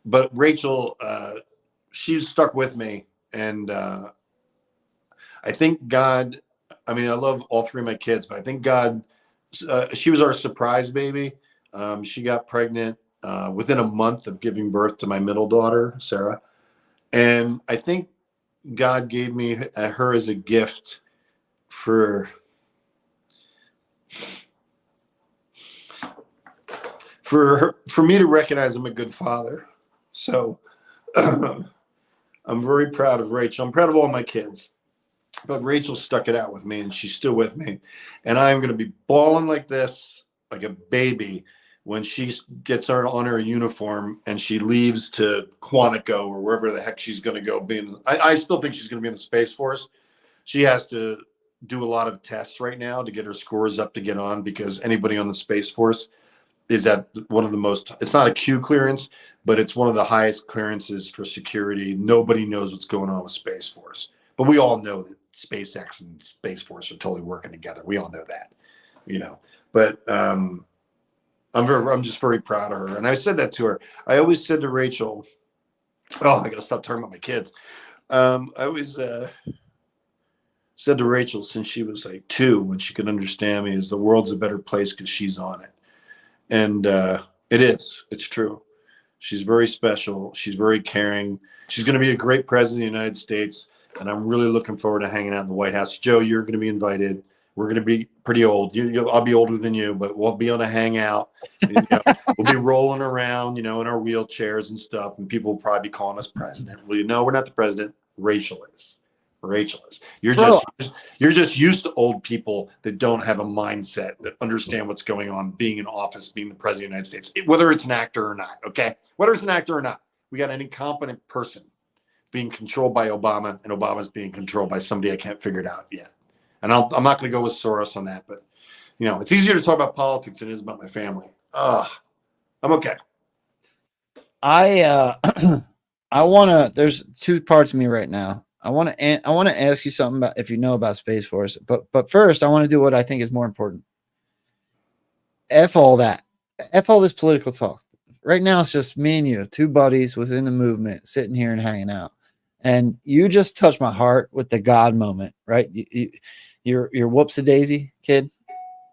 But Rachel, she's stuck with me. And I think God, I mean, I love all 3 of my kids, but I think God, she was our surprise baby. She got pregnant within a month of giving birth to my middle daughter, Sarah. And I think God gave me her as a gift for me to recognize I'm a good father. So I'm very proud of Rachel. I'm proud of all my kids. But Rachel stuck it out with me, and she's still with me. And I'm going to be bawling like this, like a baby, when she gets on her uniform and she leaves to Quantico or wherever the heck she's going to go. I still think she's going to be in the Space Force. She has to do a lot of tests right now to get her scores up to get on, because anybody on the Space Force is at one of the most, it's not a Q clearance, but it's one of the highest clearances for security. Nobody knows what's going on with Space Force. But we all know that SpaceX and Space Force are totally working together. We all know that, But I'm just very proud of her. And I said that to her. I always said to Rachel, I got to stop talking about my kids. I always said to Rachel, since she was like 2, when she could understand me, is the world's a better place because she's on it. And it is. It's true. She's very special. She's very caring. She's going to be a great president of the United States. And I'm really looking forward to hanging out in the White House. Joe, you're going to be invited. We're going to be pretty old. I'll be older than you, but we'll be on a hangout. We'll be rolling around, in our wheelchairs and stuff. And people will probably be calling us president. Well, no, we're not the president. Rachel is. You're just used to old people that don't have a mindset, that understand what's going on, being in office, being the president of the United States, whether it's an actor or not. Okay. Whether it's an actor or not, we got an incompetent person being controlled by Obama, and Obama's being controlled by somebody I can't figure it out yet. And I'm not going to go with Soros on that, but it's easier to talk about politics than it is about my family. I'm okay. I want to, there's 2 parts of me right now. I want to ask you something about if you know about Space Force, but first I want to do what I think is more important. F all that. F all this political talk. Right now it's just me and you, 2 buddies within the movement, sitting here and hanging out. And you just touched my heart with the God moment, right? You're whoops-a-daisy kid.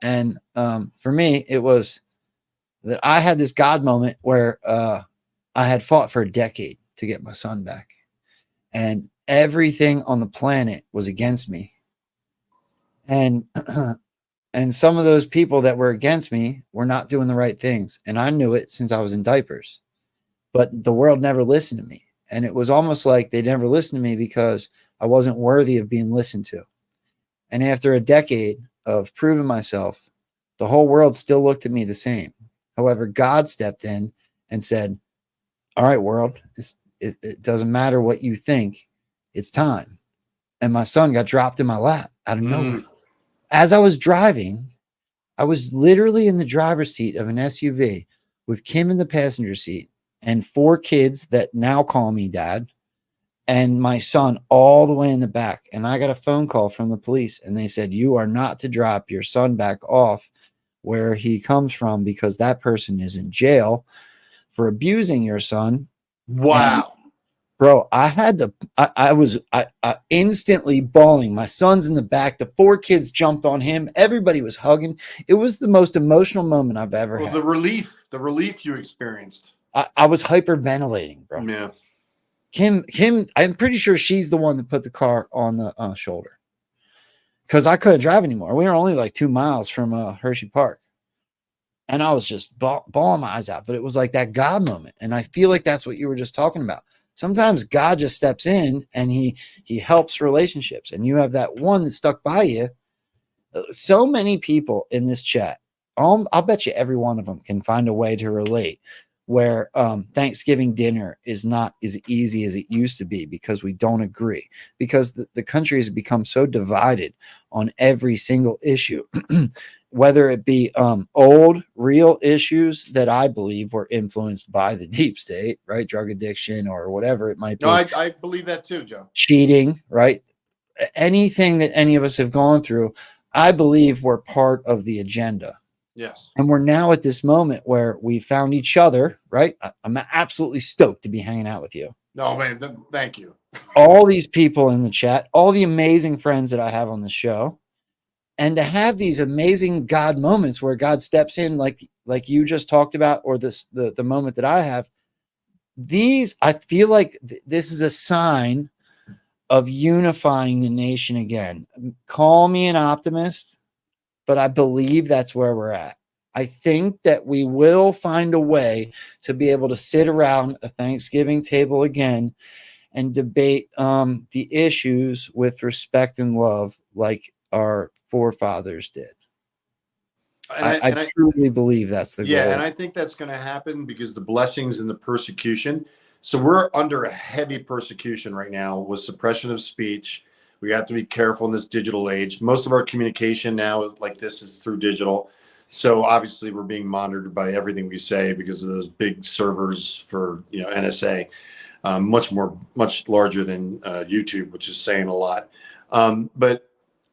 And for me, it was that I had this God moment where I had fought for a decade to get my son back. And everything on the planet was against me. And some of those people that were against me were not doing the right things. And I knew it since I was in diapers. But the world never listened to me. And it was almost like they never listened to me because I wasn't worthy of being listened to. And after a decade of proving myself, the whole world still looked at me the same. However, God stepped in and said, all right, world, it doesn't matter what you think. It's time. And my son got dropped in my lap out of nowhere. As I was driving, I was literally in the driver's seat of an SUV with Kim in the passenger seat and 4 kids that now call me dad, and my son all the way in the back. And I got a phone call from the police, and they said, you are not to drop your son back off where he comes from, because that person is in jail for abusing your son. Wow. And, bro, I was instantly bawling. My son's in the back. The 4 kids jumped on him. Everybody was hugging. It was the most emotional moment I've ever had. The relief you experienced. I was hyperventilating, bro. Yeah. Kim, I'm pretty sure she's the one that put the car on the shoulder, because I couldn't drive anymore. We were only like 2 miles from Hershey Park. And I was just bawling my eyes out. But it was like that God moment. And I feel like that's what you were just talking about. Sometimes God just steps in and he helps relationships. And you have that one that stuck by you. So many people in this chat, I'll bet you every one of them can find a way to relate where Thanksgiving dinner is not as easy as it used to be because we don't agree, because the country has become so divided on every single issue, whether it be old real issues that I believe were influenced by the deep state, right? Drug addiction or whatever it might be. No, I believe that too, Joe. Cheating, right? Anything that any of us have gone through, I believe we're part of the agenda. Yes. And we're now at this moment where we found each other, right? I'm absolutely stoked to be hanging out with you. No, man, thank you. All these people in the chat, all the amazing friends that I have on the show, and to have these amazing God moments where God steps in, like you just talked about, or the moment that I have. These, I feel like this is a sign of unifying the nation again. Call me an optimist, but I believe that's where we're at. I think that we will find a way to be able to sit around a Thanksgiving table again and debate the issues with respect and love like our forefathers did. I truly believe that's the goal. Yeah, and I think that's going to happen because the blessings and the persecution. So we're under a heavy persecution right now with suppression of speech. We have to be careful in this digital age. Most of our communication now like this is through digital. So obviously we're being monitored by everything we say because of those big servers for NSA, much larger than YouTube, which is saying a lot. But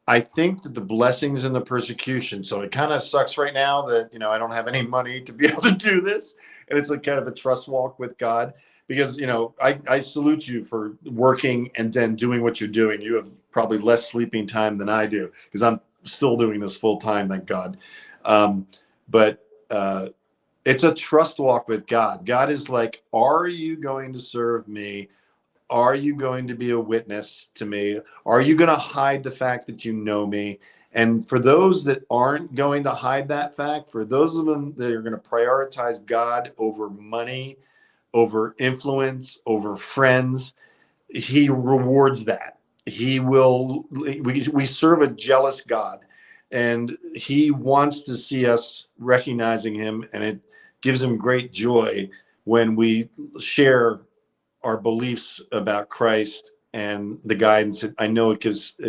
I think that the blessings and the persecution. So it kind of sucks right now that I don't have any money to be able to do this, and it's like kind of a trust walk with God. Because I salute you for working and then doing what you're doing. You have probably less sleeping time than I do because I'm still doing this full time, thank God. But it's a trust walk with God. God is like, are you going to serve me? Are you going to be a witness to me? Are you going to hide the fact that you know me? And for those that aren't going to hide that fact, for those of them that are going to prioritize God over money, over influence, over friends, he rewards that. He will. We serve a jealous God, and he wants to see us recognizing him, and it gives him great joy when we share our beliefs about Christ and the guidance. I know it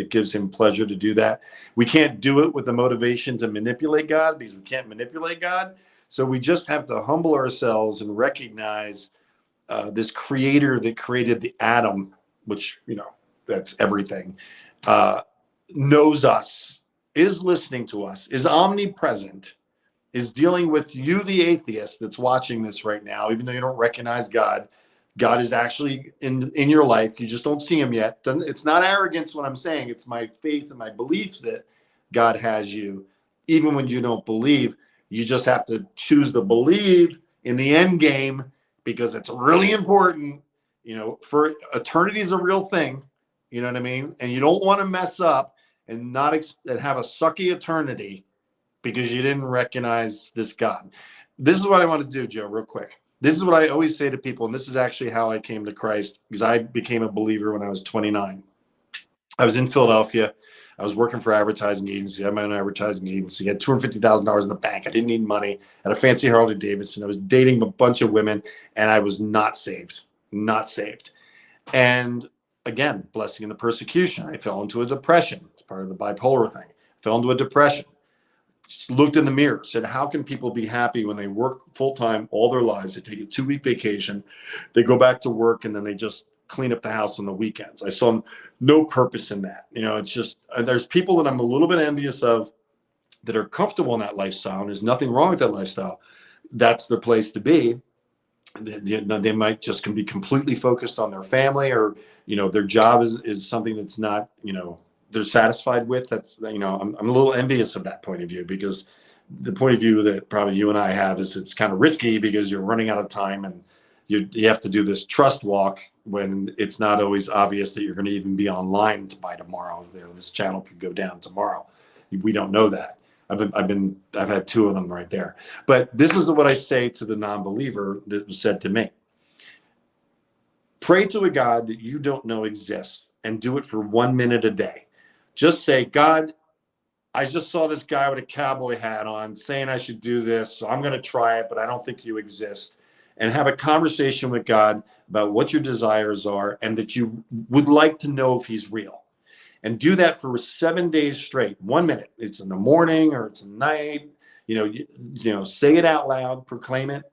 gives him pleasure to do that. We can't do it with the motivation to manipulate God because we can't manipulate God. So we just have to humble ourselves and recognize this creator that created the atom, which, that's everything, knows us, is listening to us, is omnipresent, is dealing with you, the atheist that's watching this right now, even though you don't recognize God. God is actually in your life. You just don't see him yet. It's not arrogance what I'm saying. It's my faith and my beliefs that God has you. Even when you don't believe, you just have to choose to believe in the end game because it's really important. For eternity is a real thing. You know what I mean? And you don't want to mess up and not and have a sucky eternity because you didn't recognize this God. This is what I want to do, Joe, real quick. This is what I always say to people, and this is actually how I came to Christ, because I became a believer when I was 29. I was in Philadelphia. I was working for advertising agency. I had my own advertising agency. I had $250,000 in the bank. I didn't need money. I had a fancy Harley Davidson. I was dating a bunch of women, and I was not saved. Not saved. And again, blessing in the persecution. I fell into a depression. It's part of the bipolar thing. I fell into a depression. Looked in the mirror, said, how can people be happy when they work full-time all their lives? They take a 2-week vacation, they go back to work, and then they just clean up the house on the weekends. I saw no purpose in that. It's just, there's people that I'm a little bit envious of that are comfortable in that lifestyle. And there's nothing wrong with that lifestyle. That's their place to be. They might just can be completely focused on their family, or, their job is something that's not, they're satisfied with. That's, I'm a little envious of that point of view, because the point of view that probably you and I have is it's kind of risky because you're running out of time and you have to do this trust walk when it's not always obvious that you're going to even be online by tomorrow. This channel could go down tomorrow. We don't know that. I've had 2 of them right there. But this is what I say to the non-believer that was said to me. Pray to a God that you don't know exists and do it for 1 minute a day. Just say, God, I just saw this guy with a cowboy hat on saying I should do this, so I'm going to try it, but I don't think you exist. and have a conversation with God about what your desires are and that you would like to know if he's real. And do that for 7 days straight, 1 minute. It's in the morning or it's at night. Say it out loud, proclaim it.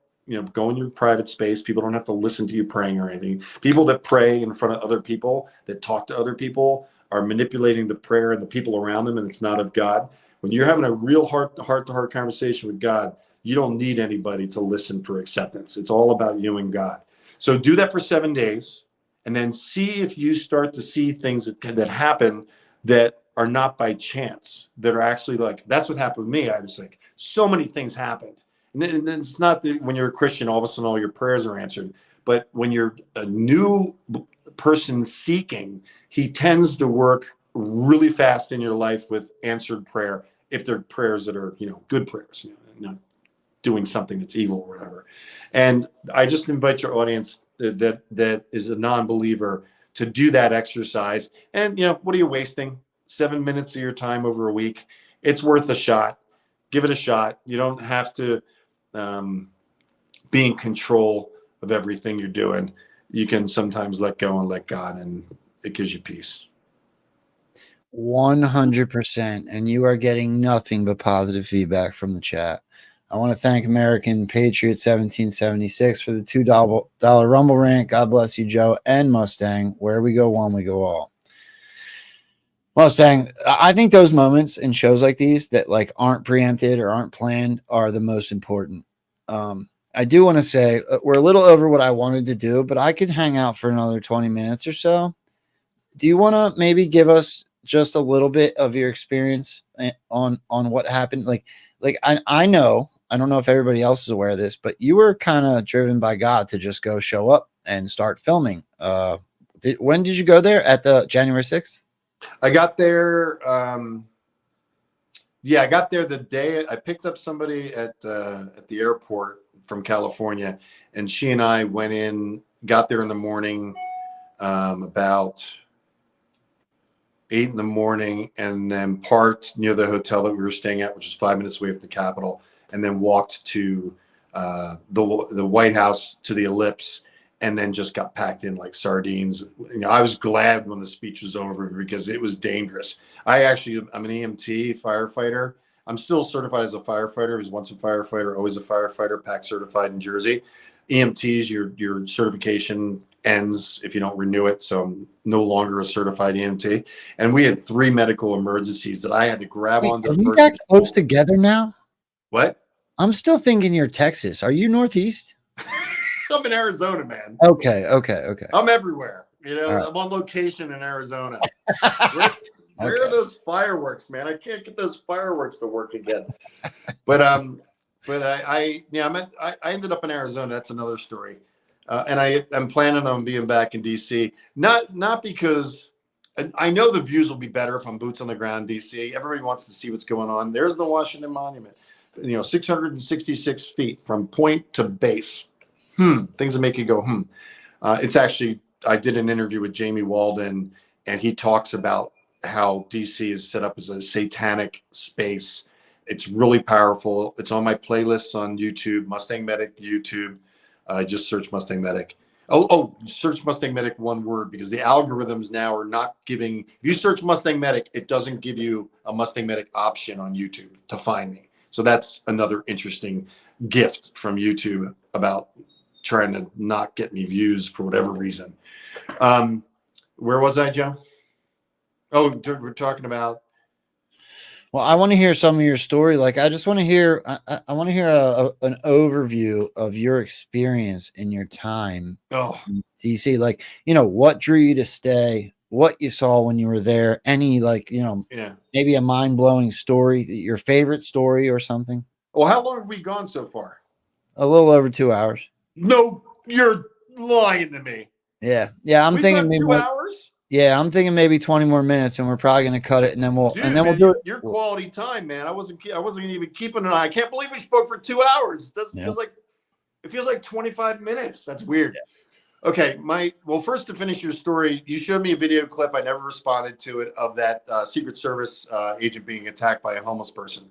Go in your private space. People don't have to listen to you praying or anything. People that pray in front of other people, that talk to other people, are manipulating the prayer and the people around them, and it's not of God. When you're having a real heart-to-heart conversation with God, you don't need anybody to listen for acceptance. It's all about you and God. So do that for 7 days, and then see if you start to see things that happen that are not by chance, that are actually like, that's what happened with me. I was like, so many things happened. And it's not that when you're a Christian, all of a sudden all your prayers are answered. But when you're a new person seeking, he tends to work really fast in your life with answered prayer, if they're prayers that are, good prayers, not doing something that's evil or whatever. And I just invite your audience that is a non-believer to do that exercise. And, what are you wasting? 7 minutes of your time over a week. It's worth a shot. Give it a shot. You don't have to be in control of everything you're doing. You can sometimes let go and let God, and it gives you peace. 100%. And you are getting nothing but positive feedback from the chat. I want to thank American Patriot 1776 for the $2 Rumble rant. God bless you, Joe and Mustang. Where we go one, we go all. Mustang, I think those moments in shows like these that like aren't preempted or aren't planned are the most important. I do want to say we're a little over what I wanted to do, but I could hang out for another 20 minutes or so. Do you want to maybe give us just a little bit of your experience on what happened? Like I know, I don't know if everybody else is aware of this, but you were kind of driven by God to just go show up and start filming. When did you go there? At the January 6th? I got there. I got there the day I picked up somebody at the airport from California, and she and I went in, got there in the morning, about 8 in the morning, and then parked near the hotel that we were staying at, which is 5 minutes away from the Capitol, and then walked to the White House, to the Ellipse, and then just got packed in like sardines. I was glad when the speech was over because it was dangerous. I'm an EMT firefighter. I'm still certified as a firefighter. I was once a firefighter, always a firefighter, PAC certified in Jersey. EMTs, your certification ends if you don't renew it. So I'm no longer a certified EMT. And we had 3 medical emergencies that I had to grab onto. Are we that close together now? What? I'm still thinking you're Texas. Are you Northeast? I'm in Arizona, man. Okay. I'm everywhere. Right. I'm on location in Arizona. Where are those fireworks, man? I can't get those fireworks to work again. But I ended up in Arizona. That's another story. And I'm planning on being back in DC. Not because I know the views will be better if I'm boots on the ground in DC. Everybody wants to see what's going on. There's the Washington Monument. 666 feet from point to base. Things that make you go, It's actually, I did an interview with Jamie Walden, and he talks about how DC is set up as a satanic space. It's really powerful. It's on my playlists on YouTube, Mustang Medic YouTube. Just search Mustang Medic. Search Mustang Medic one word, because the algorithms now are not giving. If you search Mustang Medic, it doesn't give you a Mustang Medic option on YouTube to find me. So that's another interesting gift from YouTube about trying to not get me views for whatever reason. Where was I, Joe? Oh, we're talking about. Well, I want to hear some of your story. Like, I just want to hear. I want to hear an overview of your experience in your time in DC. Like, what drew you to stay? What you saw when you were there? Any maybe a mind blowing story, your favorite story or something. Well, how long have we gone so far? A little over 2 hours. No, you're lying to me. Yeah. I'm thinking maybe 2 hours. Yeah, I'm thinking maybe 20 more minutes, and we're probably going to cut it, and then we'll do it. Your quality time, man. I wasn't even keeping an eye. I can't believe we spoke for 2 hours. It feels like 25 minutes. That's weird. Yeah. Okay, first, to finish your story, you showed me a video clip. I never responded to it, of that Secret Service agent being attacked by a homeless person.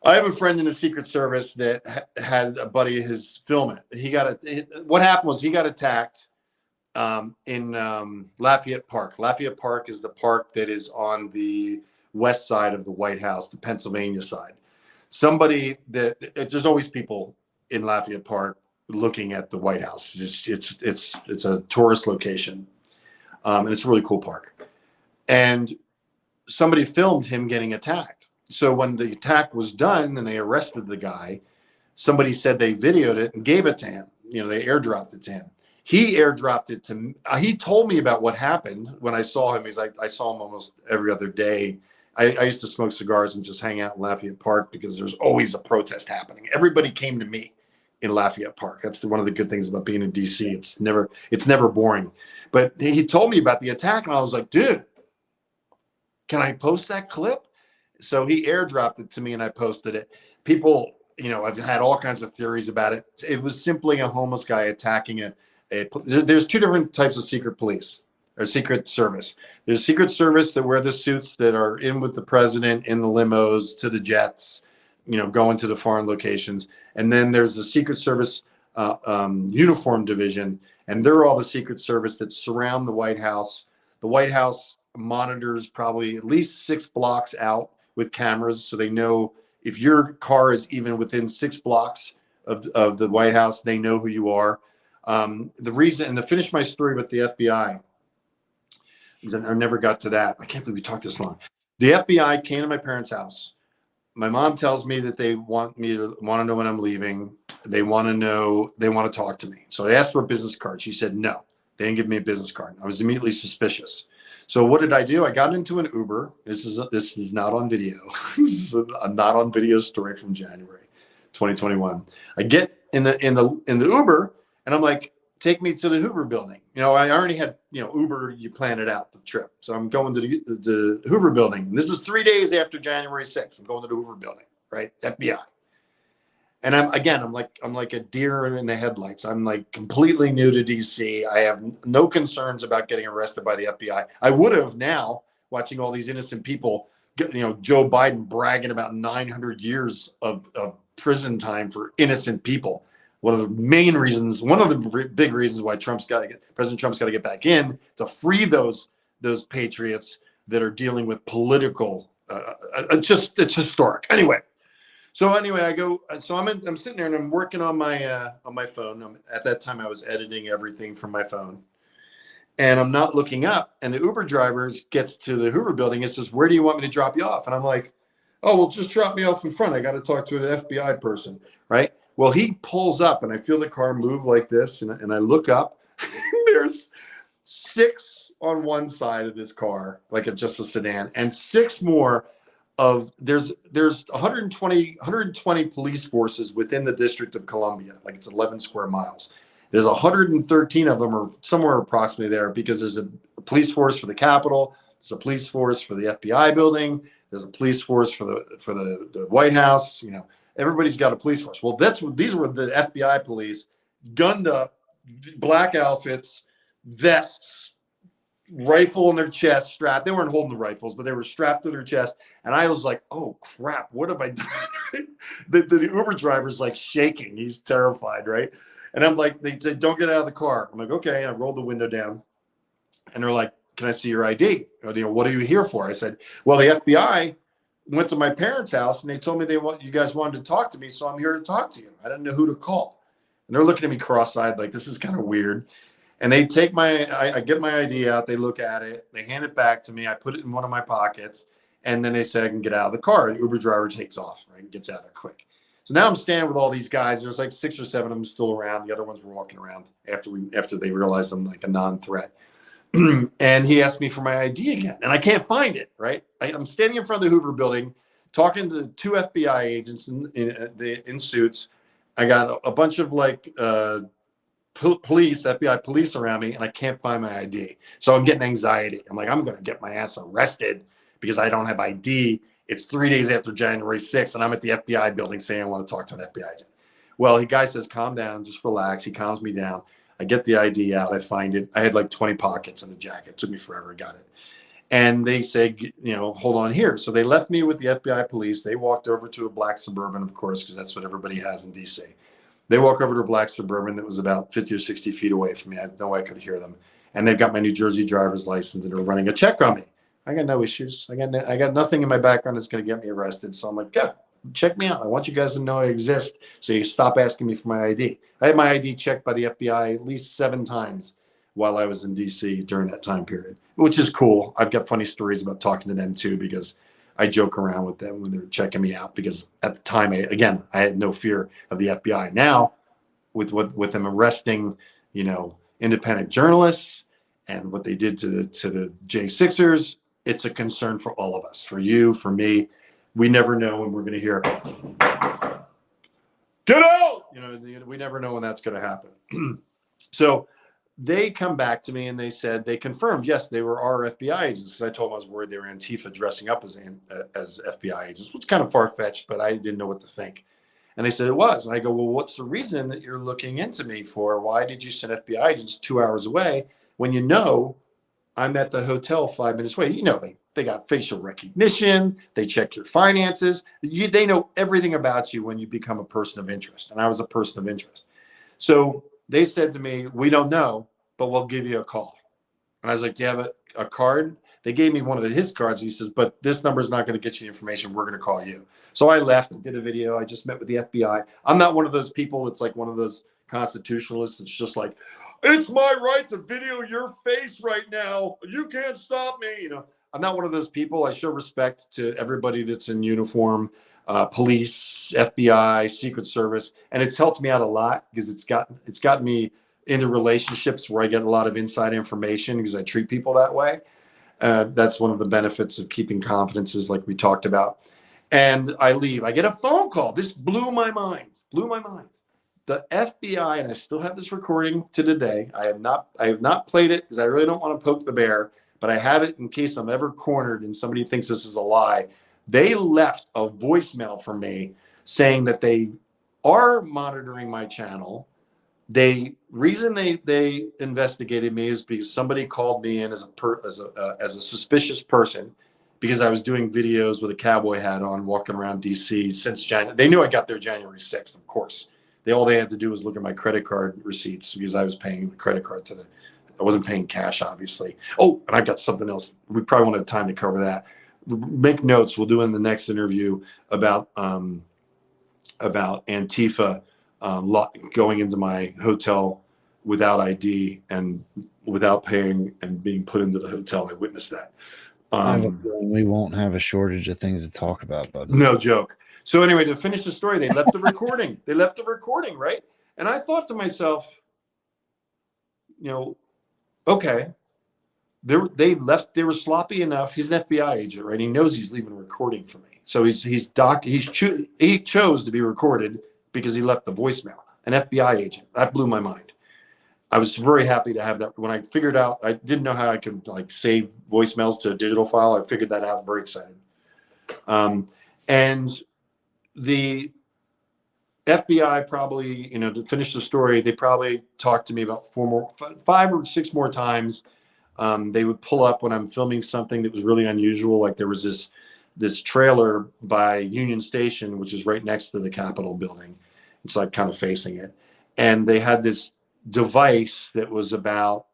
I have a friend in the Secret Service that had a buddy of his film it. What happened was he got attacked in Lafayette Park. Lafayette Park is the park that is on the west side of the White House, the Pennsylvania side. There's always people in Lafayette Park looking at the White House. It's a tourist location, and it's a really cool park. And somebody filmed him getting attacked. So when the attack was done and they arrested the guy, somebody said they videoed it and gave it to him. They airdropped it to him. He airdropped it to me. He told me about what happened when I saw him. He's like, I saw him almost every other day. I used to smoke cigars and just hang out in Lafayette Park because there's always a protest happening. Everybody came to me in Lafayette Park. That's one of the good things about being in DC. It's never boring. But he told me about the attack, and I was like, dude, can I post that clip? So he airdropped it to me, and I posted it. People, I've had all kinds of theories about it. It was simply a homeless guy attacking there's two different types of secret police or Secret Service. There's Secret Service that wear the suits that are in with the president in the limos to the jets, going to the foreign locations. And then there's the Secret Service uniform division, and they're all the Secret Service that surround the White House. The White House monitors probably at least 6 blocks out with cameras, so they know if your car is even within 6 blocks of the White House, they know who you are. The reason, and to finish my story with the FBI, I never got to that. I can't believe we talked this long. The FBI came to my parents' house. My mom tells me that they want to know when I'm leaving. They want to talk to me. So I asked for a business card. She said no. They didn't give me a business card. I was immediately suspicious. So what did I do? I got into an Uber. This is not on video. This is a not on video story from January 2021. I get in the Uber, and I'm like, take me to the Hoover Building. I already had, Uber, you plan it out, the trip. So I'm going to the Hoover Building. And this is 3 days after January 6th. I'm going to the Hoover Building, right? FBI. And I'm like a deer in the headlights. I'm like completely new to DC. I have no concerns about getting arrested by the FBI. I would have now, watching all these innocent people, Joe Biden bragging about 900 years of prison time for innocent people. One of the big reasons why President Trump's got to get back in to free those patriots that are dealing with political. It's historic. Anyway, I'm sitting there and I'm working on my phone. At that time I was editing everything from my phone, and I'm not looking up. And the Uber driver gets to the Hoover Building and says, "Where do you want me to drop you off?" And I'm like, "Oh, well, just drop me off in front. I got to talk to an FBI person, right?" Well, he pulls up, and I feel the car move like this, and I look up. There's 6 on one side of this car, like just a sedan, and 6 more there's 120 police forces within the District of Columbia, like it's 11 square miles. There's 113 of them, or somewhere approximately there, because there's a police force for the Capitol, there's a police force for the FBI building, there's a police force for the White House. Everybody's got a police force. Well, these were the FBI police, gunned up, black outfits, vests, rifle in their chest, strapped. They weren't holding the rifles, but they were strapped to their chest. And I was like, oh crap, what have I done? the Uber driver's like shaking. He's terrified, right? And I'm like, they said, don't get out of the car. I'm like, okay. I rolled the window down, and they're like, can I see your ID? What are you here for? I said, well, the FBI went to my parents' house, and they told me you guys wanted to talk to me, so I'm here to talk to you. I didn't know who to call. And they're looking at me cross-eyed like, this is kind of weird. And they take I get my ID out, they look at it, they hand it back to me, I put it in one of my pockets, and then they say I can get out of the car. The Uber driver takes off, right? Gets out of there quick. So now I'm standing with all these guys. There's like 6 or 7 of them still around. The other ones were walking around after they realized I'm like a non-threat. And he asked me for my ID again, and I can't find it, right? I'm standing in front of the Hoover Building talking to 2 FBI agents in suits. I got a bunch of FBI police around me, and I can't find my ID. So I'm getting anxiety. I'm like, I'm going to get my ass arrested because I don't have ID. It's 3 days after January 6th, and I'm at the FBI building saying I want to talk to an FBI agent. Well, the guy says, calm down, just relax. He calms me down. I get the ID out. I find it. I had like 20 pockets in the jacket. It took me forever. I got it. And they said, you know, hold on here. So they left me with the FBI police. They walked over to a black Suburban, of course, because that's what everybody has in DC. They walk over to a black Suburban that was about 50 or 60 feet away from me. I had no way I could hear them. And they've got my New Jersey driver's license and they're running a check on me. I got no issues. I got nothing in my background that's going to get me arrested. So I'm like, yeah, check me out. I want you guys to know I exist. So you stop asking me for my ID. I had my ID checked by the FBI at least 7 times while I was in DC during that time period, which is cool. I've got funny stories about talking to them too, because I joke around with them when they're checking me out, because at the time, I had no fear of the FBI. Now with them arresting, you know, independent journalists and what they did to the J6ers, it's a concern for all of us, for you, for me. We never know when we're going to hear, get out! You know, we never know when that's going to happen. So they come back to me and they said, they confirmed, yes, they were our FBI agents, because I told them I was worried they were Antifa dressing up as FBI agents, which is kind of far-fetched, but I didn't know what to think. And they said it was. And I go, well, what's the reason that you're looking into me for? Why did you send FBI agents 2 hours away when you know I'm at the hotel 5 minutes away? You know, they got facial recognition. They check your finances. They know everything about you when you become a person of interest. And I was a person of interest. So they said to me, we don't know, but we'll give you a call. And I was like, do you have a card? They gave me one of his cards. He says, but this number is not going to get you the information. We're going to call you. So I left and did a video. I just met with the FBI. I'm not one of those people that's like one of those constitutionalists. It's just like, it's my right to video your face right now. You can't stop me. You know, I'm not one of those people. I show respect to everybody that's in uniform, police, FBI, Secret Service, and it's helped me out a lot, because it's gotten me into relationships where I get a lot of inside information because I treat people that way. That's one of the benefits of keeping confidences, like we talked about. And I leave. I get a phone call. This blew my mind. The FBI, and I still have this recording to today. I have not played it because I really don't want to poke the bear, but I have it in case I'm ever cornered and somebody thinks this is a lie. They left a voicemail for me saying that they are monitoring my channel. Reason they investigated me is because somebody called me in as a suspicious person, because I was doing videos with a cowboy hat on, walking around DC since January. They knew I got there January 6th, of course. All they had to do was look at my credit card receipts, because I was paying the credit card I wasn't paying cash, obviously. Oh, and I got something else. We probably won't have time to cover that. Make notes. We'll do in the next interview about Antifa going into my hotel without ID and without paying and being put into the hotel. I witnessed that. We won't have a shortage of things to talk about, bud. No joke. So anyway, to finish the story, they left the recording. Right? And I thought to myself, you know, okay, they were sloppy enough. He's an FBI agent, right? He knows he's leaving a recording for me. So he chose to be recorded because he left the voicemail. An FBI agent. That blew my mind. I was very happy to have that. When I figured out, I didn't know how I could like save voicemails to a digital file. I figured that out. Very excited. And the FBI probably, you know, to finish the story, they probably talked to me about 5 or 6 more times. They would pull up when I'm filming something that was really unusual. Like there was this trailer by Union Station, which is right next to the Capitol building. It's like kind of facing it. And they had this device that was about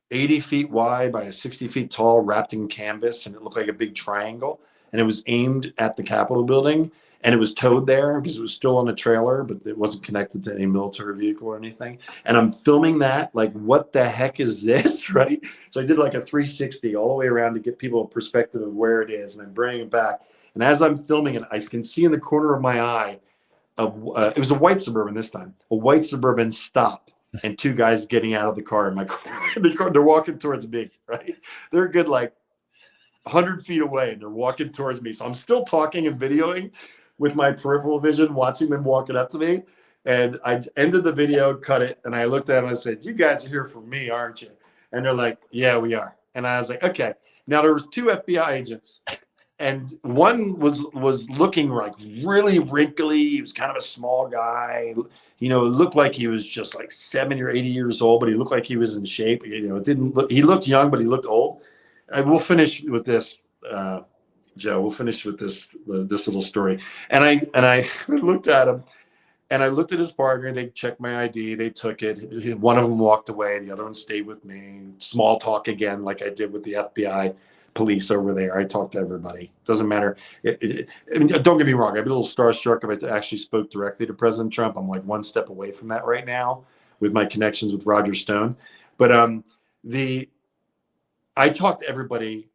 80 feet wide by 60 feet tall, wrapped in canvas, and it looked like a big triangle. And it was aimed at the Capitol building, and it was towed there because it was still on a trailer, but it wasn't connected to any military vehicle or anything. And I'm filming that, like, what the heck is this, right? So I did like a 360 all the way around to get people a perspective of where it is, and I'm bringing it back. And as I'm filming it, I can see in the corner of my eye, it was a white Suburban this time, a white Suburban stop, and 2 guys getting out of the car in my car. They're walking towards me, right? They're a good like 100 feet away, and they're walking towards me. So I'm still talking and videoing with my peripheral vision, watching them walking up to me. And I ended the video, cut it, and I looked at them and I said, "You guys are here for me, aren't you?" And they're like, "Yeah, we are." And I was like, "Okay." Now there was 2 FBI agents and one was looking like really wrinkly. He was kind of a small guy. You know, it looked like he was just like 70 or 80 years old, but he looked like he was in shape. You know, it didn't look. He looked young, but he looked old. And we'll finish with this, Joe. We'll finish with this little story. And I looked at him. And I looked at his partner. They checked my ID. They took it. One of them walked away. The other one stayed with me. Small talk again, like I did with the FBI police over there. I talked to everybody. Doesn't matter. I mean, don't get me wrong. I'd be a little starstruck if I actually spoke directly to President Trump. I'm like one step away from that right now with my connections with Roger Stone. But I talk to everybody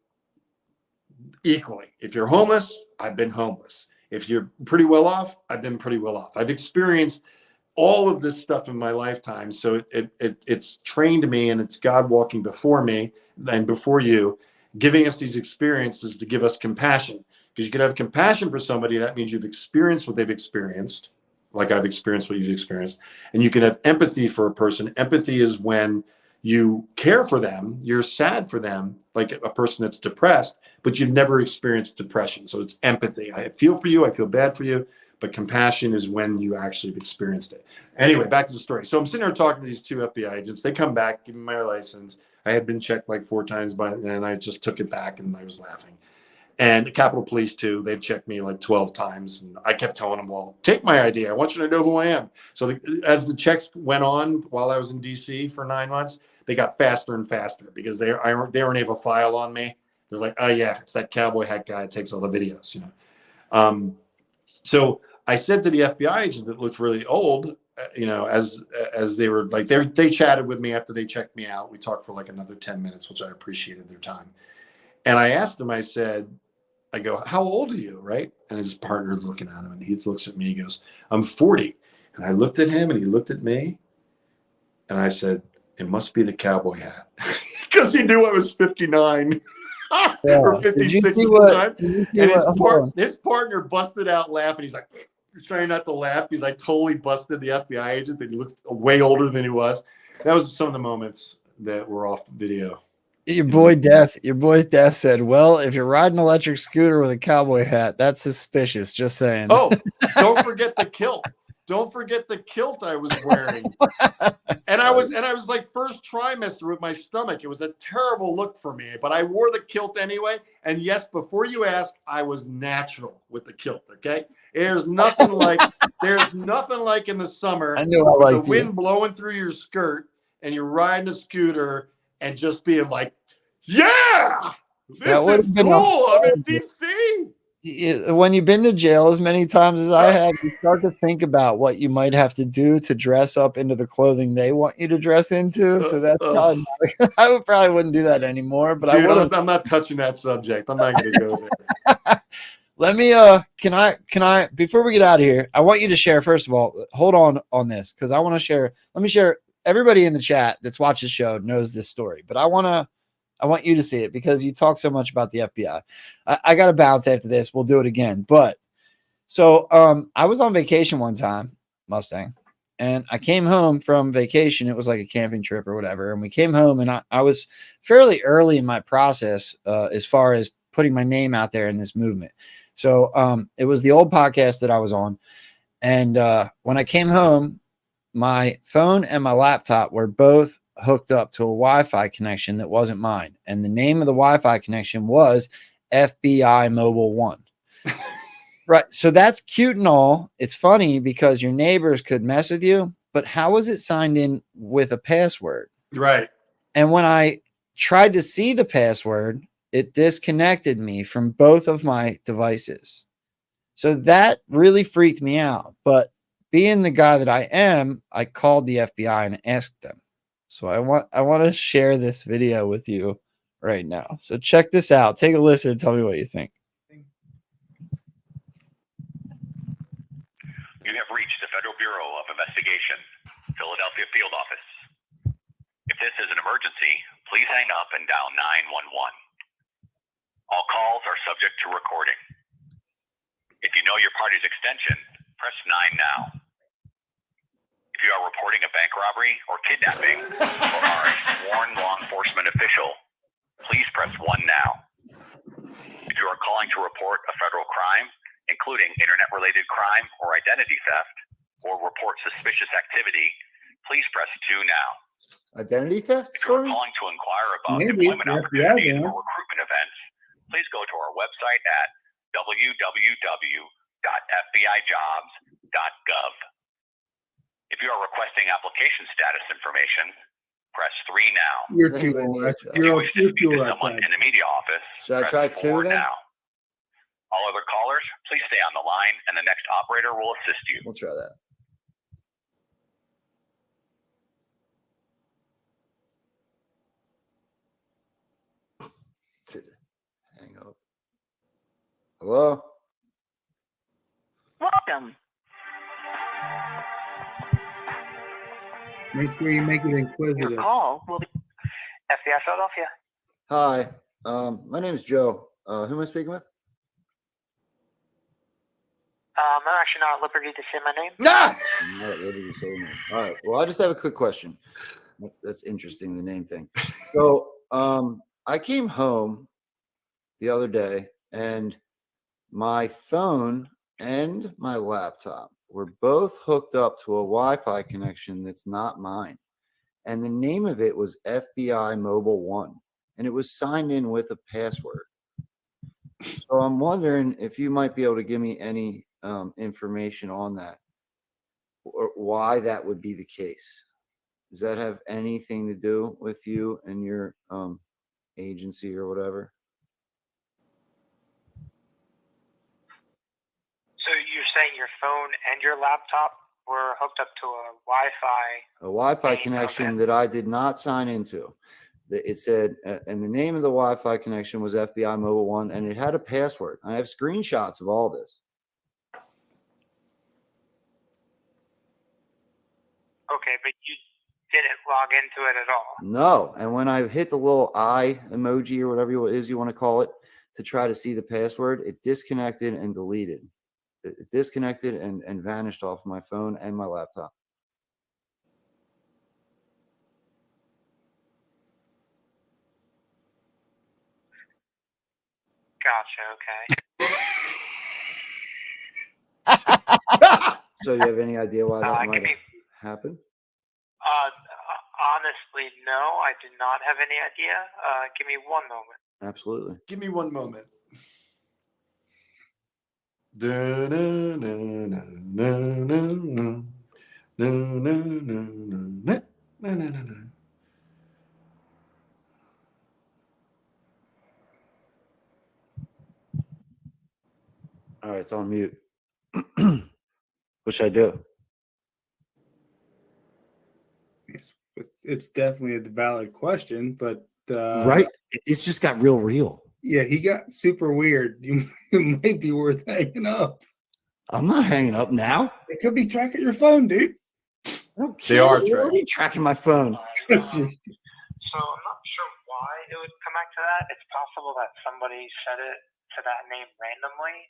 equally. If you're homeless, I've been homeless. If you're pretty well off, I've been pretty well off. I've experienced all of this stuff in my lifetime. So it's trained me, and it's God walking before me and before you, giving us these experiences to give us compassion. Because you can have compassion for somebody, that means you've experienced what they've experienced, like I've experienced what you've experienced. And you can have empathy for a person. Empathy is when you care for them, you're sad for them, like a person that's depressed, but you've never experienced depression. So it's empathy. I feel for you, I feel bad for you, but compassion is when you actually have experienced it. Anyway, back to the story. So I'm sitting there talking to these two FBI agents. They come back, give me my license. I had been checked like 4 times by then. I just took it back and I was laughing. And the Capitol Police too, they've checked me like 12 times. And I kept telling them, well, take my ID. I want you to know who I am. So as the checks went on while I was in DC for 9 months, they got faster and faster because they weren't able to file on me. They're like, oh yeah, it's that cowboy hat guy that takes all the videos, you know. So I said to the FBI agent that looked really old, you know, as they were like, they chatted with me after they checked me out. We talked for like another 10 minutes, which I appreciated their time. And I asked him, I said, I go, how old are you, right? And his partner's looking at him, and he looks at me, he goes, I'm 40. And I looked at him, and he looked at me, and I said, it must be the cowboy hat. Because he knew I was 59 or 56 at the time. And his partner busted out laughing. He's like, he's trying not to laugh. He's like totally busted the FBI agent that he looks way older than he was. That was some of the moments that were off video. Your boy Death said, well, if you're riding an electric scooter with a cowboy hat, that's suspicious. Just saying. Oh, don't forget the kilt. Don't forget the kilt I was wearing. And I was like first trimester with my stomach. It was a terrible look for me, but I wore the kilt anyway. And yes, before you ask, I was natural with the kilt. Okay. There's nothing like in the summer, the wind blowing through your skirt and you're riding a scooter and just being like, yeah, this is cool. I'm in DC. When you've been to jail as many times as I have, you start to think about what you might have to do to dress up into the clothing they want you to dress into. So that's probably I wouldn't do that anymore. But dude, I'm not touching that subject. I'm not going to go there. Let me can I before we get out of here, I want you to share, first of all, hold on this, because I want to share. Let me share. Everybody in the chat that's watched the show knows this story, but I want you to see it because you talk so much about the FBI. I got to bounce after this. We'll do it again. But so I was on vacation one time, Mustang, and I came home from vacation. It was like a camping trip or whatever. And we came home, and I was fairly early in my process as far as putting my name out there in this movement. So it was the old podcast that I was on. And when I came home, my phone and my laptop were both hooked up to a Wi-Fi connection that wasn't mine. And the name of the Wi-Fi connection was FBI Mobile 1. Right. So that's cute and all. It's funny because your neighbors could mess with you, but how was it signed in with a password? Right. And when I tried to see the password, it disconnected me from both of my devices. So that really freaked me out. But being the guy that I am, I called the FBI and asked them. So I want to share this video with you right now. So check this out. Take a listen and tell me what you think. You have reached the Federal Bureau of Investigation, Philadelphia Field Office. If this is an emergency, please hang up and dial 911. All calls are subject to recording. If you know your party's extension, press 9 now. If you are reporting a bank robbery or kidnapping or are a sworn law enforcement official, please press 1 now. If you are calling to report a federal crime, including internet-related crime or identity theft, or report suspicious activity, please press 2 now. Identity theft? If you are calling to inquire about employment opportunities or recruitment events, please go to our website at www.fbijobs.gov. If you are requesting application status information, press 3 now. You're too much. If you wish to speak to someone in the media office, Should I press try 4 2 then? now. All other callers, please stay on the line, and the next operator will assist you. We'll try that. Hang up. Hello? Welcome. Make sure you make it inquisitive. Your call will be FBI Philadelphia. Hi. My name is Joe. Who am I speaking with? I'm actually not at liberty to say my name. I'm not at liberty to say my name. All right. Well, I just have a quick question. That's interesting, the name thing. So I came home the other day and my phone and my laptop were both hooked up to a Wi-Fi connection that's not mine. And the name of it was FBI Mobile One. And it was signed in with a password. So I'm wondering if you might be able to give me any information on that, or why that would be the case. Does that have anything to do with you and your agency or whatever? So you're saying your phone and your laptop were hooked up to a Wi-Fi? A Wi-Fi connection that I did not sign into. It said, and the name of the Wi-Fi connection was FBI Mobile One, and it had a password. I have screenshots of all this. Okay, but you didn't log into it at all? No. And when I hit the little eye emoji or whatever it is you want to call it to try to see the password, it disconnected and deleted. It disconnected and vanished off my phone and my laptop. Gotcha, okay. So you have any idea why that might have happened? Honestly, no, I do not have any idea. Give me one moment. Absolutely. Give me one moment. All right, it's on mute. What should I do? It's definitely a valid question, but Right? It's just got real. yeah, he got super weird. You it might be worth hanging up. I'm not hanging up now. It could be tracking your phone, dude. They are They're already tracking my phone. So I'm not sure why it would come back to that. It's possible that somebody set it to that name randomly.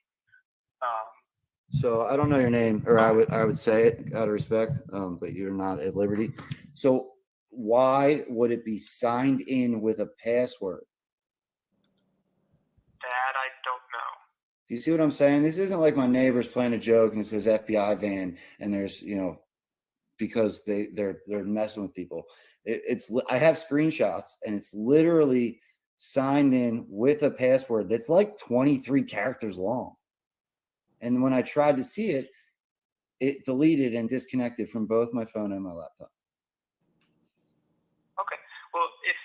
So I don't know your name, or I would say it out of respect, but you're not at liberty. So why would it be signed in with a password? That I don't know. Do you see what I'm saying? This isn't like my neighbor's playing a joke and it says FBI van, and there's because they're messing with people. I have screenshots, and it's literally signed in with a password that's like 23 characters long. And when I tried to see it, it deleted and disconnected from both my phone and my laptop. Okay. Well, if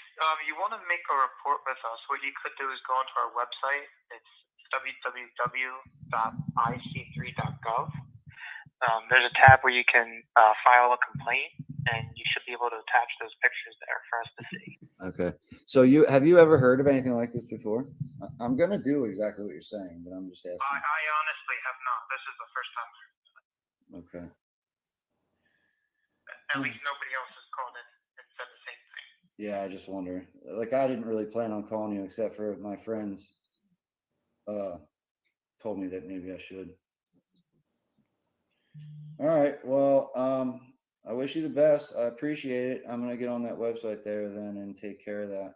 you want to make a report with us, what you could do is go onto our website. It's www.ic3.gov. There's a tab where you can file a complaint, and you should be able to attach those pictures there for us to see. Okay. So have you ever heard of anything like this before? I'm going to do exactly what you're saying, but I'm just asking. I honestly have not. This is the first time. Okay. At least nobody else has called in and said the same thing. Yeah, I just wonder. Like, I didn't really plan on calling you, except for my friends told me that maybe I should. All right. Well, I wish you the best. I appreciate it. I'm going to get on that website there then and take care of that.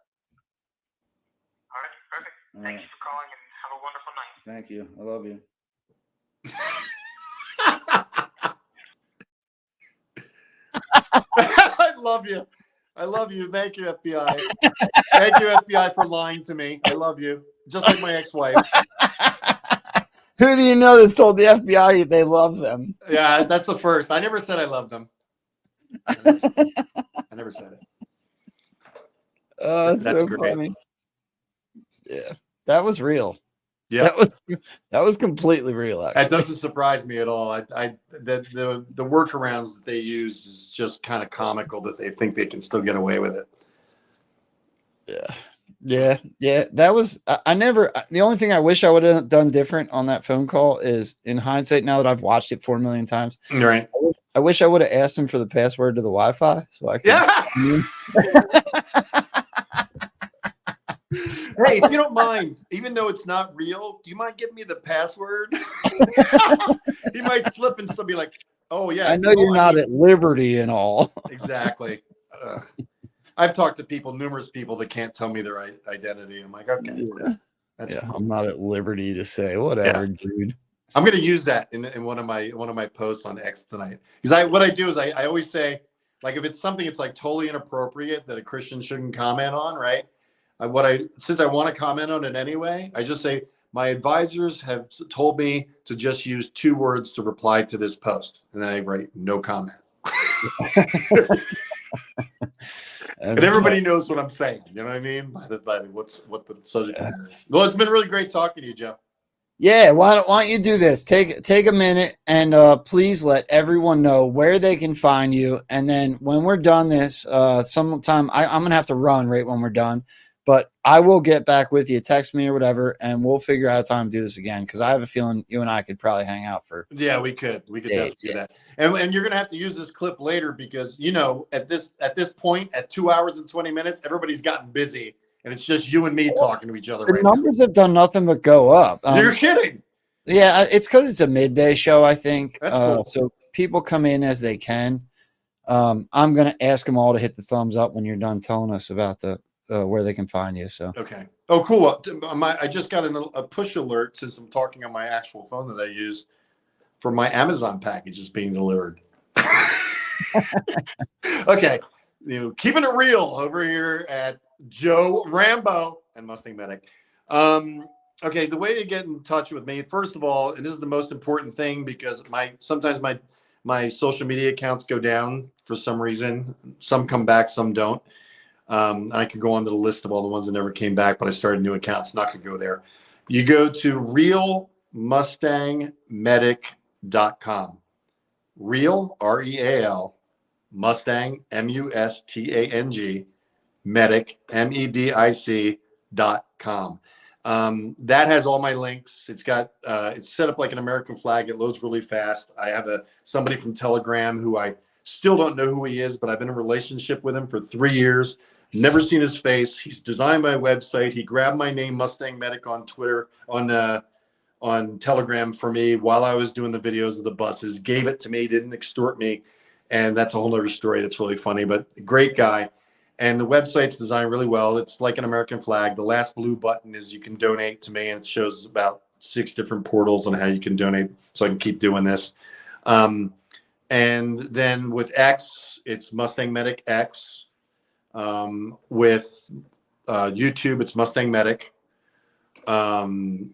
All right, perfect. Thanks for calling, and have a Thank you. I love you. I love you. I love you. Thank you, FBI. Thank you, FBI, for lying to me. I love you. Just like my ex-wife. Who do you know that's told the FBI they love them? Yeah, that's the first. I never said I loved them. I never said it. Oh, that's so great. funny. Yeah, that was real. Yeah, that was completely real. Actually, that doesn't surprise me at all. The workarounds that they use is just kind of comical that they think they can still get away with it. Yeah. That was I never. The only thing I wish I would have done different on that phone call is, in hindsight, now that I've watched it 4 million times, right? I wish I would have asked him for the password to the Wi-Fi so I could. Yeah. Hey, if you don't mind, even though it's not real, do you mind giving me the password? He might slip and still be like, "Oh yeah." I know you're not at liberty and all. Exactly. I've talked to numerous people that can't tell me their identity. I'm like, okay, I'm not at liberty to say whatever, dude. I'm going to use that in one of my posts on X tonight, because what I do is I always say, like, if it's something it's like totally inappropriate that a Christian shouldn't comment on, right? Since I want to comment on it anyway, I just say my advisors have told me to just use 2 words to reply to this post, and then I write no comment. And everybody knows what I'm saying. You know what I mean? By what the subject matter is. Well, it's been really great talking to you, Joe. Yeah, why don't you do this? Take a minute and please let everyone know where they can find you. And then when we're done this, sometime I'm gonna have to run right when we're done, but I will get back with you. Text me or whatever, and we'll figure out a time to do this again, because I have a feeling you and I could probably hang out for. Yeah, we could definitely do that. And you're gonna have to use this clip later, because at this point, at 2 hours and 20 minutes, everybody's gotten busy. And it's just you and me talking to each other The right now. numbers have done nothing but go up. You're kidding. Yeah, it's because it's a midday show, I think. That's cool. So people come in as they can. I'm going to ask them all to hit the thumbs up when you're done telling us about the where they can find you. So okay. Oh, cool. Well, I just got a push alert since I'm talking on my actual phone that I use for my Amazon packages being delivered. Okay. Keeping it real over here at Joe Rambo and Mustang Medic. Okay, the way to get in touch with me, first of all, and this is the most important thing, because sometimes my social media accounts go down for some reason. Some come back, some don't. I can go on to the list of all the ones that never came back, but I started a new account. It's not going to go there. You go to realmustangmedic.com. Real, R-E-A-L, Mustang, M-U-S-T-A-N-G, Medic, MEDIC.com. That has all my links. It's got it's set up like an American flag. It loads really fast. I have somebody from Telegram who I still don't know who he is, but I've been in a relationship with him for 3 years. Never seen his face. He's designed my website. He grabbed my name, Mustang Medic, on Twitter, on Telegram for me while I was doing the videos of the buses. Gave it to me, didn't extort me, and that's a whole other story. That's really funny, but great guy. And the website's designed really well. It's like an American flag. The last blue button is you can donate to me, and it shows about 6 different portals on how you can donate, so I can keep doing this. And then with X, it's Mustang Medic X. With YouTube, it's Mustang Medic. And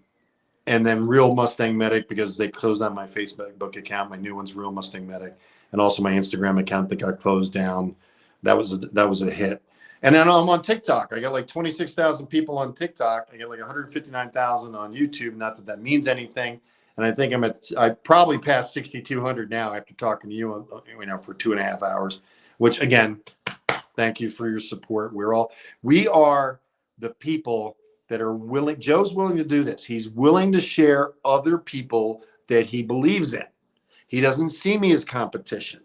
then Real Mustang Medic, because they closed down my Facebook account. My new one's Real Mustang Medic, and also my Instagram account that got closed down. That was a hit. And then I'm on TikTok. I got like 26,000 people on TikTok. I got like 159,000 on YouTube. Not that means anything. And I think I probably passed 6,200 now after talking to you for 2.5 hours, which again, thank you for your support. We are the people that are willing. Joe's willing to do this. He's willing to share other people that he believes in. He doesn't see me as competition.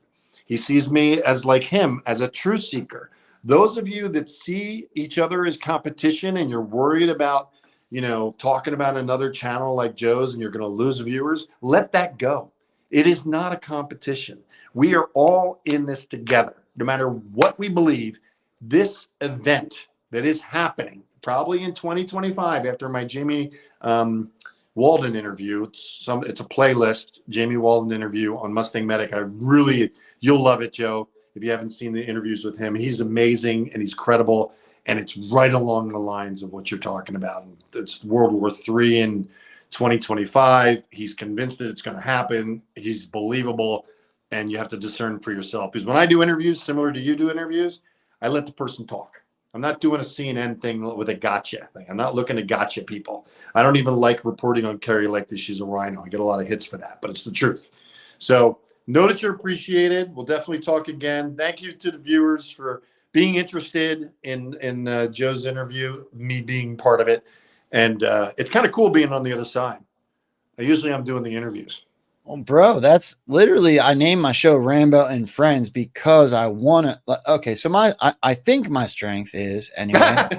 He sees me as like him, as a truth seeker. Those of you that see each other as competition and you're worried about, talking about another channel like Joe's and you're going to lose viewers, let that go. It is not a competition. We are all in this together. No matter what we believe, this event that is happening probably in 2025 after my Jamie Walden interview. It's a playlist, Jamie Walden interview on Mustang Medic. You'll love it, Joe. If you haven't seen the interviews with him, he's amazing and he's credible, and it's right along the lines of what you're talking about. It's World War III in 2025. He's convinced that it's going to happen. He's believable, and you have to discern for yourself. Because when I do interviews, similar to you do interviews, I let the person talk. I'm not doing a CNN thing with a gotcha thing. I'm not looking to gotcha people. I don't even like reporting on Carrie like this. She's a rhino. I get a lot of hits for that, but it's the truth. So know that you're appreciated. We'll definitely talk again. Thank you to the viewers for being interested in Joe's interview, me being part of it. And it's kind of cool being on the other side. I'm doing the interviews. Well, bro, that's literally, I named my show Rambo and Frens because I want to. Okay, so I think my strength is, anyway,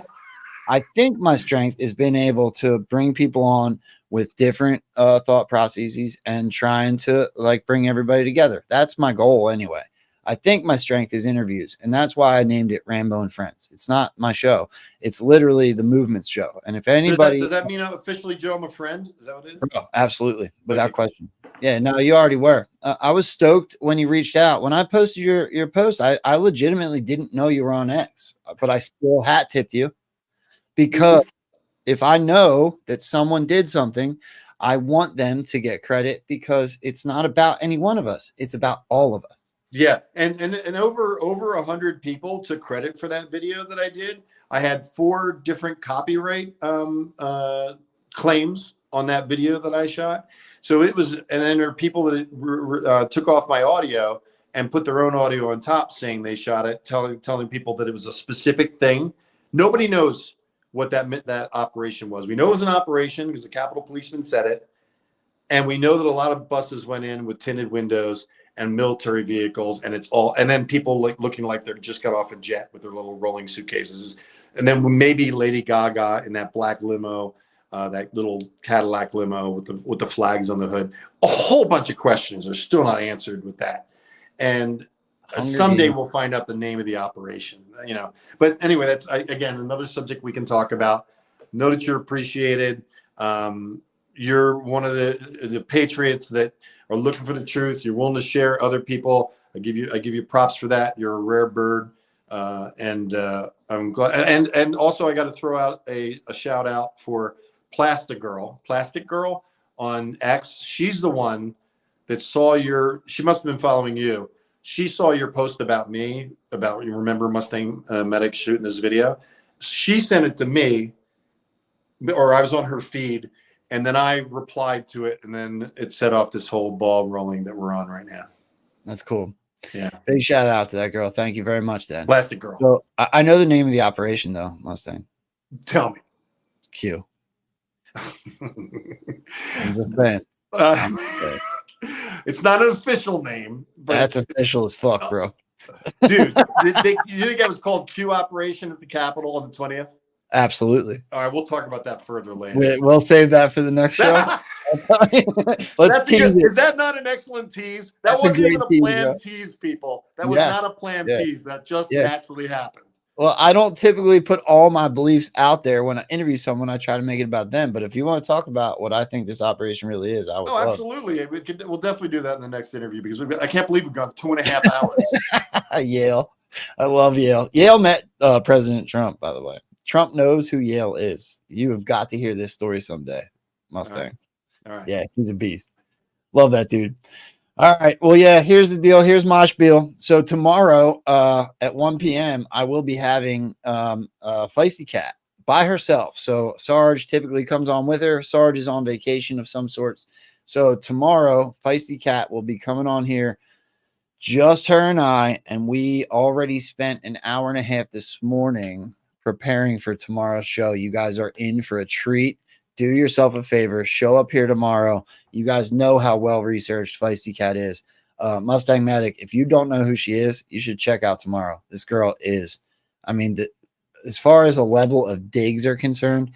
I think my strength is being able to bring people on with different thought processes and trying to like bring everybody together. That's my goal anyway. I think my strength is interviews, and that's why I named it Rambo and Frens. It's not my show. It's literally the movement's show. And if anybody... Does that mean officially, Joe, I'm a friend? Is that what it is? Bro, absolutely. Without question. Yeah, no, you already were. I was stoked when you reached out. When I posted your post, I legitimately didn't know you were on X, but I still hat tipped you because if I know that someone did something, I want them to get credit because it's not about any one of us. It's about all of us. Yeah, and over 100 people took credit for that video that I did. I had 4 different copyright claims on that video that I shot. So it was, and then there are people that took off my audio and put their own audio on top, saying they shot it, telling people that it was a specific thing. Nobody knows what that operation was. We know it was an operation because the Capitol policeman said it, and we know that a lot of buses went in with tinted windows and military vehicles, and then people like looking like they're just got off a jet with their little rolling suitcases, and then maybe Lady Gaga in that black limo, that little Cadillac limo with the flags on the hood. A whole bunch of questions are still not answered with that, and someday we'll find out the name of the operation, you know. But anyway, that's again another subject we can talk about. Know that you're appreciated. You're one of the patriots that are looking for the truth. You're willing to share other people. I give you props for that. You're a rare bird, and I'm glad. And also, I got to throw out a shout out for Plastic Girl on X. She's the one that saw she must have been following you. She saw your post about me, you remember Mustang Medic shooting this video. She sent it to me, or I was on her feed. And then I replied to it, and then it set off this whole ball rolling that we're on right now. That's cool. Yeah. Big shout out to that girl. Thank you very much, Dan. Plastic Girl. So I know the name of the operation, though, Mustang. Tell me. Q. I'm just saying. It's not an official name. But that's official as fuck, bro. Dude, you think I was called Q Operation at the Capitol on the 20th? Absolutely. All right, we'll talk about that further later. We'll save that for the next show. Is that not an excellent tease? That wasn't even a planned tease, people. That was not a planned tease. That just naturally happened. Well, I don't typically put all my beliefs out there when I interview someone. I try to make it about them. But if you want to talk about what I think this operation really is, I would. Oh, absolutely. We'll definitely do that in the next interview because I can't believe we've gone 2.5 hours. Yale. I love Yale. Yale met President Trump, by the way. Trump knows who Yale is. You have got to hear this story someday, Mustang. All right. Yeah, he's a beast. Love that dude. All right. Well, yeah, here's the deal. Here's my spiel. So tomorrow at 1 p.m., I will be having Feisty Cat by herself. So Sarge typically comes on with her. Sarge is on vacation of some sorts. So tomorrow, Feisty Cat will be coming on here, just her and I, and we already spent an hour and a half this morning preparing for tomorrow's show. You guys are in for a treat. Do yourself a favor. Show up here tomorrow. You guys know how well-researched Feisty Cat is. Mustang Medic, if you don't know who she is, you should check out tomorrow. This girl is, I mean, as far as a level of digs are concerned,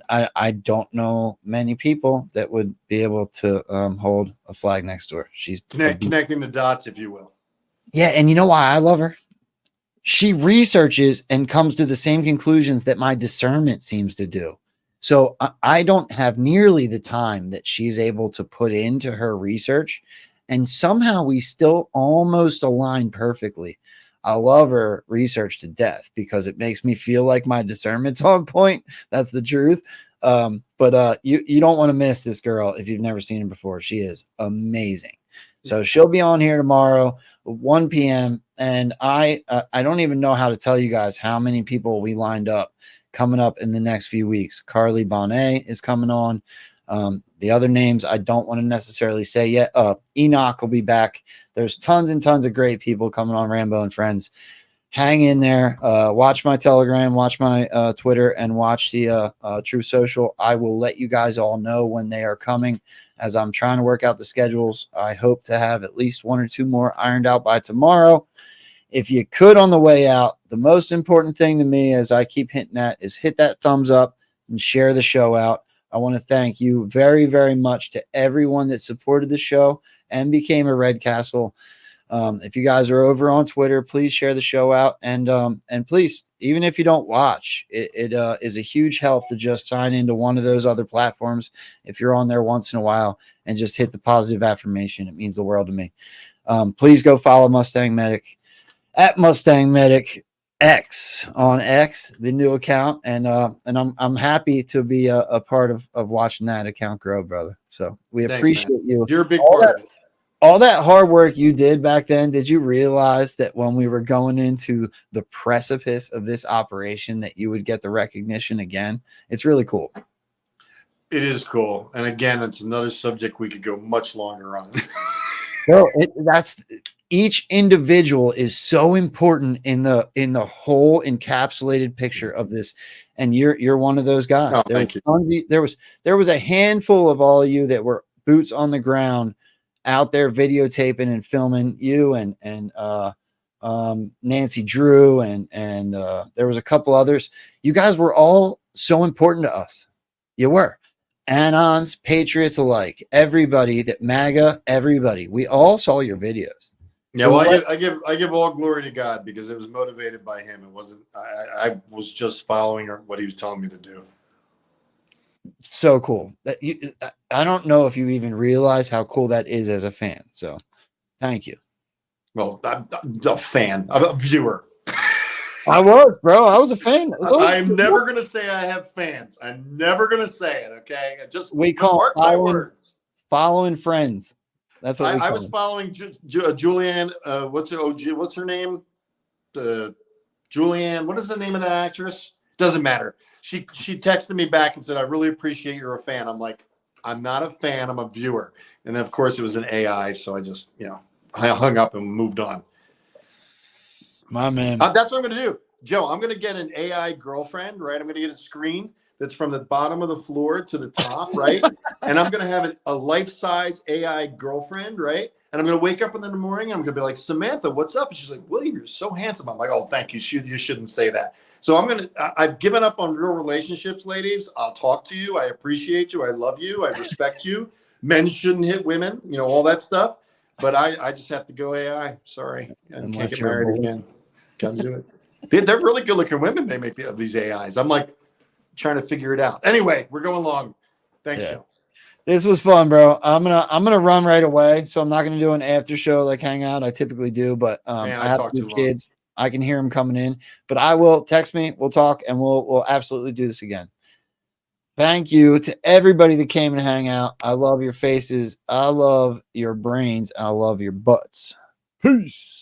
I don't know many people that would be able to hold a flag next to her. She's connecting the dots, if you will. Yeah, and you know why I love her? She researches and comes to the same conclusions that my discernment seems to do. So I don't have nearly the time that she's able to put into her research. And somehow we still almost align perfectly. I love her research to death because it makes me feel like my discernment's on point. That's the truth. But you don't want to miss this girl if you've never seen her before. She is amazing. So she'll be on here tomorrow, 1 p.m. And I don't even know how to tell you guys how many people we lined up coming up in the next few weeks. Carly Bonnet is coming on. The other names I don't want to necessarily say yet. Enoch will be back. There's tons and tons of great people coming on Rambo and Friends. Hang in there. Watch my Telegram, watch my Twitter, and watch the True Social. I will let you guys all know when they are coming as I'm trying to work out the schedules. I hope to have at least 1 or 2 more ironed out by tomorrow. If you could on the way out, the most important thing to me, as I keep hinting at, is hit that thumbs up and share the show out. I want to thank you very, very much to everyone that supported the show and became a Red Castle. If you guys are over on Twitter, please share the show out. And please, even if you don't watch, it is a huge help to just sign into one of those other platforms. If you're on there once in a while and just hit the positive affirmation, it means the world to me. Please go follow Mustang Medic at Mustang Medic X on X, the new account. And I'm happy to be a part of watching that account grow, brother. So we appreciate you. You're a big part of it. All that hard work you did back then, did you realize that when we were going into the precipice of this operation that you would get the recognition again? It's really cool. It is cool. And again, it's another subject we could go much longer on. Well, that's each individual is so important in the whole encapsulated picture of this. And you're one of those guys. Oh, thank you. There was a handful of all of you that were boots on the ground out there videotaping and filming you and Nancy Drew and there was a couple others. You guys were all so important to us. You were. Anons, Patriots alike, everybody that MAGA, everybody. We all saw your videos. Yeah, So well, I give all glory to God because it was motivated by him. It wasn't. I was just following what he was telling me to do. So cool. I don't know if you even realize how cool that is as a fan. So thank you. Well, I'm a fan. I'm a viewer. I was, bro. I was a fan. I'm never going to say I have fans. I'm never going to say it, okay? We call words. Following friends. That's what I was following Julianne. What's her name? Julianne. What is the name of that actress? Doesn't matter. She texted me back and said, I really appreciate you're a fan. I'm like, I'm not a fan. I'm a viewer. And then, of course, it was an AI. So I just, I hung up and moved on. My man. That's what I'm going to do. Joe, I'm going to get an AI girlfriend, right? I'm going to get a screen that's from the bottom of the floor to the top, right? And I'm going to have a life-size AI girlfriend, right? And I'm going to wake up in the morning. And I'm going to be like, Samantha, what's up? And she's like, William, you're so handsome. I'm like, oh, thank you. You shouldn't say that. So I've given up on real relationships, ladies. I'll talk to you. I appreciate you. I love you. I respect you. Men shouldn't hit women, all that stuff. But I just have to go AI. Sorry. I can't get married again. Can't do it. They're really good looking women they make of these AIs. I'm like trying to figure it out. Anyway, we're going long. Thank you. This was fun, bro. I'm gonna run right away. So I'm not gonna do an after show like hangout. I typically do, but I have 2 kids. I can hear them coming in, but I will text me. We'll talk and we'll absolutely do this again. Thank you to everybody that came and hang out. I love your faces. I love your brains. I love your butts. Peace.